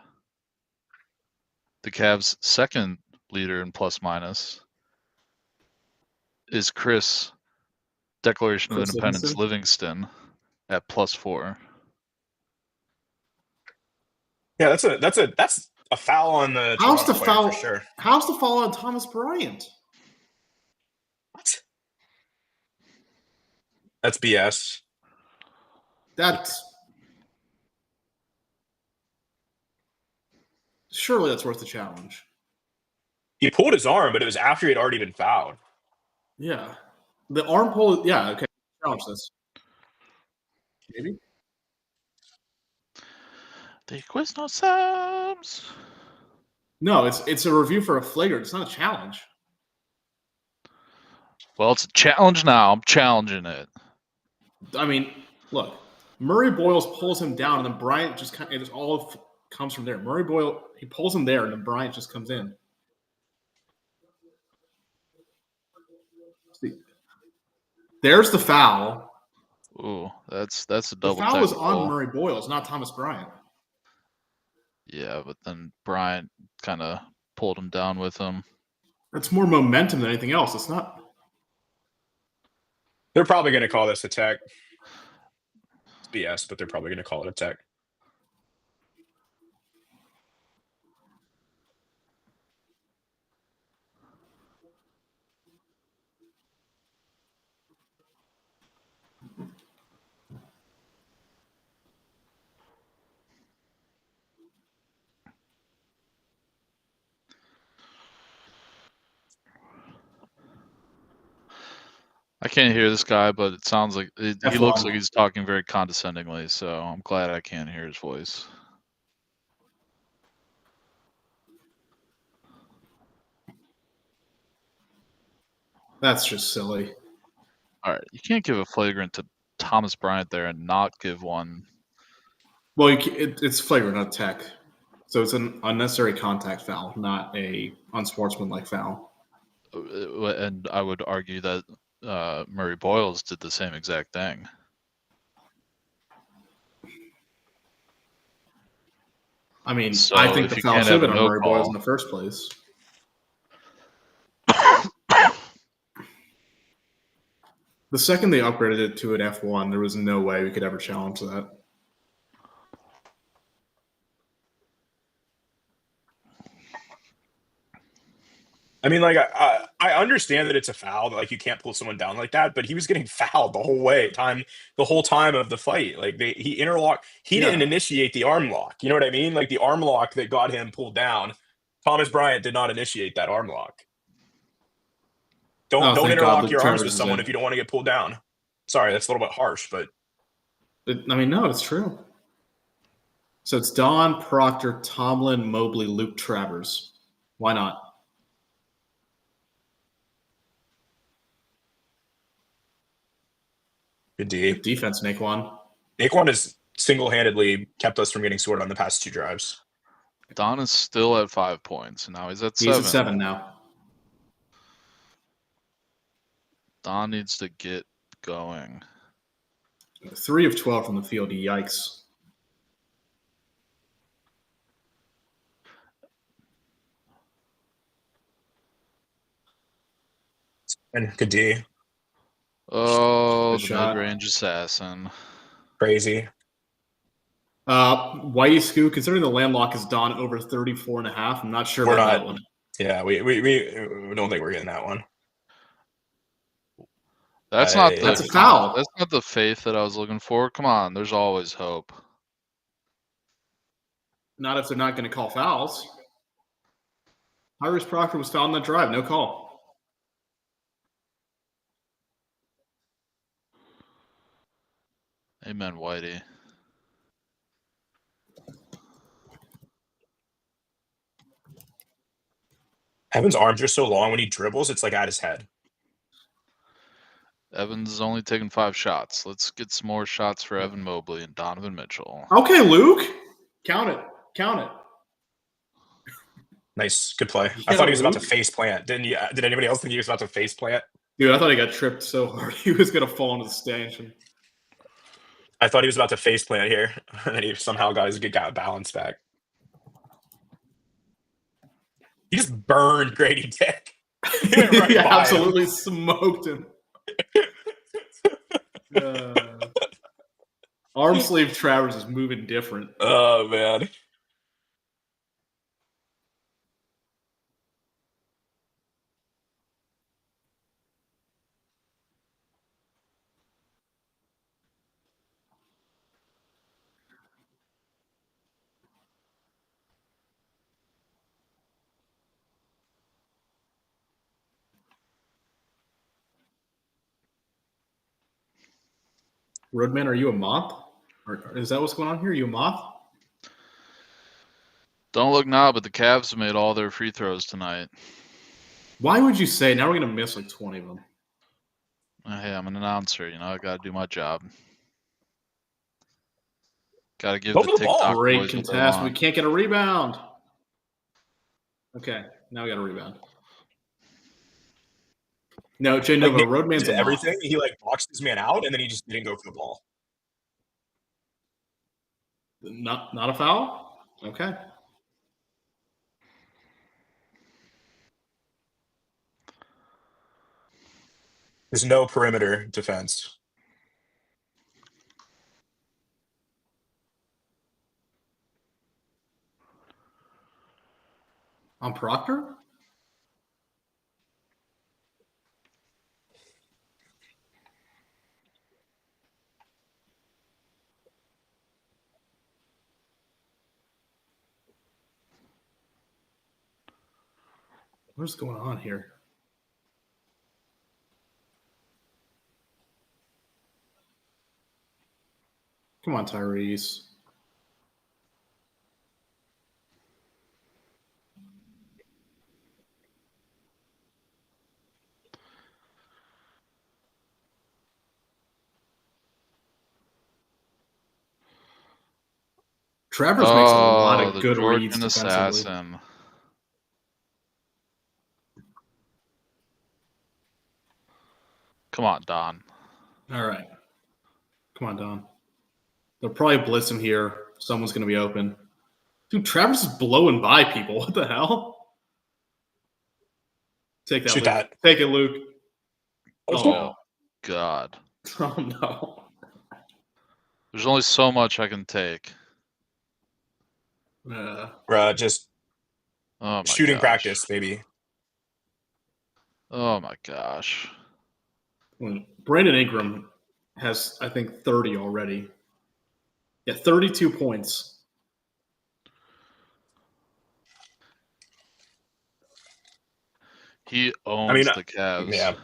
[SPEAKER 1] The Cavs' second leader in plus minus is Chris Declaration of Independence Livingston at plus 4.
[SPEAKER 4] Yeah, that's a foul on the
[SPEAKER 2] How's the
[SPEAKER 4] Toronto player
[SPEAKER 2] foul?
[SPEAKER 4] for sure.
[SPEAKER 2] How's the foul on Thomas Bryant?
[SPEAKER 4] What? That's BS.
[SPEAKER 2] Surely that's worth the challenge.
[SPEAKER 4] He pulled his arm, but it was after he had already been fouled.
[SPEAKER 2] Yeah. The arm pull, yeah, okay. Challenge this. Maybe?
[SPEAKER 1] The quiz no subs.
[SPEAKER 2] No, it's a review for a flagrant. It's not a challenge.
[SPEAKER 1] Well, it's a challenge now. I'm challenging it.
[SPEAKER 2] I mean, look, Murray Boyles pulls him down, and then Bryant just kind of, it just all comes from there. Murray Boyle, he pulls him there, and then Bryant just comes in. See, there's the foul.
[SPEAKER 1] Ooh, that's a
[SPEAKER 2] The
[SPEAKER 1] double.
[SPEAKER 2] foul was
[SPEAKER 1] technical.
[SPEAKER 2] on Murray Boyles, not Thomas Bryant.
[SPEAKER 1] Yeah, but then Bryant kind of pulled him down with him.
[SPEAKER 2] That's more momentum than anything else. It's not.
[SPEAKER 4] They're probably going to call this a tech. It's BS, but they're probably going to call it a tech.
[SPEAKER 1] I can't hear this guy, but it sounds like he
[SPEAKER 2] F1.
[SPEAKER 1] looks like he's talking very condescendingly. So I'm glad I can't hear his voice.
[SPEAKER 2] That's just silly.
[SPEAKER 1] All right, you can't give a flagrant to Thomas Bryant there and not give one.
[SPEAKER 2] Well, it's flagrant, not tech. So it's an unnecessary contact foul, not a unsportsmanlike foul.
[SPEAKER 1] And I would argue that Murray Boyles did the same exact thing.
[SPEAKER 2] I mean,
[SPEAKER 1] So
[SPEAKER 2] I think
[SPEAKER 1] if
[SPEAKER 2] the
[SPEAKER 1] you
[SPEAKER 2] foul
[SPEAKER 1] can't
[SPEAKER 2] should have
[SPEAKER 1] have
[SPEAKER 2] been
[SPEAKER 1] a
[SPEAKER 2] on
[SPEAKER 1] no
[SPEAKER 2] Murray
[SPEAKER 1] call-
[SPEAKER 2] Boyles in the first place. The second they upgraded it to an F1, there was no way we could ever challenge that.
[SPEAKER 4] I mean, like, I understand that it's a foul, that, like, you can't pull someone down like that, but he was getting fouled the whole time of the fight. Like, he interlocked. He didn't initiate the arm lock. You know what I mean? Like, the arm lock that got him pulled down Thomas Bryant did not initiate that arm lock.
[SPEAKER 2] Oh,
[SPEAKER 4] Don't
[SPEAKER 2] thank
[SPEAKER 4] interlock
[SPEAKER 2] God
[SPEAKER 4] your arms
[SPEAKER 2] Travers
[SPEAKER 4] with
[SPEAKER 2] is
[SPEAKER 4] someone
[SPEAKER 2] in.
[SPEAKER 4] if you don't want to get pulled down. Sorry, that's a little bit harsh, but
[SPEAKER 2] No, it's true. So it's Don, Proctor, Tomlin, Mobley, Luke, Travers. Why not?
[SPEAKER 4] good D.
[SPEAKER 2] Good defense, Naquan.
[SPEAKER 4] Naquan has single-handedly kept us from getting scored on the past 2 drives.
[SPEAKER 1] Don is still at 5 points, and now he's at 7.
[SPEAKER 2] He's at 7 now.
[SPEAKER 1] Don needs to get going.
[SPEAKER 2] 3 of 12 from the field. Yikes.
[SPEAKER 4] And good D.
[SPEAKER 1] Oh,
[SPEAKER 2] Good
[SPEAKER 1] the
[SPEAKER 2] shot.
[SPEAKER 1] mid-range assassin.
[SPEAKER 4] Crazy.
[SPEAKER 2] Whitey Scoot, considering the landlock is Don over 34.5, I'm not sure
[SPEAKER 4] We're
[SPEAKER 2] about
[SPEAKER 4] not-
[SPEAKER 2] that one.
[SPEAKER 4] Yeah, we don't think we're getting that one.
[SPEAKER 1] That's
[SPEAKER 2] That's a foul.
[SPEAKER 1] That's not the faith that I was looking for. Come on, there's always hope.
[SPEAKER 2] Not if they're not going to call fouls. Tyrese Proctor was fouled on that drive. No call.
[SPEAKER 1] Amen, Whitey.
[SPEAKER 4] Evan's arms are so long when he dribbles, it's like at his head.
[SPEAKER 1] Evans is only taking 5 shots. Let's get some more shots for Evan Mobley and Donovan Mitchell.
[SPEAKER 2] Okay, Luke. Count it. Count it.
[SPEAKER 4] Nice, good play.
[SPEAKER 2] Yeah,
[SPEAKER 4] I thought he was about to
[SPEAKER 2] Luke.
[SPEAKER 4] face plant. Did anybody else think he was about to face plant?
[SPEAKER 2] Dude, I thought he got tripped so hard he was going to fall into the stanchion.
[SPEAKER 4] I thought he was about to face plant here, and then he somehow got his good balance back. He just burned Grady Dick. He went right
[SPEAKER 2] Yeah,
[SPEAKER 4] by him.
[SPEAKER 2] absolutely smoked him. Arm sleeve Travers is moving different.
[SPEAKER 4] Oh, man.
[SPEAKER 2] Roadman, are you a moth? Or is that what's going on here? Are you a moth?
[SPEAKER 1] Don't look now, but the Cavs made all their free throws tonight.
[SPEAKER 2] Why would you say now we're going to miss like 20 of them?
[SPEAKER 1] Hey, I'm an announcer. I got to do my job. Got to give
[SPEAKER 4] Go
[SPEAKER 1] the
[SPEAKER 4] for the ball.
[SPEAKER 1] TikTok
[SPEAKER 2] Great
[SPEAKER 1] boys what they
[SPEAKER 2] contest. We
[SPEAKER 1] want.
[SPEAKER 2] can't get a rebound. Okay, now we got a rebound. No, Jay Nova, Roadman's a moth.
[SPEAKER 4] Everything. He boxed his man out, and then he just didn't go for the ball.
[SPEAKER 2] Not a foul? Okay.
[SPEAKER 4] There's no perimeter defense.
[SPEAKER 2] On Proctor? What's going on here? Come on, Tyrese. Travers makes a lot of
[SPEAKER 1] the
[SPEAKER 2] good
[SPEAKER 1] Georgian
[SPEAKER 2] reads defensively.
[SPEAKER 1] assassin. Come on, Don.
[SPEAKER 2] All right. Come on, Don. They'll probably blitz him here. Someone's going to be open. Dude, Travers is blowing by people. What the hell? Take that,
[SPEAKER 4] Shoot
[SPEAKER 2] Luke.
[SPEAKER 4] that.
[SPEAKER 2] Take it, Luke.
[SPEAKER 1] Oh, God.
[SPEAKER 2] Oh, no.
[SPEAKER 1] There's only so much I can take.
[SPEAKER 4] Bruh, just
[SPEAKER 1] Oh, my
[SPEAKER 4] shooting
[SPEAKER 1] gosh.
[SPEAKER 4] practice, baby.
[SPEAKER 1] Oh, my gosh.
[SPEAKER 2] Brandon Ingram has, I think, 30 already. Yeah, 32 points.
[SPEAKER 1] He owns the Cavs.
[SPEAKER 4] Yeah.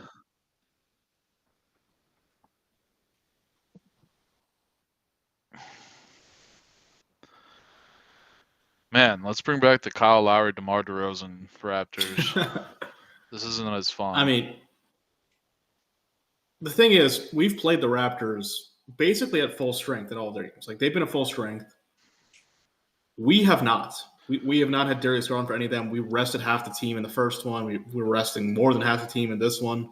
[SPEAKER 1] Man, let's bring back the Kyle Lowry, DeMar DeRozan Raptors. This isn't as fun.
[SPEAKER 2] I mean, the thing is, we've played the Raptors basically at full strength in all of their games. Like, they've been at full strength. We have not. We have not had Darius Garland for any of them. We rested half the team in the first one. We were resting more than half the team in this one.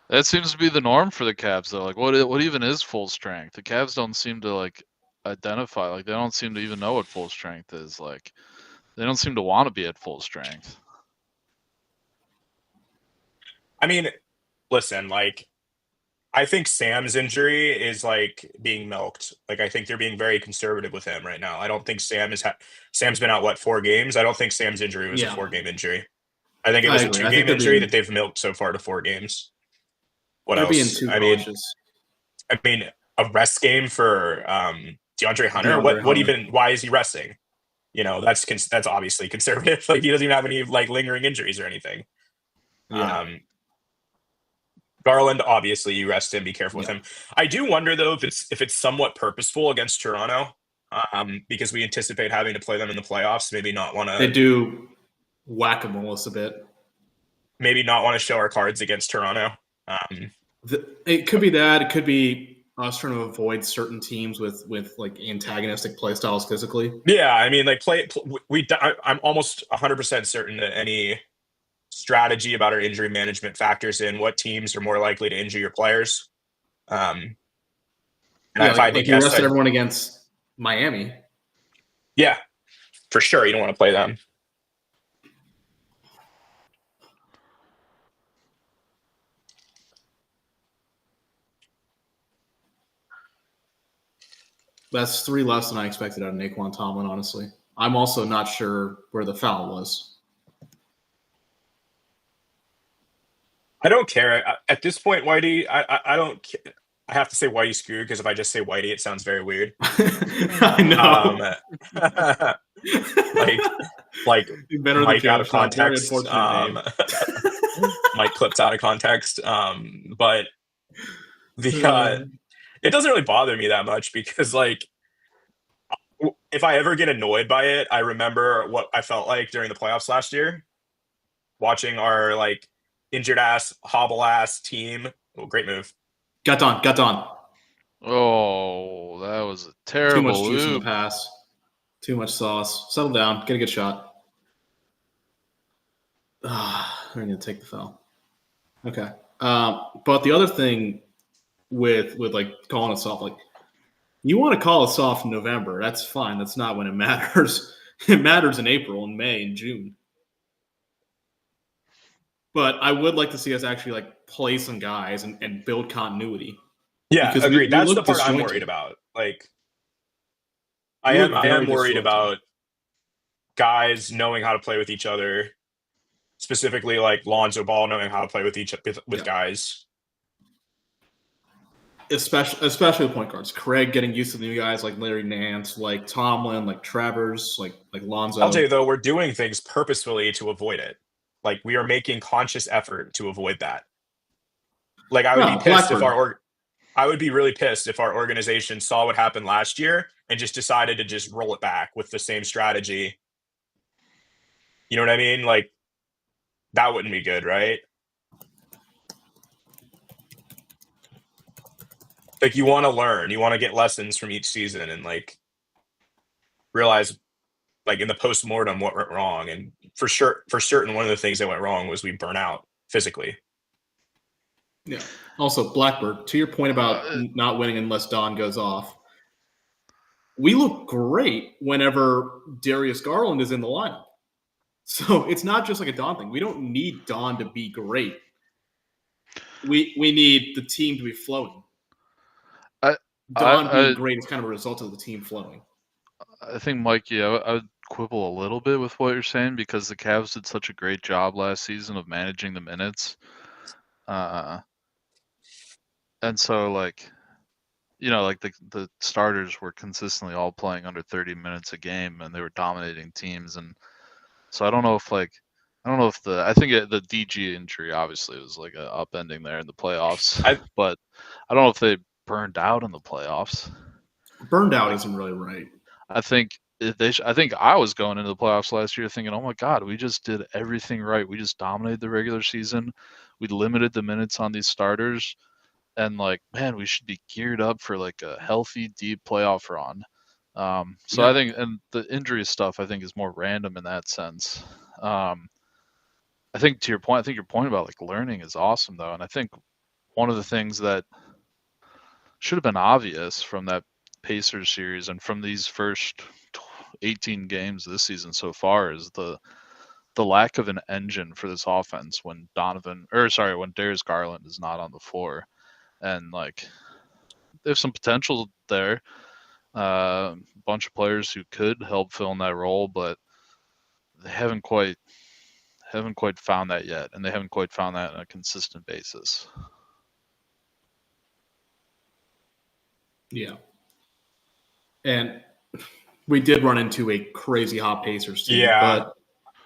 [SPEAKER 1] That seems to be the norm for the Cavs, though. Like, what even is full strength? The Cavs don't seem to, like, identify. Like, they don't seem to even know what full strength is. Like, they don't seem to want to be at full strength.
[SPEAKER 4] I mean, listen, like, I think Sam's injury is like being milked. Like, I think they're being very conservative with him right now. I don't think Sam's been out 4 games. I don't think Sam's injury was a 4-game injury. I think it was a 2-game injury that they've milked so far to 4 games. What else?
[SPEAKER 2] Being too cautious.
[SPEAKER 4] I mean, a rest game for DeAndre Hunter. Why is he resting? You know, that's obviously conservative. Like, he doesn't even have any like lingering injuries or anything.
[SPEAKER 2] Yeah.
[SPEAKER 4] Garland, obviously, you rest him. Be careful with him. I do wonder though if it's somewhat purposeful against Toronto, because we anticipate having to play them in the playoffs. Maybe not want to.
[SPEAKER 2] They do whack-a-mole us a bit.
[SPEAKER 4] Maybe not want to show our cards against Toronto.
[SPEAKER 2] It could be that. It could be us trying to avoid certain teams with like antagonistic play styles physically.
[SPEAKER 4] Yeah, I mean, like I'm almost 100% certain that any strategy about our injury management factors in what teams are more likely to injure your players. And if I had to
[SPEAKER 2] guess, you rested everyone against Miami.
[SPEAKER 4] Yeah, for sure. You don't want to play them.
[SPEAKER 2] That's 3 less than I expected out of Naquan Tomlin, honestly. I'm also not sure where the foul was.
[SPEAKER 4] I don't care. At this point, Whitey, I don't care. I have to say Whitey screwed because if I just say Whitey, it sounds very weird.
[SPEAKER 2] I know.
[SPEAKER 4] Like Mike out of context. Mike clips out of context. But it doesn't really bother me that much because, like, if I ever get annoyed by it, I remember what I felt like during the playoffs last year, watching our like injured ass, hobble ass team. Oh, great move.
[SPEAKER 2] Got done.
[SPEAKER 1] Oh, that was a terrible
[SPEAKER 2] Too much juice in the pass. Too much sauce. Settle down. Get a good shot. I'm going to take the foul. Okay. But the other thing with like calling us off, like, you want to call us off in November. That's fine. That's not when it matters. It matters in April and May and June. But I would like to see us actually like play some guys and build continuity.
[SPEAKER 4] Yeah, because agreed. That's the part I'm worried about. Like, I am worried about guys knowing how to play with each other, specifically like Lonzo Ball knowing how to play with guys.
[SPEAKER 2] Especially point guards. Craig getting used to the new guys like Larry Nance, like Tomlin, like Travers, like Lonzo.
[SPEAKER 4] I'll tell you though, we're doing things purposefully to avoid it. Like, we are making conscious effort to avoid that. Like, I would be pissed I would be really pissed if our organization saw what happened last year and just decided to just roll it back with the same strategy. You know what I mean? Like, that wouldn't be good, right? Like, you want to learn, you want to get lessons from each season and like realize, like, in the post-mortem what went wrong. And for certain, one of the things that went wrong was we burn out physically.
[SPEAKER 2] Yeah. Also, Blackbird, to your point about not winning unless Don goes off, we look great whenever Darius Garland is in the lineup. So it's not just like a Don thing. We don't need Don to be great. We need the team to be flowing. Don being great is kind of a result of the team flowing.
[SPEAKER 1] I think, Mikey, I would quibble a little bit with what you're saying because the Cavs did such a great job last season of managing the minutes. And so, like, you know, like the starters were consistently all playing under 30 minutes a game and they were dominating teams. And so I don't know if, like, I don't know if I think the DG injury obviously was like a upending there in the playoffs, but I don't know if they burned out in the playoffs.
[SPEAKER 2] Burned out isn't really right.
[SPEAKER 1] I think I think I was going into the playoffs last year thinking, oh my God, we just did everything right. We just dominated the regular season. We limited the minutes on these starters, and like, man, we should be geared up for like a healthy, deep playoff run. So
[SPEAKER 2] Yeah.
[SPEAKER 1] I think, and the injury stuff, I think, is more random in that sense. I think to your point, I think your point about like learning is awesome though, and I think one of the things that should have been obvious from that Pacers series and from these first 18 games this season so far is the lack of an engine for this offense when when Darius Garland is not on the floor, and like there's some potential there. A bunch of players who could help fill in that role, but they haven't quite found that yet, and they haven't quite found that on a consistent basis.
[SPEAKER 2] Yeah. And we did run into a crazy hot Pacers team.
[SPEAKER 4] Yeah.
[SPEAKER 2] But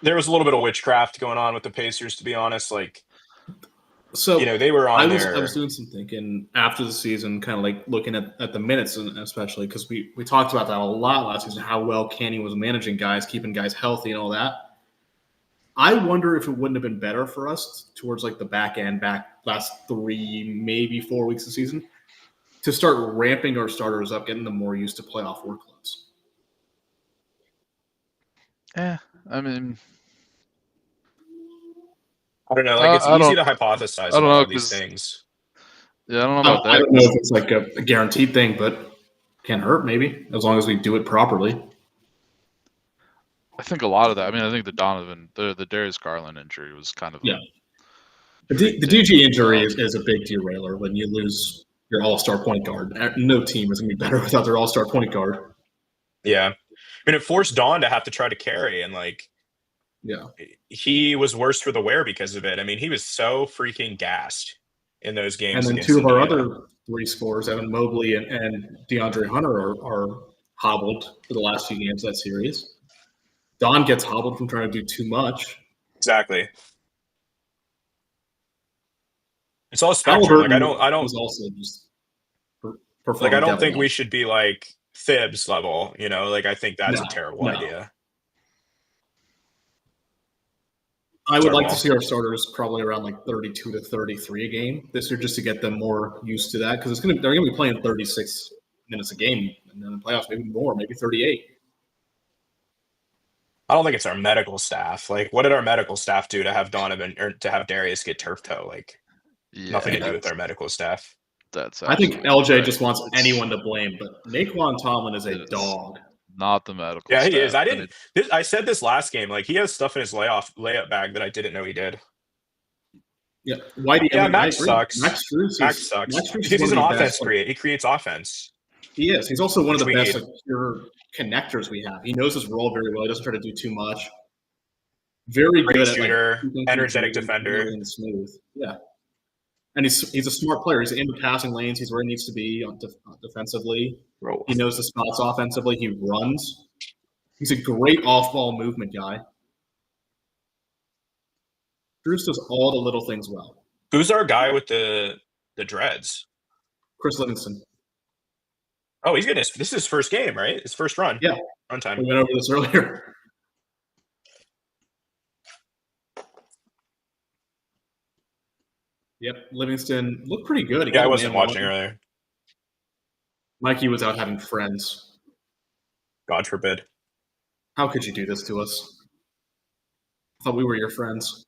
[SPEAKER 4] there was a little bit of witchcraft going on with the Pacers, to be honest. Like,
[SPEAKER 2] so
[SPEAKER 4] they were on
[SPEAKER 2] I was doing some thinking after the season, kind of like looking at the minutes, and especially because we talked about that a lot last season, how well Kenny was managing guys, keeping guys healthy and all that. I wonder if it wouldn't have been better for us towards like the back last 3, maybe 4 weeks of the season to start ramping our starters up, getting them more used to playoff workloads.
[SPEAKER 1] I mean,
[SPEAKER 4] I don't know. Like, it's easy to hypothesize about all these things.
[SPEAKER 1] Yeah, I don't know about that.
[SPEAKER 2] I don't know if it's like a guaranteed thing, but can't hurt maybe as long as we do it properly.
[SPEAKER 1] I think a lot of that. I mean, I think the Darius Garland injury was kind of
[SPEAKER 2] The DG injury is a big derailer when you lose your all-star point guard. No team is going to be better without their all-star point guard.
[SPEAKER 4] Yeah. I mean, it forced Don to have to try to carry, and like,
[SPEAKER 2] yeah,
[SPEAKER 4] he was worse for the wear because of it. I mean, he was so freaking gassed in those games.
[SPEAKER 2] And then 2 of our other 3 scorers, Evan Mobley and DeAndre Hunter, are hobbled for the last few games of that series. Don gets hobbled from trying to do too much.
[SPEAKER 4] Exactly. It's all spectrum. Like, I don't
[SPEAKER 2] was also just
[SPEAKER 4] like, I don't think we should be like Thibs level, like, I think that's a terrible idea.
[SPEAKER 2] I would like to see our starters probably around like 32 to 33 a game this year, just to get them more used to that, because they're going to be playing 36 minutes a game, and then in the playoffs maybe more, maybe 38.
[SPEAKER 4] I don't think it's our medical staff. Like, what did our medical staff do to have Donovan or to have Darius get turf toe? Like, nothing to do with our medical staff.
[SPEAKER 2] I think LJ just wants anyone to blame, but Naquan Tomlin is a dog.
[SPEAKER 1] Not the medical
[SPEAKER 4] staff.
[SPEAKER 1] Yeah,
[SPEAKER 4] he is. I said this last game. Like, he has stuff in his layup bag that I didn't know he did.
[SPEAKER 2] Yeah, Whitey.
[SPEAKER 4] Yeah, Max sucks.
[SPEAKER 2] Max sucks.
[SPEAKER 4] He's an offense creator. He creates offense.
[SPEAKER 2] He is. He's also one of the best pure connectors we have. He knows his role very well. He doesn't try to do too much. Very
[SPEAKER 4] great
[SPEAKER 2] good
[SPEAKER 4] shooter,
[SPEAKER 2] at
[SPEAKER 4] energetic defender,
[SPEAKER 2] and smooth. Yeah, and he's a smart player. He's in the passing lanes. He's where he needs to be defensively. He knows the spots offensively. He runs. He's a great off-ball movement guy. Bruce does all the little things well.
[SPEAKER 4] Who's our guy with the dreads?
[SPEAKER 2] Chris Livingston.
[SPEAKER 4] Oh, he's getting this is his first game, right? His first run.
[SPEAKER 2] Yeah.
[SPEAKER 4] Run time.
[SPEAKER 2] We went over this earlier. Yep. Livingston looked pretty good.
[SPEAKER 4] I wasn't watching earlier.
[SPEAKER 2] Mikey was out having friends.
[SPEAKER 4] God forbid.
[SPEAKER 2] How could you do this to us? I thought we were your friends.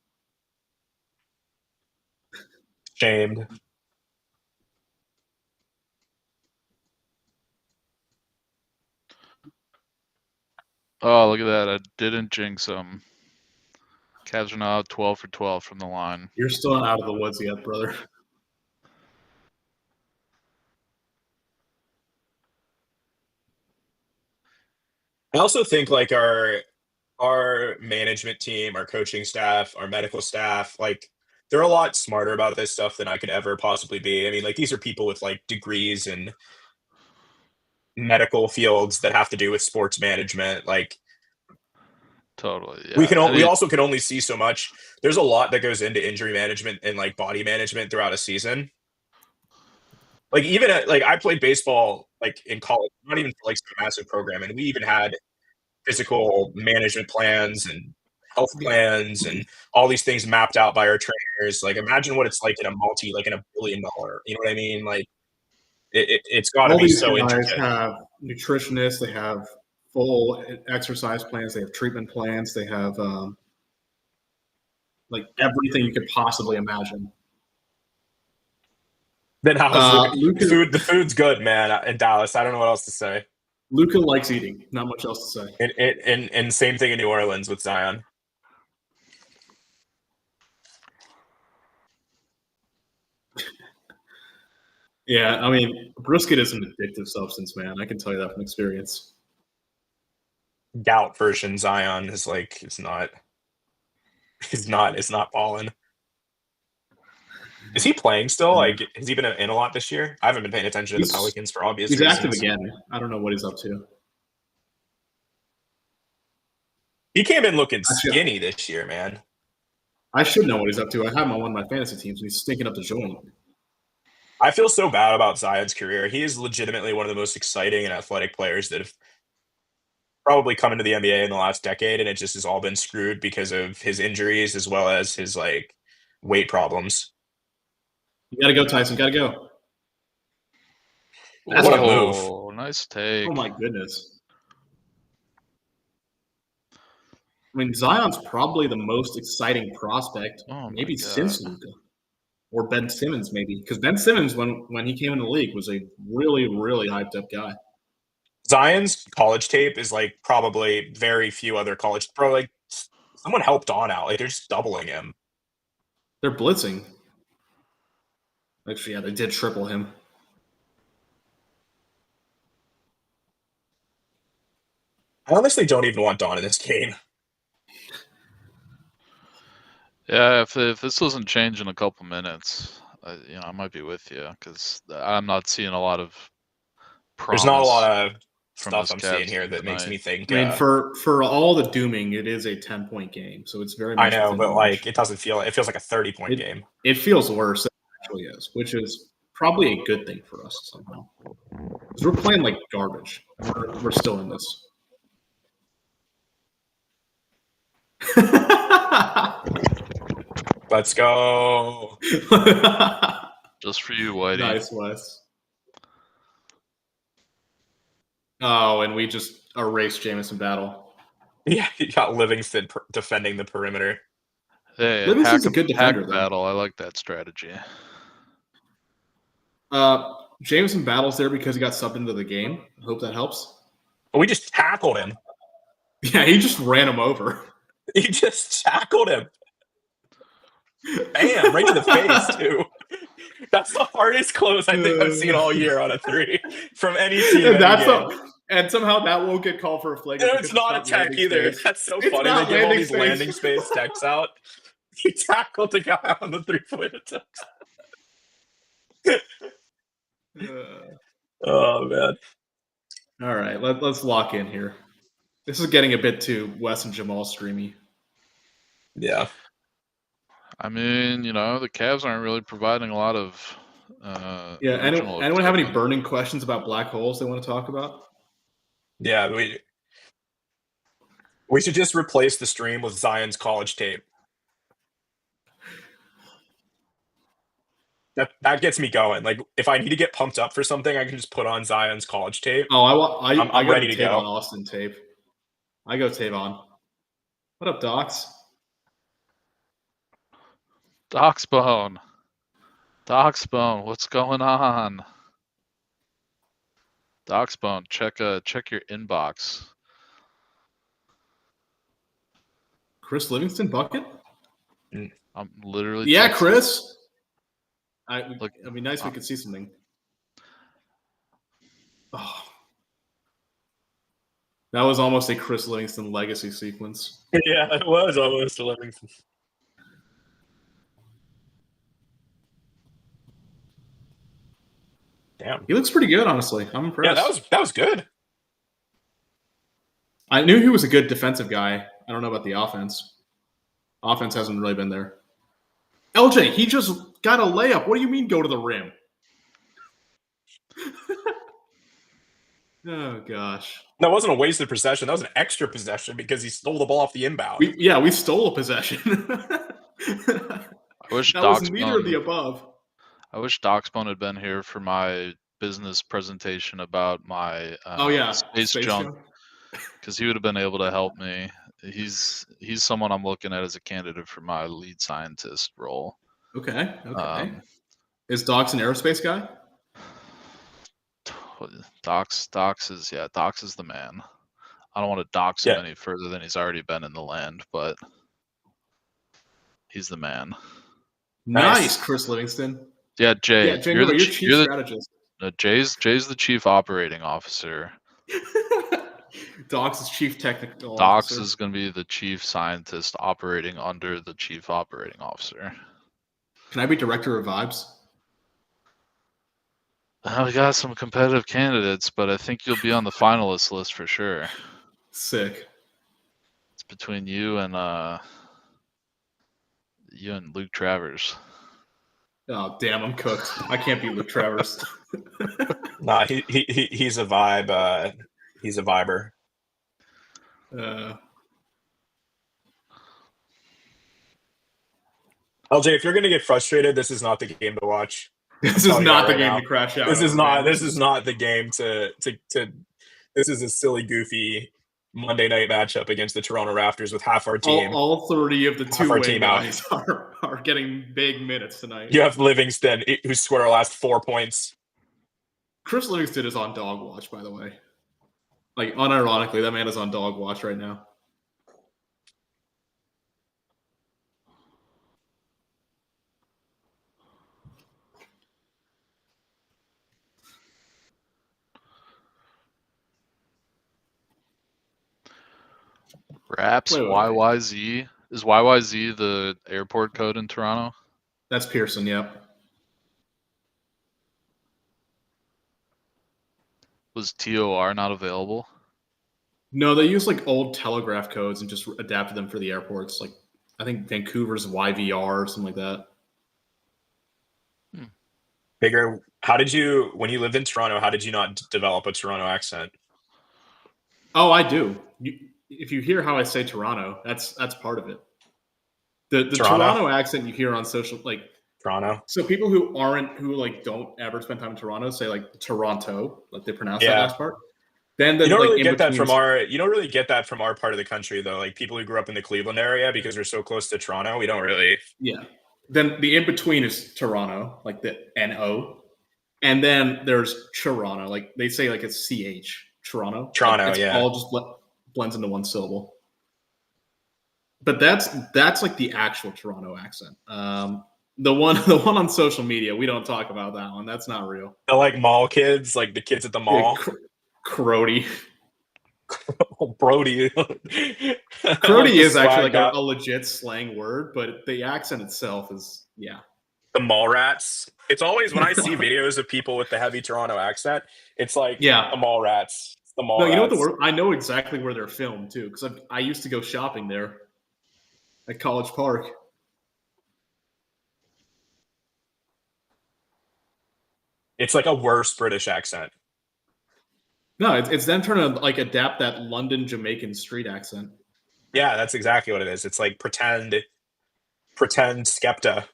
[SPEAKER 4] Shamed.
[SPEAKER 1] Oh, look at that. I didn't jinx them. Cavs are now 12 for 12 from the line.
[SPEAKER 2] You're still not out of the woods yet, brother.
[SPEAKER 4] I also think like our management team, our coaching staff, our medical staff, like, they're a lot smarter about this stuff than I could ever possibly be. I mean, like, these are people with like degrees in medical fields that have to do with sports management. Like,
[SPEAKER 1] Totally. Yeah.
[SPEAKER 4] We also can only see so much. There's a lot that goes into injury management and like body management throughout a season. Like even like I played baseball like in college, not even for like some massive program, and we even had physical management plans and health plans and all these things mapped out by our trainers. Like imagine what it's like in in $1 billion. You know what I mean? Like it's got to
[SPEAKER 2] All
[SPEAKER 4] be
[SPEAKER 2] these
[SPEAKER 4] so
[SPEAKER 2] guys
[SPEAKER 4] intricate.
[SPEAKER 2] have nutritionists. They have full exercise plans. They have treatment plans. They have like everything you could possibly imagine.
[SPEAKER 4] Then how's
[SPEAKER 2] Luka,
[SPEAKER 4] the food's good, man, in Dallas. I don't know what else to say.
[SPEAKER 2] Luka likes eating. Not much else to say.
[SPEAKER 4] And same thing in New Orleans with Zion.
[SPEAKER 2] Yeah, I mean, brisket is an addictive substance, man. I can tell you that from experience.
[SPEAKER 4] Gout version Zion is like it's not balling. Is he playing still? Like, has he been in a lot this year? I haven't been paying attention to the Pelicans for obvious reasons.
[SPEAKER 2] He's active again. I don't know what he's up to.
[SPEAKER 4] He came in looking skinny this year, man.
[SPEAKER 2] I should know what he's up to. I have him on one of my fantasy teams, and he's stinking up the joint.
[SPEAKER 4] I feel so bad about Zion's career. He is legitimately one of the most exciting and athletic players that have probably come into the NBA in the last decade, and it just has all been screwed because of his injuries as well as his like weight problems.
[SPEAKER 2] You gotta go, Tyson. Gotta go.
[SPEAKER 4] That's what a move.
[SPEAKER 1] Nice take.
[SPEAKER 2] Oh my goodness. I mean, Zion's probably the most exciting prospect, maybe since Luka. Or Ben Simmons, maybe. Because Ben Simmons, when he came in the league, was a really, really hyped up guy.
[SPEAKER 4] Zion's college tape is like probably very few other college. Bro, like someone helped Don out. Like they're just doubling him.
[SPEAKER 2] They're blitzing. Actually, yeah, they did triple him.
[SPEAKER 4] I honestly don't even want Don in this game.
[SPEAKER 1] Yeah, if this doesn't change in a couple minutes, I might be with you because I'm not seeing a lot of promise.
[SPEAKER 4] There's not a lot of
[SPEAKER 1] from
[SPEAKER 4] stuff I'm seeing here that makes me think.
[SPEAKER 2] I mean, for all the dooming, it is a 10-point game, so it's very much.
[SPEAKER 4] I know, but like it doesn't feel. It feels like a 30-point game.
[SPEAKER 2] It feels worse than it actually is, which is probably a good thing for us somehow. Because we're playing like garbage. We're still in this.
[SPEAKER 4] Let's go.
[SPEAKER 1] Just for you, Whitey.
[SPEAKER 2] Nice, Wes. Oh, and we just erased Jamison Battle.
[SPEAKER 4] Yeah, you got Livingston defending the perimeter.
[SPEAKER 1] Hey,
[SPEAKER 2] Livingston's a good defender,
[SPEAKER 1] Battle. I like that strategy.
[SPEAKER 2] Jamison Battle's there because he got subbed into the game. I hope that helps.
[SPEAKER 4] But we just tackled him.
[SPEAKER 2] Yeah, he just ran him over.
[SPEAKER 4] He just tackled him. Bam, right to the face, too. That's the hardest close I think I've seen all year on a three from any team.
[SPEAKER 2] And somehow that won't get called for a flag.
[SPEAKER 4] It's not a tech either. That's so funny. They give all these landing space techs out. He tackled the guy on the 3-point attempt. Oh, man.
[SPEAKER 2] All right, let's lock in here. This is getting a bit too Wes and Jamal streamy.
[SPEAKER 4] Yeah.
[SPEAKER 1] I mean, the Cavs aren't really providing a lot of.
[SPEAKER 2] Anyone have any burning questions about black holes they want to talk about?
[SPEAKER 4] Yeah, we should just replace the stream with Zion's college tape. That gets me going. Like, if I need to get pumped up for something, I can just put on Zion's college tape.
[SPEAKER 2] Oh,
[SPEAKER 4] I'm ready to go.
[SPEAKER 2] On Austin tape. I go Tavon. What up, Docs?
[SPEAKER 1] Docsbone, what's going on? Docsbone, check your inbox.
[SPEAKER 2] Chris Livingston bucket?
[SPEAKER 1] I'm literally.
[SPEAKER 2] Yeah, Chris. It'd be nice if we could see something. Oh. That was almost a Chris Livingston legacy sequence.
[SPEAKER 4] Yeah, it was almost a Livingston. Damn.
[SPEAKER 2] He looks pretty good, honestly. I'm impressed.
[SPEAKER 4] Yeah, that was good.
[SPEAKER 2] I knew he was a good defensive guy I don't know about the offense. Offense hasn't really been there. LJ, he just got a layup. What do you mean go to the rim? Oh, gosh.
[SPEAKER 4] That wasn't a wasted possession. That was an extra possession because he stole the ball off the inbound.
[SPEAKER 2] We stole a possession.
[SPEAKER 1] I wish
[SPEAKER 2] that was neither of the above.
[SPEAKER 1] I wish Doxbone had been here for my business presentation about my space junk, because he would have been able to help me. He's someone I'm looking at as a candidate for my lead scientist role.
[SPEAKER 2] Okay. Is Dox an aerospace guy?
[SPEAKER 1] Dox is the man. I don't want to dox him any further than he's already been in the land, but he's the man.
[SPEAKER 2] Nice, Chris Livingston.
[SPEAKER 1] Yeah, Jay.
[SPEAKER 2] Yeah, Jay, you're chief strategist.
[SPEAKER 1] Jay's the chief operating officer.
[SPEAKER 2] Dox is chief technical
[SPEAKER 1] Dox
[SPEAKER 2] officer.
[SPEAKER 1] is going to be the chief scientist operating under the chief operating officer.
[SPEAKER 2] Can I be director of vibes?
[SPEAKER 1] We got some competitive candidates, but I think you'll be on the finalist list for sure.
[SPEAKER 2] Sick.
[SPEAKER 1] It's between you and Luke Travers.
[SPEAKER 2] Oh damn, I'm cooked. I can't beat Luke Travers.
[SPEAKER 4] Nah, he's a vibe. He's a viber. LJ, if you're gonna get frustrated, this is not the game to watch.
[SPEAKER 2] This is not the game to crash out.
[SPEAKER 4] This is not the game to. This is a silly, goofy Monday night matchup against the Toronto Raptors with half our team.
[SPEAKER 2] All 30 of the two-way guys are getting big minutes tonight.
[SPEAKER 4] You have Livingston, who scored our last 4 points.
[SPEAKER 2] Chris Livingston is on dog watch, by the way. Like, unironically, that man is on dog watch right now.
[SPEAKER 1] Raps YYZ. Is YYZ the airport code in Toronto?
[SPEAKER 2] That's Pearson, yep.
[SPEAKER 1] Was TOR not available?
[SPEAKER 2] No, they use like old telegraph codes and just adapted them for the airports. Like, I think Vancouver's YVR or something like that.
[SPEAKER 4] Bigger. When you lived in Toronto, how did you not develop a Toronto accent?
[SPEAKER 2] Oh, I do. If you hear how I say Toronto, that's part of it. The Toronto accent you hear on social, like
[SPEAKER 4] Toronto.
[SPEAKER 2] So people who don't ever spend time in Toronto say like Toronto, like they pronounce that last part. Then
[SPEAKER 4] you don't really get that from our part of the country though. Like people who grew up in the Cleveland area, because we're so close to Toronto, we don't really.
[SPEAKER 2] Yeah. Then the in between is Toronto, like the NO, and then there's Toronto, like they say like it's CH Toronto.
[SPEAKER 4] Toronto,
[SPEAKER 2] like it's all just blends into one syllable. But that's like the actual Toronto accent. The one on social media, we don't talk about that one. That's not real.
[SPEAKER 4] The like mall kids, like the kids at the mall.
[SPEAKER 2] Crody.
[SPEAKER 4] Brody.
[SPEAKER 2] Crody is actually like a legit slang word, but the accent itself is, yeah.
[SPEAKER 4] The mall rats. It's always when I see videos of people with the heavy Toronto accent, it's like the mall rats. It's the mall rats.
[SPEAKER 2] You know what the word? I know exactly where they're filmed too, because I used to go shopping there at College Park.
[SPEAKER 4] It's like a worse British accent.
[SPEAKER 2] No, it's them trying to like adapt that London Jamaican street accent.
[SPEAKER 4] Yeah, that's exactly what it is. It's like pretend Skepta.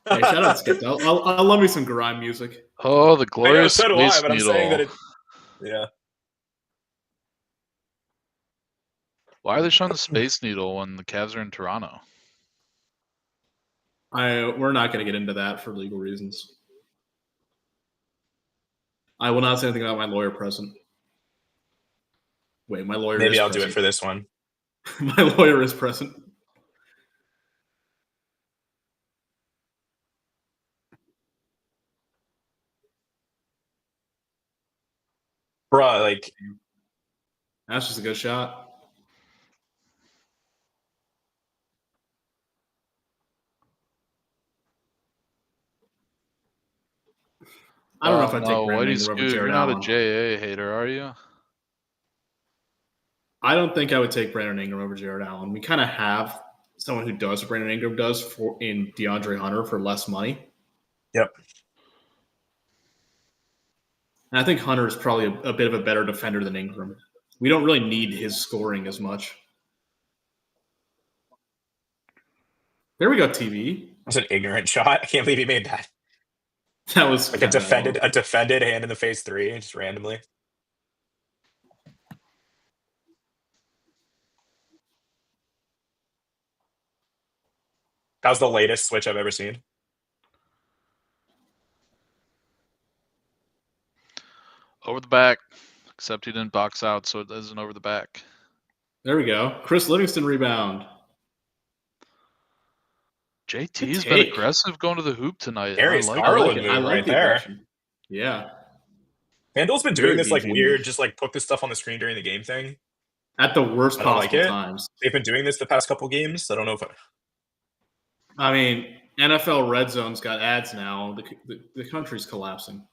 [SPEAKER 2] Hey, shout out Skepta. I love me some grime music.
[SPEAKER 1] Oh, the glorious Space Needle.
[SPEAKER 4] I'm saying that yeah.
[SPEAKER 1] Why are they showing the Space Needle when the Cavs are in Toronto?
[SPEAKER 2] We're not going to get into that for legal reasons. I will not say anything about my lawyer present. Wait, my lawyer
[SPEAKER 4] Maybe
[SPEAKER 2] is
[SPEAKER 4] I'll
[SPEAKER 2] present.
[SPEAKER 4] do it for this one.
[SPEAKER 2] My lawyer is present.
[SPEAKER 4] Bruh, like...
[SPEAKER 2] That's just a good shot. I don't know if I take Brandon over Jared
[SPEAKER 1] You're not
[SPEAKER 2] Allen.
[SPEAKER 1] a JA hater, are you?
[SPEAKER 2] I don't think I would take Brandon Ingram over Jared Allen. We kind of have someone who does what Brandon Ingram does in DeAndre Hunter for less money.
[SPEAKER 4] Yep.
[SPEAKER 2] And I think Hunter is probably a bit of a better defender than Ingram. We don't really need his scoring as much. There we go, TV.
[SPEAKER 4] That was an ignorant shot. I can't believe he made that.
[SPEAKER 2] That was
[SPEAKER 4] like a defended hand in the face 3, just randomly. That was the latest switch I've ever seen.
[SPEAKER 1] Over the back, except he didn't box out, so it isn't over the back.
[SPEAKER 2] There we go. Chris Livingston rebound.
[SPEAKER 1] JT's been aggressive going to the hoop tonight.
[SPEAKER 4] Darius Garland move right there.
[SPEAKER 2] Aggression. Yeah.
[SPEAKER 4] FanDuel's been doing this like weird, just like put this stuff on the screen during the game thing.
[SPEAKER 2] At the worst possible times.
[SPEAKER 4] They've been doing this the past couple games. I don't know if
[SPEAKER 2] I mean, NFL Red Zone's got ads now. The country's collapsing.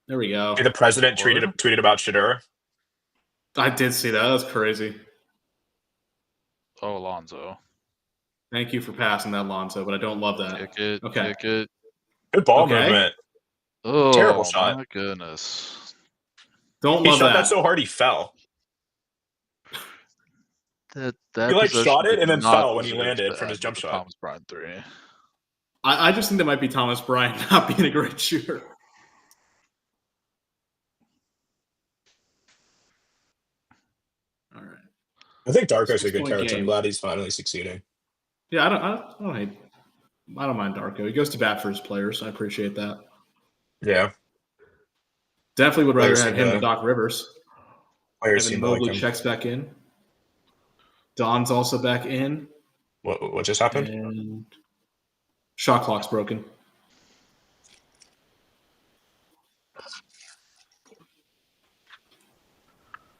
[SPEAKER 2] There we go.
[SPEAKER 4] The president tweeted about Shedeur.
[SPEAKER 2] I did see that. That was crazy.
[SPEAKER 1] Oh, Alonzo.
[SPEAKER 2] Thank you for passing that, Alonzo, but I don't love that.
[SPEAKER 1] Kick it.
[SPEAKER 2] Okay.
[SPEAKER 1] Kick it.
[SPEAKER 4] Good ball movement.
[SPEAKER 1] Oh,
[SPEAKER 4] terrible shot.
[SPEAKER 1] My goodness.
[SPEAKER 2] Don't love that.
[SPEAKER 4] He shot that so hard he fell.
[SPEAKER 1] That
[SPEAKER 4] he like shot it and then fell when he landed from his jump shot.
[SPEAKER 1] Thomas Bryant 3.
[SPEAKER 2] I just think that might be Thomas Bryant not being a great shooter. All right.
[SPEAKER 4] I think Darko's a good character. I'm glad he's finally succeeding.
[SPEAKER 2] Yeah, I don't mind Darko. He goes to bat for his players. I appreciate that.
[SPEAKER 4] Yeah.
[SPEAKER 2] Definitely would rather have him than Doc Rivers.
[SPEAKER 4] Evan
[SPEAKER 2] Mobley checks back in. Don's also back in.
[SPEAKER 4] What just happened?
[SPEAKER 2] And shot clock's broken.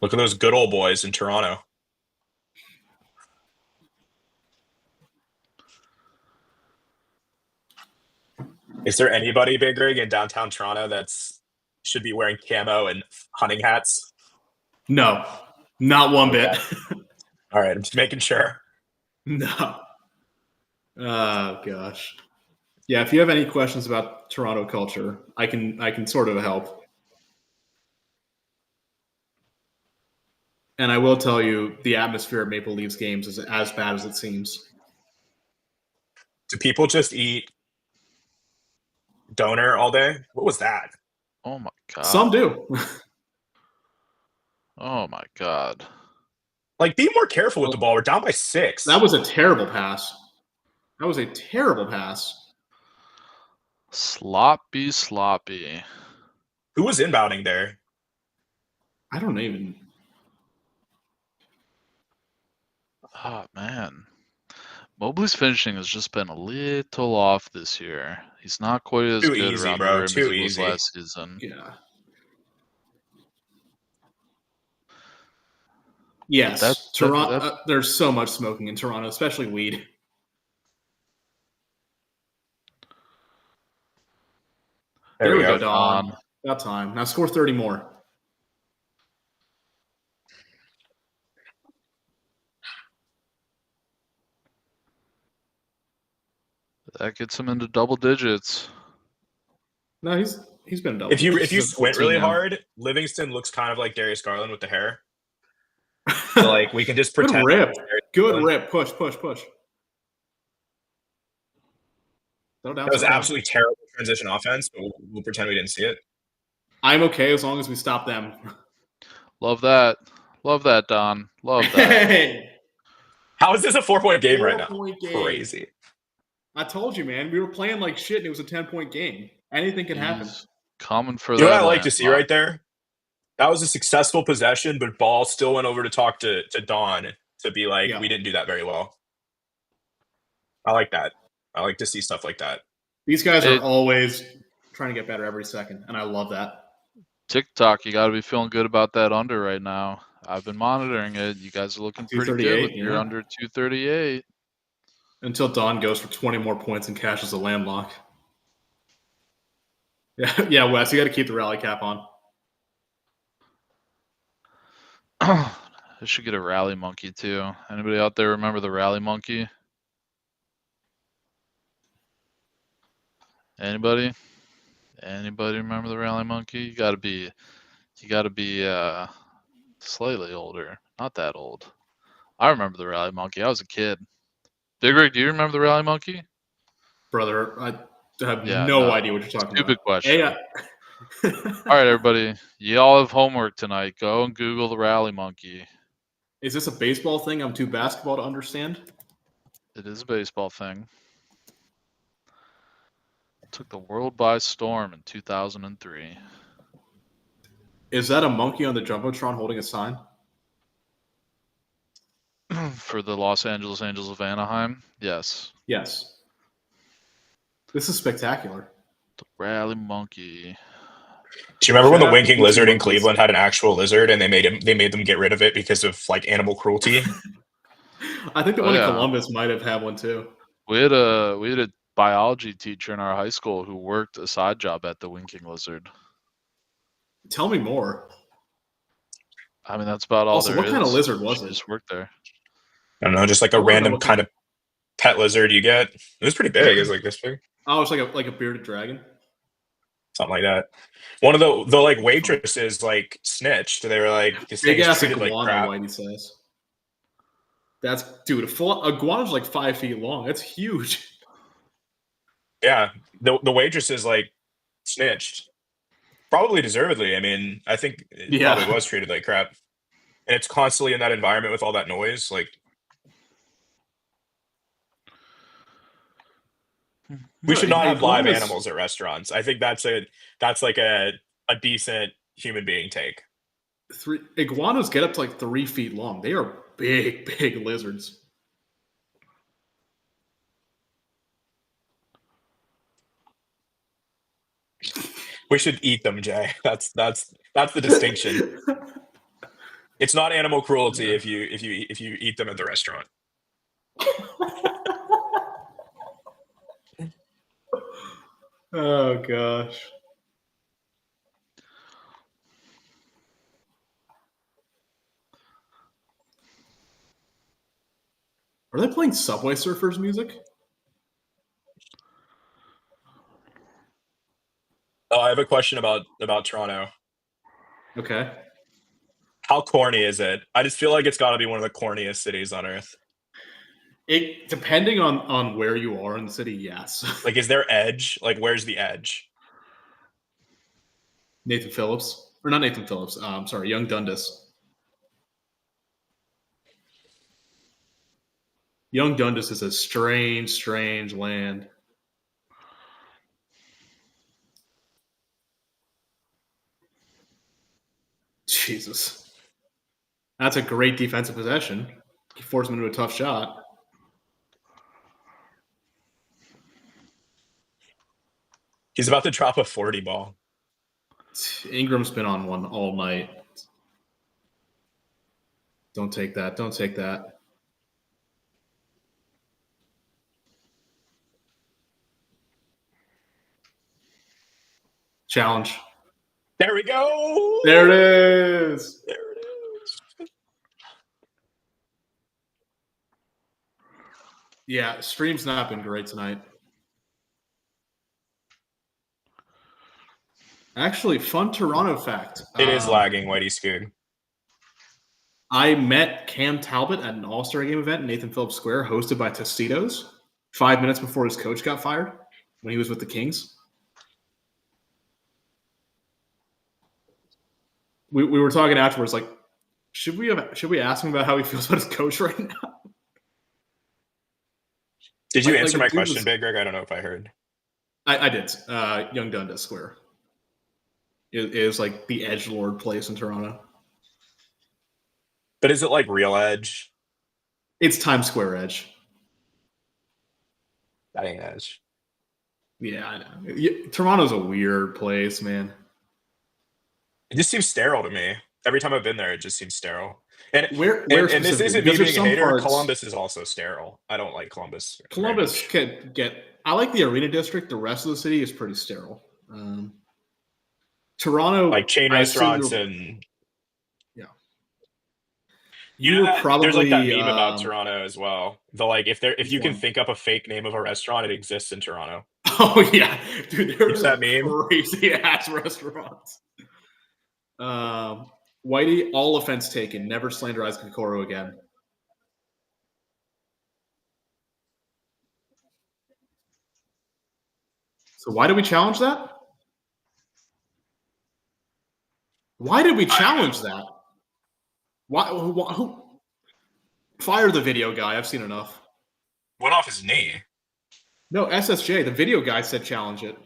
[SPEAKER 4] Look at those good old boys in Toronto. Is there anybody, Big Rig, in downtown Toronto should be wearing camo and hunting hats?
[SPEAKER 2] No, not one bit.
[SPEAKER 4] All right, I'm just making sure.
[SPEAKER 2] No. Oh gosh. Yeah, if you have any questions about Toronto culture, I can sort of help. And I will tell you, the atmosphere at Maple Leafs games is as bad as it seems.
[SPEAKER 4] Do people just eat doner all day? What was that?
[SPEAKER 1] Oh my god.
[SPEAKER 2] Some do.
[SPEAKER 1] Oh my god.
[SPEAKER 4] Like, be more careful with the ball. We're down by 6.
[SPEAKER 2] That was a terrible pass.
[SPEAKER 1] Sloppy.
[SPEAKER 4] Who was inbounding there?
[SPEAKER 2] I don't even.
[SPEAKER 1] Oh man. Mobley's finishing has just been a little off this year. He's not quite as
[SPEAKER 4] Too
[SPEAKER 1] good
[SPEAKER 4] easy,
[SPEAKER 1] around
[SPEAKER 4] bro.
[SPEAKER 1] the rim
[SPEAKER 4] Too
[SPEAKER 1] as he was
[SPEAKER 4] easy.
[SPEAKER 1] last season.
[SPEAKER 2] Yeah. Yes, Toronto. There's so much smoking in Toronto, especially weed.
[SPEAKER 4] There we go,
[SPEAKER 2] Don. About time. Now score 30 more.
[SPEAKER 1] That gets him into double digits.
[SPEAKER 2] No, he's been double.
[SPEAKER 4] If you squint really hard, Livingston looks kind of like Darius Garland with the hair. So, like, we can just pretend.
[SPEAKER 2] Good rip. Push.
[SPEAKER 4] That was absolutely terrible transition offense, but we'll pretend we didn't see it.
[SPEAKER 2] I'm okay as long as we stop them.
[SPEAKER 1] Love that, Don. Love that.
[SPEAKER 2] Hey!
[SPEAKER 4] How is this a 4-point game right now?
[SPEAKER 2] Crazy. I told you, man. We were playing like shit, and it was a 10-point game. Anything can happen.
[SPEAKER 1] Coming for that.
[SPEAKER 4] You know what I like to see right there? That was a successful possession, but Ball still went over to talk to Don to be like, we didn't do that very well. I like that. I like to see stuff like that.
[SPEAKER 2] These guys are always trying to get better every second, and I love that.
[SPEAKER 1] TikTok, you got to be feeling good about that under right now. I've been monitoring it. You guys are looking pretty good with your under 238.
[SPEAKER 2] Until Don goes for 20 more points and cashes a landlock. Yeah, Wes, you got to keep the rally cap on.
[SPEAKER 1] I should get a rally monkey too. Anybody out there remember the rally monkey? Anybody? Anybody remember the rally monkey? You gotta be slightly older. Not that old. I remember the rally monkey. I was a kid. Big Rig, do you remember the rally monkey?
[SPEAKER 2] Brother, I have
[SPEAKER 1] Yeah,
[SPEAKER 2] no
[SPEAKER 1] no.
[SPEAKER 2] idea what you're talking
[SPEAKER 1] Stupid
[SPEAKER 2] about.
[SPEAKER 1] question. All right, everybody. You all have homework tonight. Go and Google the rally monkey.
[SPEAKER 2] Is this a baseball thing? I'm too basketball to understand.
[SPEAKER 1] It is a baseball thing. Took the world by storm in 2003.
[SPEAKER 2] Is that a monkey on the Jumbotron holding a sign?
[SPEAKER 1] For the Los Angeles Angels of Anaheim? Yes.
[SPEAKER 2] Yes. This is spectacular.
[SPEAKER 1] The rally monkey.
[SPEAKER 4] Do you remember when
[SPEAKER 2] Shout
[SPEAKER 4] the
[SPEAKER 2] out
[SPEAKER 4] winking
[SPEAKER 2] to
[SPEAKER 4] lizard in
[SPEAKER 2] monkeys.
[SPEAKER 4] Cleveland had an actual lizard and they made them get rid of it because of like animal cruelty?
[SPEAKER 2] I think the one
[SPEAKER 1] yeah.
[SPEAKER 2] in Columbus might have had one too.
[SPEAKER 1] We had a biology teacher in our high school who worked a side job at the winking lizard.
[SPEAKER 2] Tell me more.
[SPEAKER 1] I mean, that's about all
[SPEAKER 2] Also,
[SPEAKER 1] there
[SPEAKER 2] what
[SPEAKER 1] is.
[SPEAKER 2] kind of lizard was
[SPEAKER 1] She
[SPEAKER 2] it?
[SPEAKER 1] just worked there.
[SPEAKER 4] I don't know, just like a
[SPEAKER 2] I wanna know
[SPEAKER 4] random
[SPEAKER 2] what
[SPEAKER 4] kind of pet lizard you get. It was pretty big. It was like this big,
[SPEAKER 2] Oh, it's like a bearded dragon.
[SPEAKER 4] something like that. One of the like waitresses like snitched. They were like, this thing
[SPEAKER 2] Big
[SPEAKER 4] is
[SPEAKER 2] ass
[SPEAKER 4] treated like
[SPEAKER 2] iguana,
[SPEAKER 4] crap.
[SPEAKER 2] Whitey says. That's dude. Iguana's like 5 feet long. That's huge.
[SPEAKER 4] Yeah, the waitresses like snitched, probably deservedly. I mean, I think it probably was treated like crap, and it's constantly in that environment with all that noise. Like, we should not have live animals at restaurants. I think that's like a decent human being take.
[SPEAKER 2] Iguanas get up to like 3 feet long. They are big lizards.
[SPEAKER 4] We should eat them, Jay. That's the distinction. It's not animal cruelty if you eat them at the restaurant.
[SPEAKER 2] Oh gosh. Are they playing Subway Surfers music?
[SPEAKER 4] I have a question about Toronto.
[SPEAKER 2] Okay.
[SPEAKER 4] How corny is it? I just feel like it's got to be one of the corniest cities on earth.
[SPEAKER 2] It depending on where you are in the city, yes.
[SPEAKER 4] Like, is there edge? Like, where's the edge?
[SPEAKER 2] Nathan Phillips. Or not Nathan Phillips. I'm sorry, Young Dundas. Young Dundas is a strange land. Jesus. That's a great defensive possession. He forced him into a tough shot.
[SPEAKER 4] He's about to drop a 40 ball.
[SPEAKER 2] Ingram's been on one all night. Don't take that. Don't take that. Challenge.
[SPEAKER 4] There we go.
[SPEAKER 2] There it is.
[SPEAKER 4] There it is.
[SPEAKER 2] Yeah, stream's not been great tonight. Actually, fun Toronto fact.
[SPEAKER 4] It is lagging, Whitey Scoog.
[SPEAKER 2] I met Cam Talbot at an All-Star Game event in Nathan Phillips Square, hosted by Tostitos, 5 minutes before his coach got fired when he was with the Kings. We were talking afterwards, like, should we ask him about how he feels about his coach right now?
[SPEAKER 4] Did you answer my question, Big Greg? I don't know if I heard.
[SPEAKER 2] I did. Young Dundas Square. It is like the edgelord place in Toronto.
[SPEAKER 4] But is it like real edge?
[SPEAKER 2] It's Times Square edge.
[SPEAKER 4] That ain't edge.
[SPEAKER 2] Yeah, I know. Toronto's a weird place, man.
[SPEAKER 4] It just seems sterile to me. Every time I've been there, it just seems sterile. And this isn't me
[SPEAKER 2] Because
[SPEAKER 4] being a hater.
[SPEAKER 2] parts-
[SPEAKER 4] Columbus is also sterile. I don't like Columbus.
[SPEAKER 2] Columbus can get. I like the Arena District. The rest of the city is pretty sterile. Toronto,
[SPEAKER 4] like chain
[SPEAKER 2] I assume
[SPEAKER 4] restaurants
[SPEAKER 2] you were,
[SPEAKER 4] and
[SPEAKER 2] you were probably
[SPEAKER 4] there's like that meme about Toronto as well. The like if you can
[SPEAKER 2] one.
[SPEAKER 4] think up a fake name of a restaurant, it exists in Toronto.
[SPEAKER 2] Oh yeah, dude, there are
[SPEAKER 4] What's
[SPEAKER 2] some
[SPEAKER 4] that meme?
[SPEAKER 2] crazy ass restaurants. Whitey, all offense taken. Never slanderize Kokoro again. So why did we challenge that? Why did we challenge that? Why? Who? Fire the video guy. I've seen enough.
[SPEAKER 4] Went off his knee.
[SPEAKER 2] No, SSJ. The video guy said challenge it.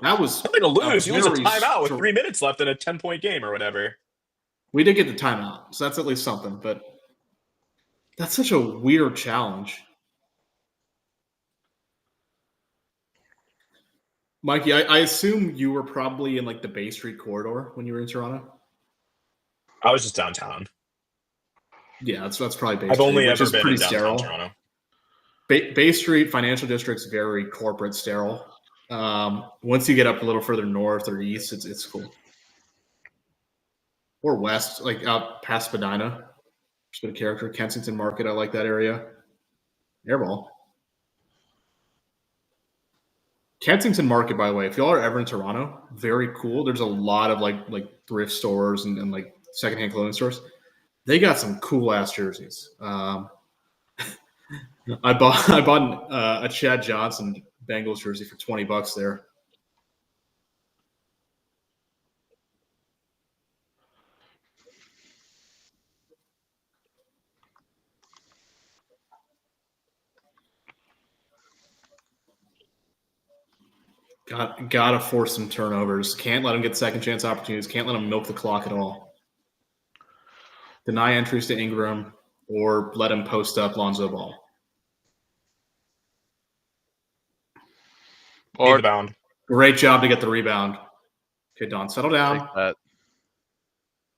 [SPEAKER 2] That was
[SPEAKER 4] Something to lose. You lose a
[SPEAKER 2] very
[SPEAKER 4] timeout with 3 minutes left in a 10-point game or whatever.
[SPEAKER 2] We did get the timeout, so that's at least something. But that's such a weird challenge. Mikey, I assume you were probably in like the Bay Street corridor when you were in Toronto.
[SPEAKER 4] I was just downtown.
[SPEAKER 2] Yeah, that's probably Bay Street.
[SPEAKER 4] I've only
[SPEAKER 2] which
[SPEAKER 4] ever
[SPEAKER 2] is
[SPEAKER 4] been
[SPEAKER 2] pretty
[SPEAKER 4] in downtown
[SPEAKER 2] sterile.
[SPEAKER 4] Toronto.
[SPEAKER 2] Bay Street financial district's very corporate sterile. Once you get up a little further north or east, it's cool. Or west, like out past Spadina. Just a bit of character. Kensington Market, I like that area. Airball. Kensington Market, by the way, if y'all are ever in Toronto, very cool. There's a lot of like thrift stores and like secondhand clothing stores. They got some cool ass jerseys. I bought a Chad Johnson Bengals jersey for $20 there. Gotta force some turnovers. Can't let them get second chance opportunities. Can't let them milk the clock at all. Deny entries to Ingram or let him post up Lonzo Ball.
[SPEAKER 4] Or the bound.
[SPEAKER 2] Great job to get the rebound. Okay, Don, settle down.
[SPEAKER 1] Take that.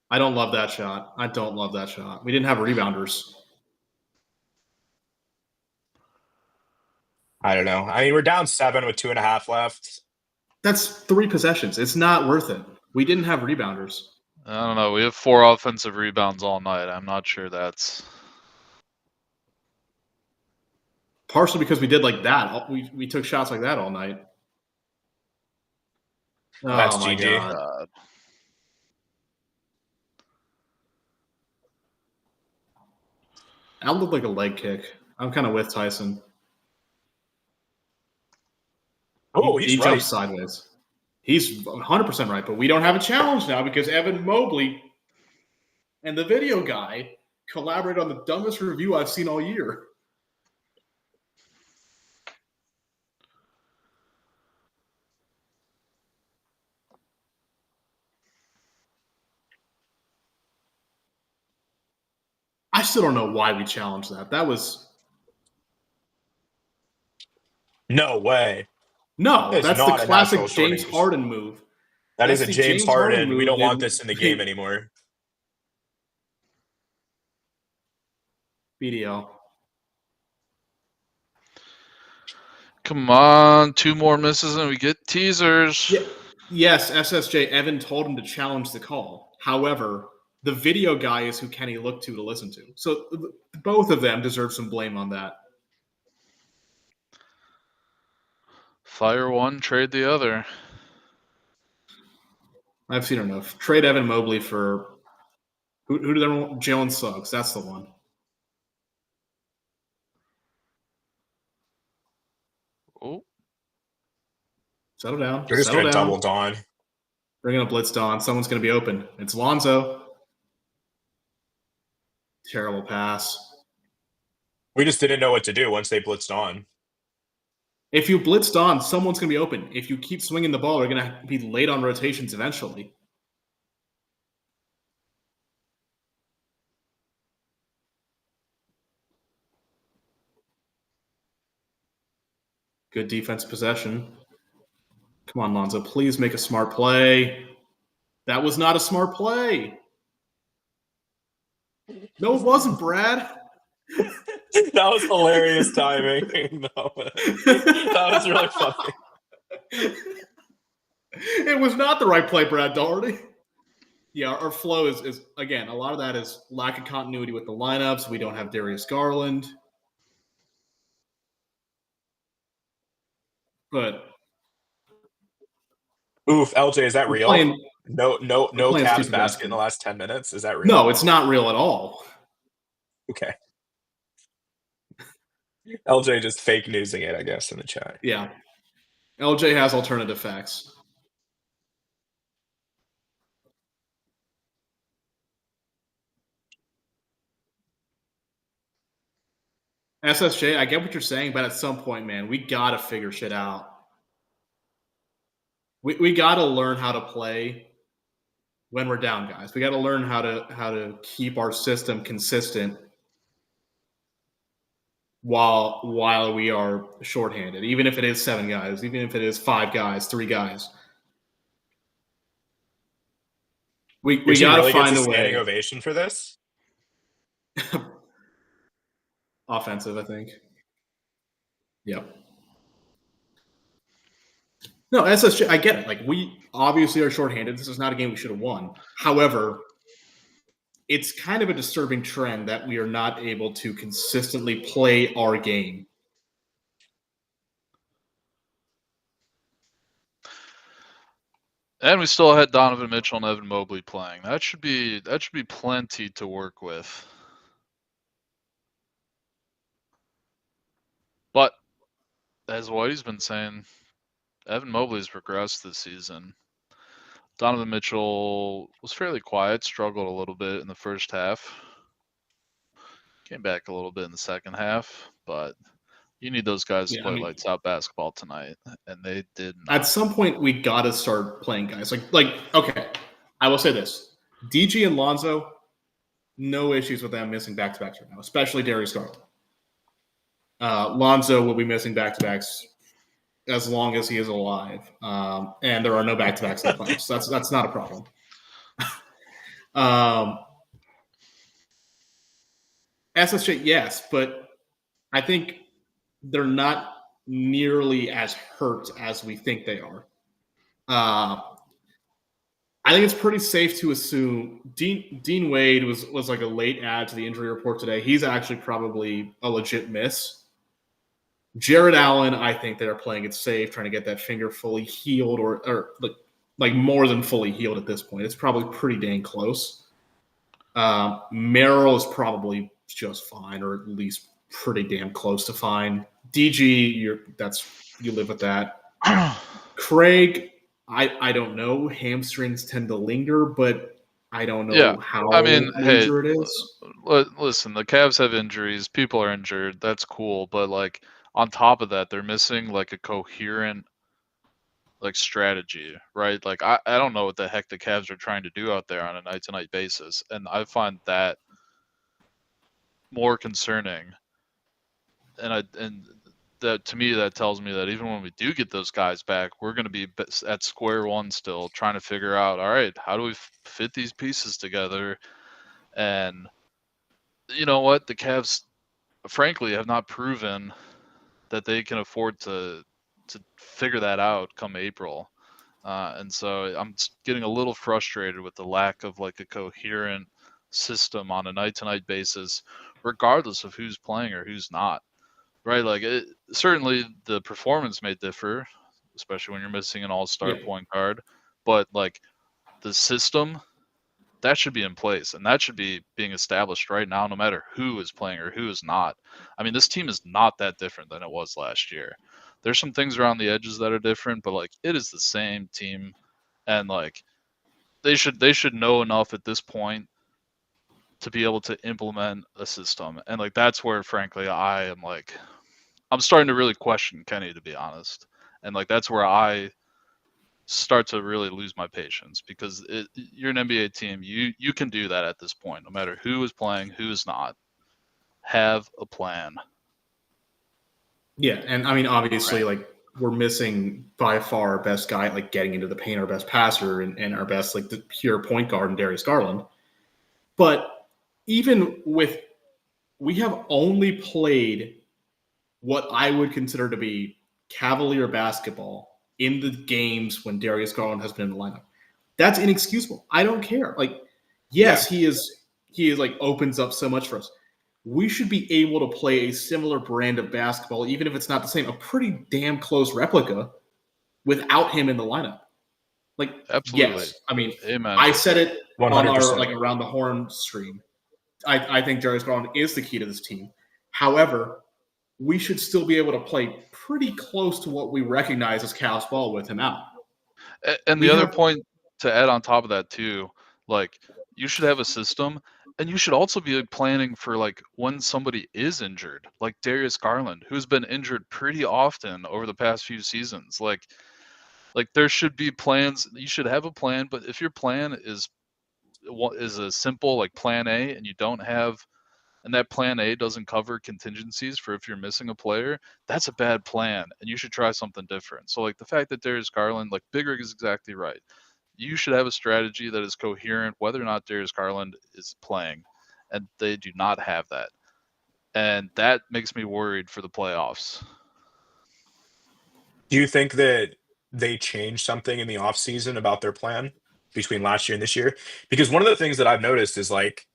[SPEAKER 2] I don't love that shot. We didn't have rebounders.
[SPEAKER 4] I don't know. I mean, we're down 7 with 2.5 left.
[SPEAKER 2] That's 3 possessions. It's not worth it. We didn't have rebounders.
[SPEAKER 1] I don't know. We have 4 offensive rebounds all night. I'm not sure that's
[SPEAKER 2] partially because we did like that. We took shots like that all night.
[SPEAKER 4] That's
[SPEAKER 2] my
[SPEAKER 4] GG.
[SPEAKER 2] God. That looked like a leg kick. I'm kind of with Tyson.
[SPEAKER 4] Oh,
[SPEAKER 2] he
[SPEAKER 4] right.
[SPEAKER 2] jumps sideways. He's 100% right, but we don't have a challenge now because Evan Mobley and the video guy collaborate on the dumbest review I've seen all year. I still don't know why we challenged that. That was
[SPEAKER 4] no way.
[SPEAKER 2] No,
[SPEAKER 4] It's
[SPEAKER 2] that's
[SPEAKER 4] not
[SPEAKER 2] the
[SPEAKER 4] a
[SPEAKER 2] classic
[SPEAKER 4] natural
[SPEAKER 2] James
[SPEAKER 4] shortage.
[SPEAKER 2] Harden move.
[SPEAKER 4] That
[SPEAKER 2] That's
[SPEAKER 4] is a
[SPEAKER 2] the
[SPEAKER 4] James Harden.
[SPEAKER 2] move.
[SPEAKER 4] We don't want this in the game anymore.
[SPEAKER 2] BDL.
[SPEAKER 1] Come on, 2 more misses and we get teasers.
[SPEAKER 2] Yeah. Yes, SSJ Evan told him to challenge the call. However, the video guy is who Kenny looked to listen to. So both of them deserve some blame on that.
[SPEAKER 1] Fire one, trade the other.
[SPEAKER 2] I've seen enough. Trade Evan Mobley for who did everyone? Jalen Suggs. That's the one.
[SPEAKER 1] Oh.
[SPEAKER 2] Settle down.
[SPEAKER 4] They're just going to double Dawn.
[SPEAKER 2] They're going to blitz Dawn. Someone's going to be open. It's Lonzo. Terrible pass.
[SPEAKER 4] We just didn't know what to do once they blitzed on.
[SPEAKER 2] If you blitzed on, someone's going to be open. If you keep swinging the ball, they're going to be late on rotations eventually. Good defense possession. Come on, Lonzo. Please make a smart play. That was not a smart play. No, it wasn't, Brad.
[SPEAKER 4] That was hilarious timing. No, that was really funny.
[SPEAKER 2] It was not the right play, Brad Daugherty. Yeah, our flow is again, a lot of that is lack of continuity with the lineups. We don't have Darius Garland. But
[SPEAKER 4] oof, LJ, is that real?
[SPEAKER 2] playing,
[SPEAKER 4] no
[SPEAKER 2] playing
[SPEAKER 4] Cavs
[SPEAKER 2] stupid
[SPEAKER 4] basket in
[SPEAKER 2] basketball.
[SPEAKER 4] the last 10 minutes. Is that real?
[SPEAKER 2] No, it's not real at all.
[SPEAKER 4] Okay. LJ just fake newsing it, I guess, in the chat.
[SPEAKER 2] Yeah. LJ has alternative facts. SSJ, I get what you're saying, but at some point, man, we got to figure shit out. We got to learn how to play when we're down, guys. We got to learn how to keep our system consistent while we are shorthanded, even if it is 7 guys, even if it is 5 guys, 3 guys. We got to
[SPEAKER 4] really
[SPEAKER 2] find
[SPEAKER 4] gets
[SPEAKER 2] a
[SPEAKER 4] standing
[SPEAKER 2] way.
[SPEAKER 4] ovation for this.
[SPEAKER 2] Offensive, I think. Yep. No, SSJ, I get it. Like, we obviously are shorthanded. This is not a game we should have won. However, it's kind of a disturbing trend that we are not able to consistently play our game.
[SPEAKER 1] And we still had Donovan Mitchell and Evan Mobley playing. That should be plenty to work with. But as Whitey's been saying, Evan Mobley's progressed this season. Donovan Mitchell was fairly quiet, struggled a little bit in the first half. Came back a little bit in the second half, but you need those guys to play lights out basketball tonight, and they did not.
[SPEAKER 2] At some point, we got to start playing guys. Like okay, I will say this. DG and Lonzo, no issues with them missing back-to-backs right now, especially Darius Garland. Lonzo will be missing back-to-backs as long as he is alive, and there are no back-to-backs in the playoffs. That's not a problem. SSJ, yes, but I think they're not nearly as hurt as we think they are. I think it's pretty safe to assume Dean Wade was like a late add to the injury report today. He's actually probably a legit miss. Jared Allen, I think they're playing it safe, trying to get that finger fully healed or like more than fully healed at this point. It's probably pretty dang close. Merrill is probably just fine, or at least pretty damn close to fine. DG, you live with that. Craig, I don't know. Hamstrings tend to linger, but I don't know how major it is.
[SPEAKER 1] Listen, the Cavs have injuries. People are injured. That's cool, but like on top of that, they're missing like a coherent like strategy, right? Like I don't know what the heck the Cavs are trying to do out there on a night-to-night basis, and I find that more concerning. And that to me, that tells me that even when we do get those guys back, we're going to be at square one still, trying to figure out, all right, how do we fit these pieces together? And you know what? The Cavs, frankly, have not proven that they can afford to figure that out come April. And so I'm getting a little frustrated with the lack of like a coherent system on a night-to-night basis, regardless of who's playing or who's not. Right, like certainly the performance may differ, especially when you're missing an all-star point guard. But like the system, that should be in place, and that should be being established right now, no matter who is playing or who is not. I mean, this team is not that different than it was last year. There's some things around the edges that are different, but like it is the same team, and like they should know enough at this point to be able to implement a system. And like that's where frankly I'm starting to really question Kenny, to be honest. And like that's where I start to really lose my patience, because you're an NBA team. You can do that at this point, no matter who is playing, who is not. Have a plan.
[SPEAKER 2] Yeah, and I mean obviously like we're missing by far our best guy at like getting into the paint, our best passer, and our best like the pure point guard in Darius Garland. But even with we have only played what I would consider to be Cavalier basketball in the games when Darius Garland has been in the lineup. That's inexcusable. I don't care. Like, yes, he is like opens up so much for us. We should be able to play a similar brand of basketball, even if it's not the same, a pretty damn close replica without him in the lineup. Like,
[SPEAKER 1] Absolutely.
[SPEAKER 2] yes. I mean,
[SPEAKER 1] Amen.
[SPEAKER 2] I said it
[SPEAKER 4] 100%.
[SPEAKER 2] on our like Around the Horn stream. I think Darius Garland is the key to this team. However, we should still be able to play pretty close to what we recognize as Cavs ball with him out.
[SPEAKER 1] And the other point to add on top of that too, like you should have a system, and you should also be planning for like when somebody is injured, like Darius Garland, who's been injured pretty often over the past few seasons. Like there should be plans. You should have a plan, but if your plan is a simple like plan A, and you don't have, and that plan A doesn't cover contingencies for if you're missing a player, that's a bad plan, and you should try something different. So like the fact that Darius Garland, like Big Rig is exactly right. You should have a strategy that is coherent whether or not Darius Garland is playing, and they do not have that. And that makes me worried for the playoffs.
[SPEAKER 4] Do you think that they changed something in the offseason about their plan between last year and this year? Because one of the things that I've noticed is like,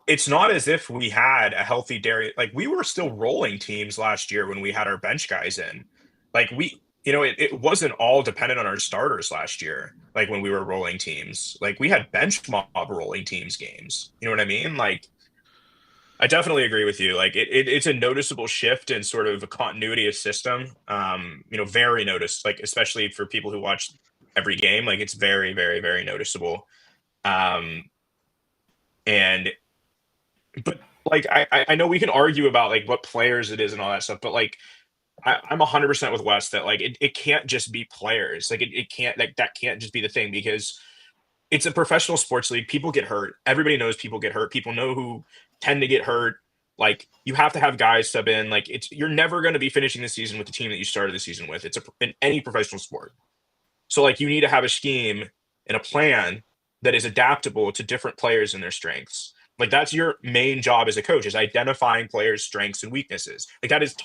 [SPEAKER 4] it's not as if we had a healthy Darius. Like we were still rolling teams last year when we had our bench guys in. Like it wasn't all dependent on our starters last year. Like when we were rolling teams, like we had bench mob rolling teams games. You know what I mean? Like I definitely agree with you. Like it's a noticeable shift in sort of a continuity of system. Very noticed. Like especially for people who watch every game, like it's very, very, very noticeable. But like I know we can argue about like what players it is and all that stuff, but like I'm 100% with Wes that like it can't just be players. Like it can't, like that can't just be the thing, because it's a professional sports league. People get hurt. Everybody knows people get hurt. People know who tend to get hurt. Like you have to have guys sub in. Like you're never going to be finishing the season with the team that you started the season with. It's in any professional sport. So like you need to have a scheme and a plan that is adaptable to different players and their strengths. Like that's your main job as a coach, is identifying players' strengths and weaknesses. Like that is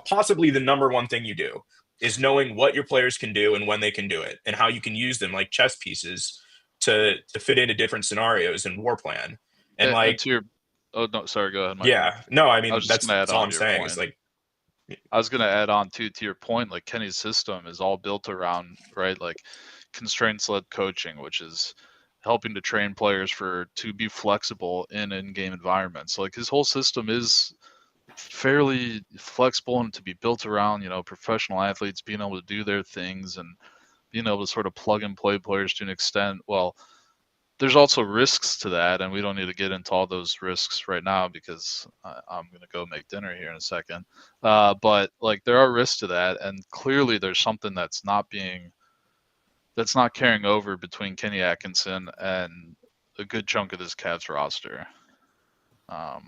[SPEAKER 4] possibly the number one thing you do, is knowing what your players can do and when they can do it, and how you can use them like chess pieces to fit into different scenarios and war plan. And like
[SPEAKER 1] to your, oh no, sorry, go ahead, Michael.
[SPEAKER 4] Yeah, no, I mean that's all I'm saying.
[SPEAKER 1] Point.
[SPEAKER 4] Is like
[SPEAKER 1] I was going to add on to your point, like Kenny's system is all built around, right, like constraints-led coaching, which is helping to train players to be flexible in in-game environments. So like his whole system is fairly flexible and to be built around, professional athletes being able to do their things and being able to sort of plug and play players to an extent. Well, there's also risks to that, and we don't need to get into all those risks right now because I'm going to go make dinner here in a second. But like there are risks to that, and clearly there's something that's not carrying over between Kenny Atkinson and a good chunk of this Cavs roster.
[SPEAKER 4] I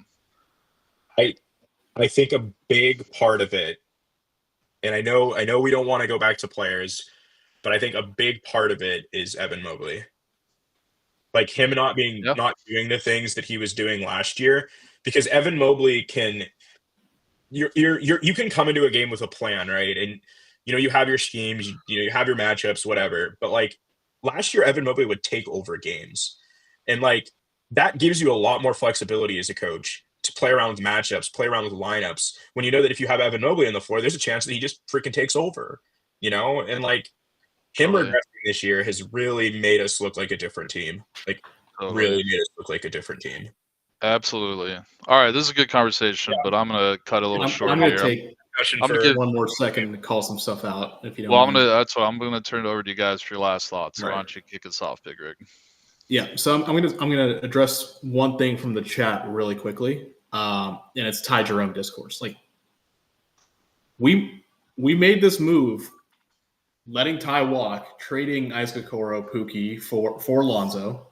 [SPEAKER 4] think a big part of it, and I know we don't want to go back to players, but I think a big part of it is Evan Mobley. Like him not doing the things that he was doing last year, because Evan Mobley can, you can come into a game with a plan, right? And you have your schemes, you have your matchups, whatever. But like last year, Evan Mobley would take over games, and like that gives you a lot more flexibility as a coach to play around with matchups, play around with lineups. When you know that if you have Evan Mobley on the floor, there's a chance that he just freaking takes over, and like. Him regressing this year has really made us look like a different team. Like, really made us look like a different team.
[SPEAKER 1] Absolutely. All right, this is a good conversation, but I'm going to cut a little short
[SPEAKER 2] I'm
[SPEAKER 1] here.
[SPEAKER 2] I'm going to give one more second to call some stuff out, if you don't mind.
[SPEAKER 1] I'm going to turn it over to you guys for your last thoughts. So why don't you kick us off, Big Rig?
[SPEAKER 2] Yeah, so I'm going to address one thing from the chat really quickly, and it's Ty Jerome discourse. Like, we made this move, letting Ty walk, trading Isaac Okoro, Pookie for Lonzo,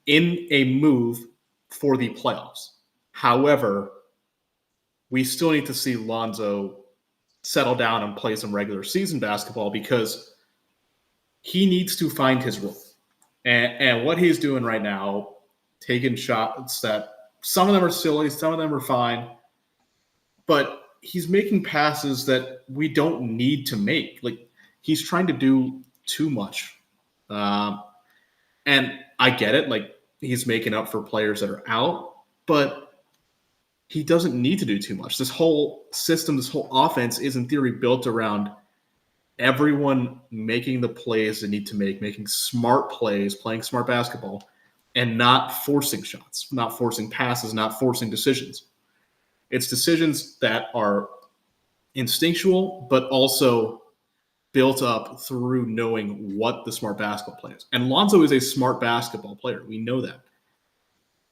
[SPEAKER 2] in a move for the playoffs. However, we still need to see Lonzo settle down and play some regular season basketball, because he needs to find his role. And what he's doing right now, taking shots that Some of them are silly, some of them are fine, but he's making passes that we don't need to make. Like, he's trying to do too much. And I get it. Like, he's making up for players that are out, but he doesn't need to do too much. This whole system, this whole offense is in theory built around everyone making the plays they need to make, making smart plays, playing smart basketball, and not forcing shots, not forcing passes, not forcing decisions. It's decisions that are instinctual, but also built up through knowing what the smart basketball play is. And Lonzo is a smart basketball player. We know that.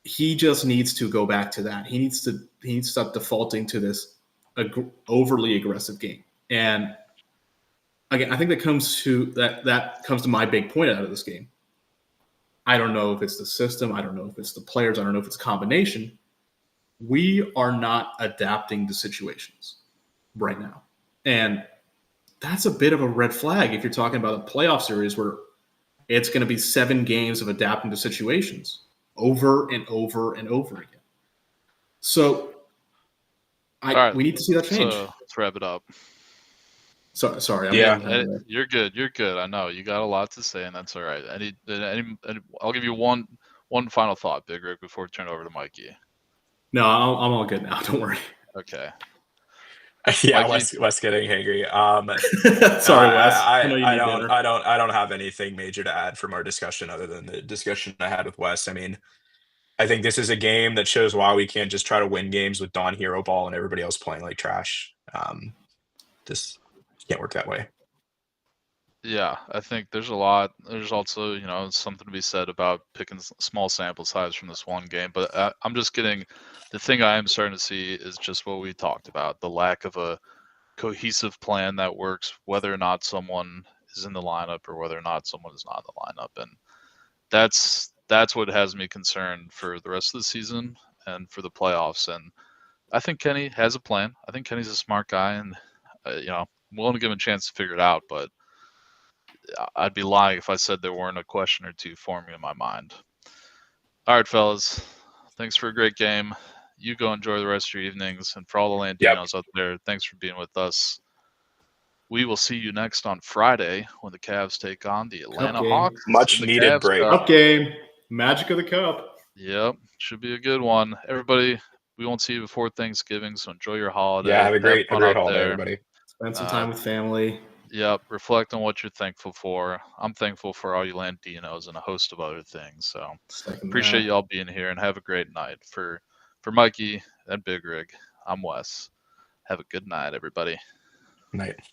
[SPEAKER 2] He just needs to go back to that. He needs to stop defaulting to this overly aggressive game. And again, I think that comes to my big point out of this game. I don't know if it's the system. I don't know if it's the players. I don't know if it's a combination. We are not adapting to situations right now. And that's a bit of a red flag if you're talking about a playoff series where it's going to be 7 games of adapting to situations over and over and over again. So we need to see that change.
[SPEAKER 1] So let's wrap it up.
[SPEAKER 2] Sorry.
[SPEAKER 1] You're good. You're good. I know you got a lot to say, and that's all right. I'll give you one final thought, Big Rick, before we turn it over to Mikey.
[SPEAKER 2] No, I'm all good now. Don't worry.
[SPEAKER 1] Okay.
[SPEAKER 4] Yeah, Wes getting hangry.
[SPEAKER 2] Sorry, Wes.
[SPEAKER 4] I don't have anything major to add from our discussion other than the discussion I had with Wes. I mean, I think this is a game that shows why we can't just try to win games with Don Hero ball and everybody else playing like trash. This can't work that way.
[SPEAKER 1] Yeah, I think there's a lot. There's also, something to be said about picking small sample size from this one game. But I'm just getting the thing I am starting to see is just what we talked about, the lack of a cohesive plan that works, whether or not someone is in the lineup or whether or not someone is not in the lineup. And that's what has me concerned for the rest of the season and for the playoffs. And I think Kenny has a plan. I think Kenny's a smart guy, and I'm willing to give him a chance to figure it out. But I'd be lying if I said there weren't a question or two forming in my mind. All right, fellas. Thanks for a great game. You go enjoy the rest of your evenings. And for all the Landinos out there, thanks for being with us. We will see you next on Friday when the Cavs take on the Atlanta Hawks.
[SPEAKER 4] Much needed break.
[SPEAKER 2] Cup game. Magic of the Cup.
[SPEAKER 1] Yep. Should be a good one. Everybody, we won't see you before Thanksgiving, so enjoy your holiday.
[SPEAKER 4] Yeah, have a great holiday, everybody.
[SPEAKER 2] Spend some time with family.
[SPEAKER 1] Yep. Reflect on what you're thankful for. I'm thankful for all you Landinos and a host of other things. So appreciate y'all being here, and have a great night. For Mikey and Big Rig, I'm Wes. Have a good night, everybody.
[SPEAKER 4] Night.